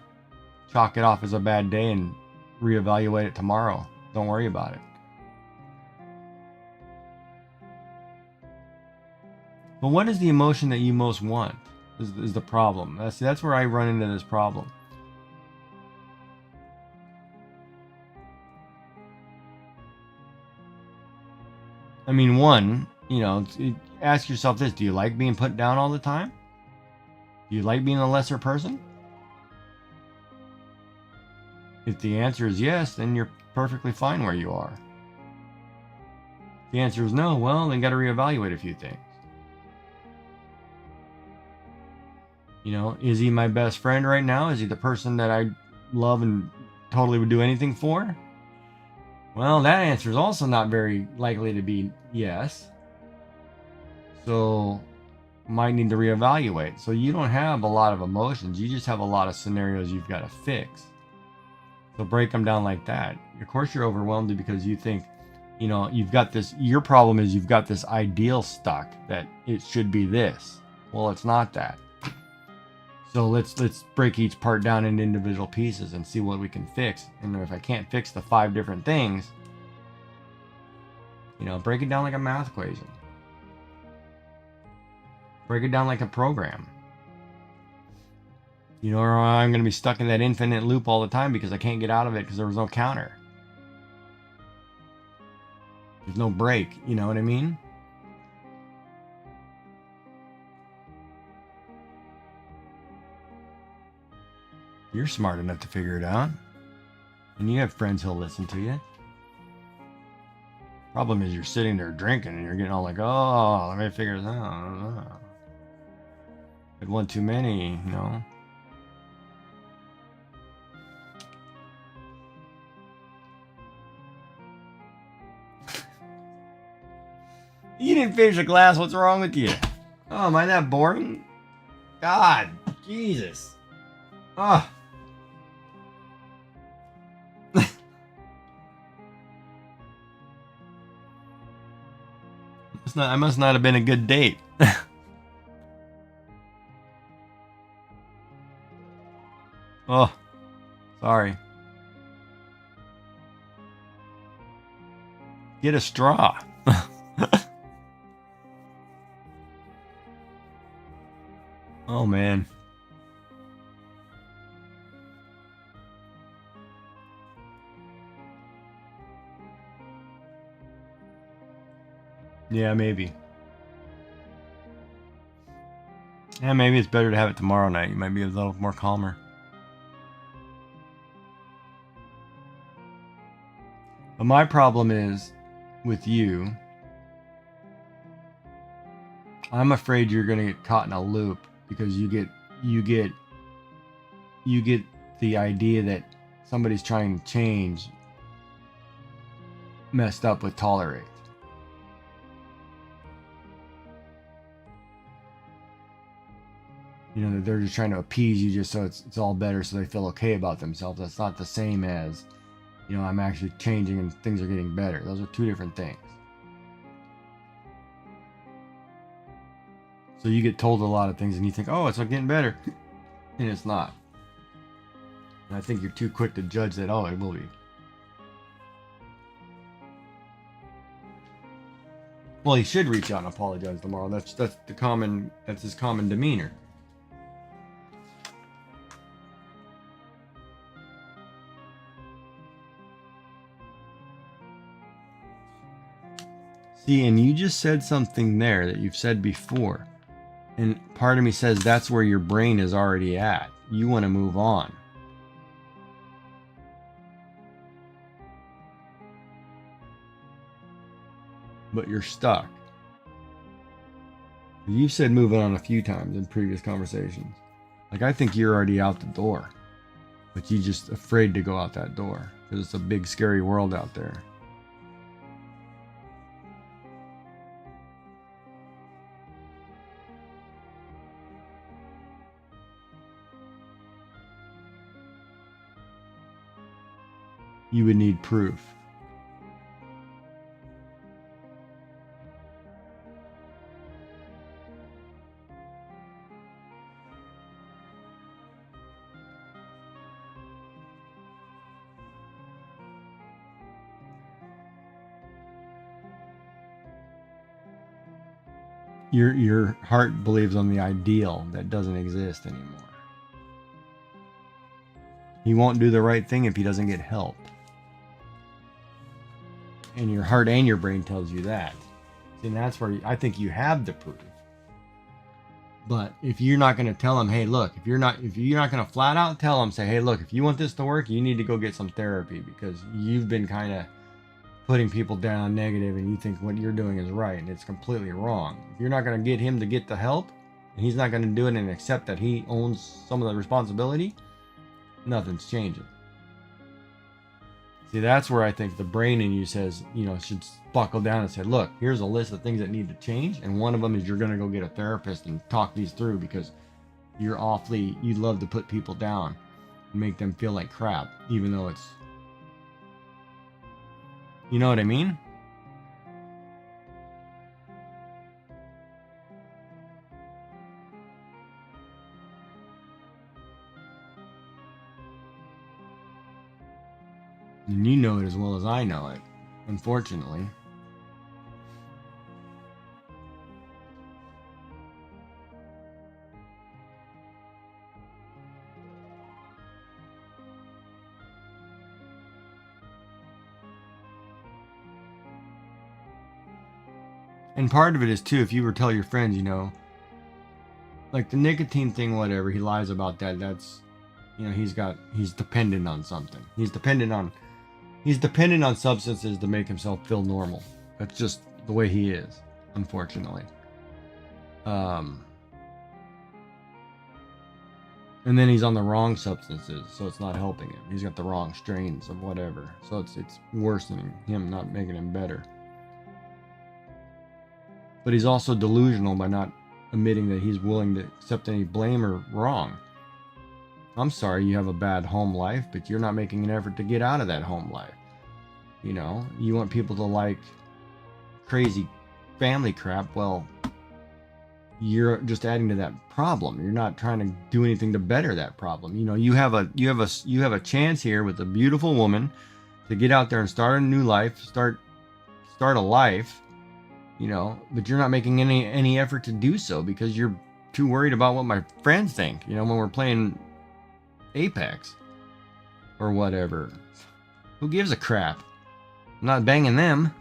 Chalk it off as a bad day and reevaluate it tomorrow. Don't worry about it. But what is the emotion that you most want is the problem. That's where I run into this problem. I mean, one, you know, ask yourself this. Do you like being put down all the time? Do you like being a lesser person? If the answer is yes, then you're perfectly fine where you are. If the answer is no, well, then got to reevaluate a few things. You know, is he my best friend right now? Is he the person that I love and totally would do anything for? Well, that answer is also not very likely to be yes. So, might need to reevaluate. So you don't have a lot of emotions. You just have a lot of scenarios you've got to fix. So break them down like that. Of course you're overwhelmed because you think, you know, you've got this, your problem is you've got this ideal stuck that it should be this. Well, it's not that. So let's break each part down into individual pieces and see what we can fix. And if I can't fix the 5 different things, you know, break it down like a math equation. Break it down like a program. You know, or I'm going to be stuck in that infinite loop all the time because I can't get out of it because there was no counter. There's no break, you know what I mean? You're smart enough to figure it out. And you have friends who'll listen to you. Problem is you're sitting there drinking and you're getting all like, oh, let me figure this out. Had one too many, you know. You didn't finish a glass. What's wrong with you? Oh, am I that boring? God, Jesus. Oh. I must not have been a good date. Oh, sorry. Get a straw. Oh, man. Yeah, maybe. Yeah, maybe it's better to have it tomorrow night. You might be a little more calmer. But my problem is with you, I'm afraid you're going to get caught in a loop because you get the idea that somebody's trying to change messed up with tolerate. You know, that they're just trying to appease you just so it's all better so they feel okay about themselves. That's not the same as, you know, I'm actually changing and things are getting better. Those are two different things. So you get told a lot of things and you think, oh, it's not getting better. And it's not. And I think you're too quick to judge that, oh, it will be. Well, he should reach out and apologize tomorrow. That's his common demeanor. See, and you just said something there that you've said before. And part of me says that's where your brain is already at. You want to move on. But you're stuck. You've said moving on a few times in previous conversations. Like, I think you're already out the door. But you're just afraid to go out that door. Because it's a big, scary world out there. You would need proof. Your heart believes on the ideal that doesn't exist anymore. He won't do the right thing if he doesn't get help. And your heart and your brain tells you that. And that's where I think you have the proof. But if you're not going to tell him, hey, look, if you're not going to flat out tell him, say, hey, look, if you want this to work, you need to go get some therapy because you've been kind of putting people down negative and you think what you're doing is right and it's completely wrong. If you're not going to get him to get the help and he's not going to do it and accept that he owns some of the responsibility, nothing's changing. See, that's where I think the brain in you says, you know, should buckle down and say, look, here's a list of things that need to change. And one of them is you're going to go get a therapist and talk these through because you love to put people down and make them feel like crap, even though it's, you know what I mean? And you know it as well as I know it, unfortunately. And part of it is too, if you were to tell your friends, you know, like the nicotine thing, whatever, he lies about that. That's, you know, he's dependent on something. He's dependent on substances to make himself feel normal. That's just the way he is, unfortunately. And then he's on the wrong substances, so it's not helping him. He's got the wrong strains of whatever, so it's worsening him, not making him better. But he's also delusional by not admitting that he's willing to accept any blame or wrong. I'm sorry you have a bad home life, but you're not making an effort to get out of that home life. You know, you want people to like crazy family crap. Well, you're just adding to that problem. You're not trying to do anything to better that problem. You know, you have a chance here with a beautiful woman to get out there and start a new life, start a life, you know, but you're not making any effort to do so because you're too worried about what my friends think, you know, when we're playing Apex or whatever. Who gives a crap? I'm not banging them.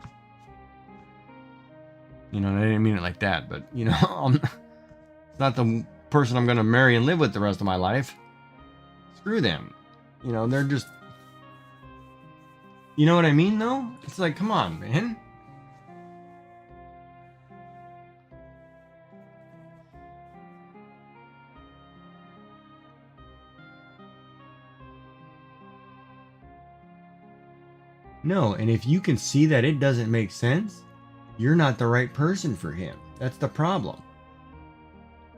You know, I didn't mean it like that, but, you know, I'm not the person I'm going to marry and live with the rest of my life. Screw them. You know, they're just... You know what I mean, though? It's like, come on, man. No, and if you can see that it doesn't make sense, you're not the right person for him. That's the problem.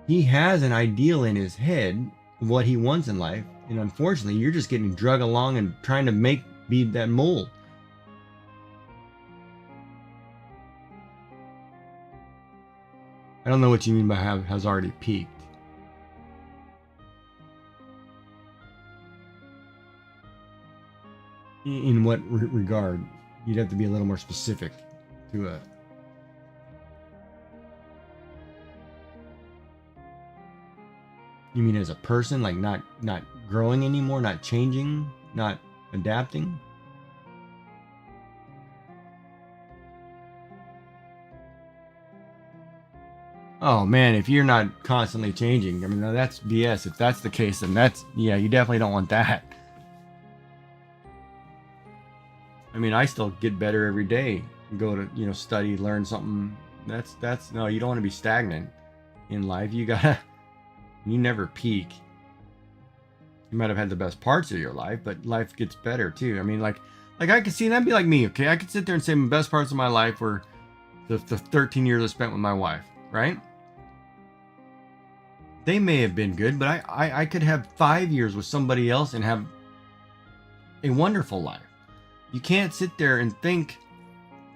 He has an ideal in his head of what he wants in life, and unfortunately, you're just getting drug along and trying to be that mold. I don't know what you mean by has already peaked. In what regard? You'd have to be a little more specific to it. You mean as a person, like not growing anymore, not changing, not adapting? Oh man, if you're not constantly changing, I mean, no, that's BS. If that's the case, then yeah, you definitely don't want that. I mean, I still get better every day. Go to, you know, study, learn something. No, you don't want to be stagnant in life. You never peak. You might have had the best parts of your life, but life gets better too. I mean, like I could see that'd be like me, okay? I could sit there and say my best parts of my life were the 13 years I spent with my wife, right? They may have been good, but I could have 5 years with somebody else and have a wonderful life. You can't sit there and think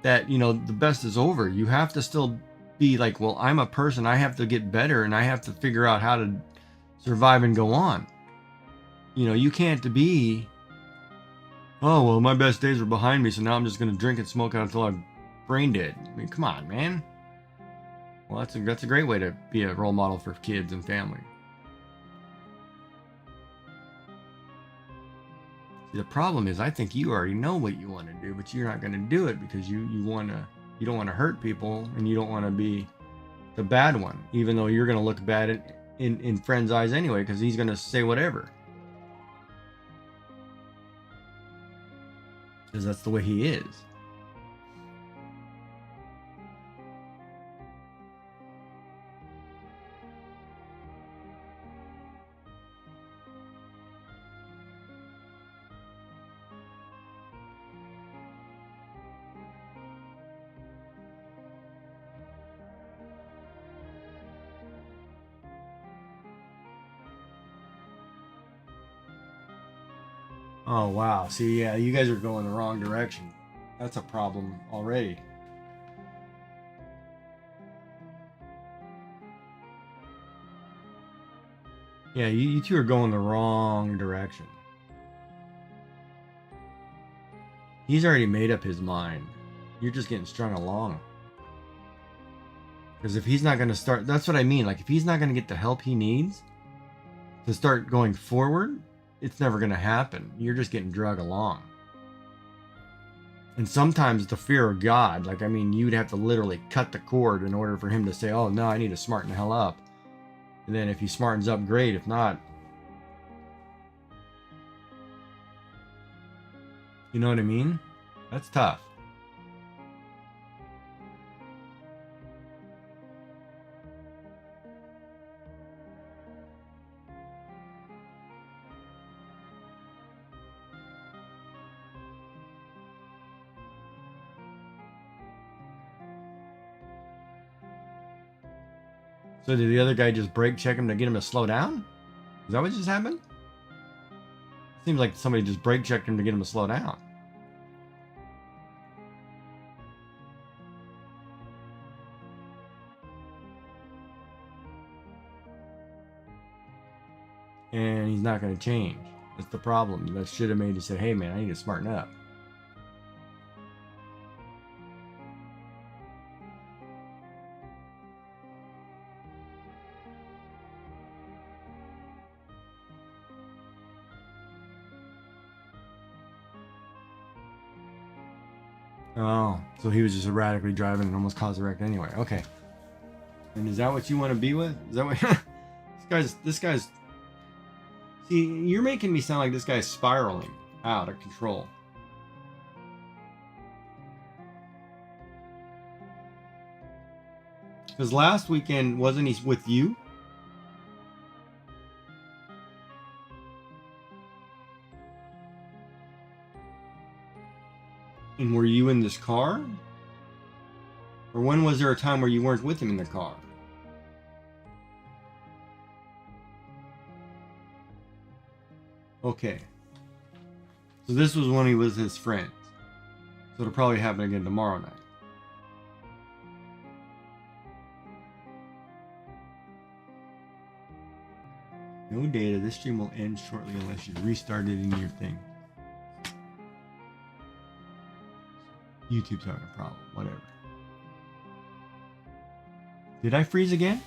that, you know, the best is over. You have to still be like, well, I'm a person. I have to get better and I have to figure out how to survive and go on. You know, you can't be, oh, well, my best days are behind me, so now I'm just going to drink and smoke out until I'm brain dead. I mean, come on, man. Well, that's a great way to be a role model for kids and family. See, the problem is, I think you already know what you want to do, but you're not going to do it because you don't want to hurt people and you don't want to be the bad one, even though you're going to look bad in friend's eyes anyway, because he's going to say whatever. Because that's the way he is. Oh, wow. See, yeah, you guys are going the wrong direction. That's a problem already. Yeah, you two are going the wrong direction. He's already made up his mind. You're just getting strung along. Because if he's not going to start, that's what I mean. Like, if he's not going to get the help he needs to start going forward, it's never going to happen. You're just getting dragged along. And sometimes the fear of God, like, I mean, you'd have to literally cut the cord in order for him to say, oh, no, I need to smarten the hell up. And then if he smartens up, great. If not, you know what I mean? That's tough. So did the other guy just brake check him to get him to slow down? Is that what just happened? Seems like somebody just brake checked him to get him to slow down. And he's not going to change. That's the problem. That should have made you say, hey man, I need to smarten up. Oh, so he was just erratically driving and almost caused a wreck anyway. Okay. And is that what you want to be with? Is that what this guy's See, you're making me sound like this guy's spiraling out of control. Because last weekend, wasn't he with you? And were you in this car? Or when was there a time where you weren't with him in the car? Okay. So this was when he was his friends. So it'll probably happen again tomorrow night. No data. This stream will end shortly unless you restart it in your thing. YouTube's having a problem. Whatever. Did I freeze again?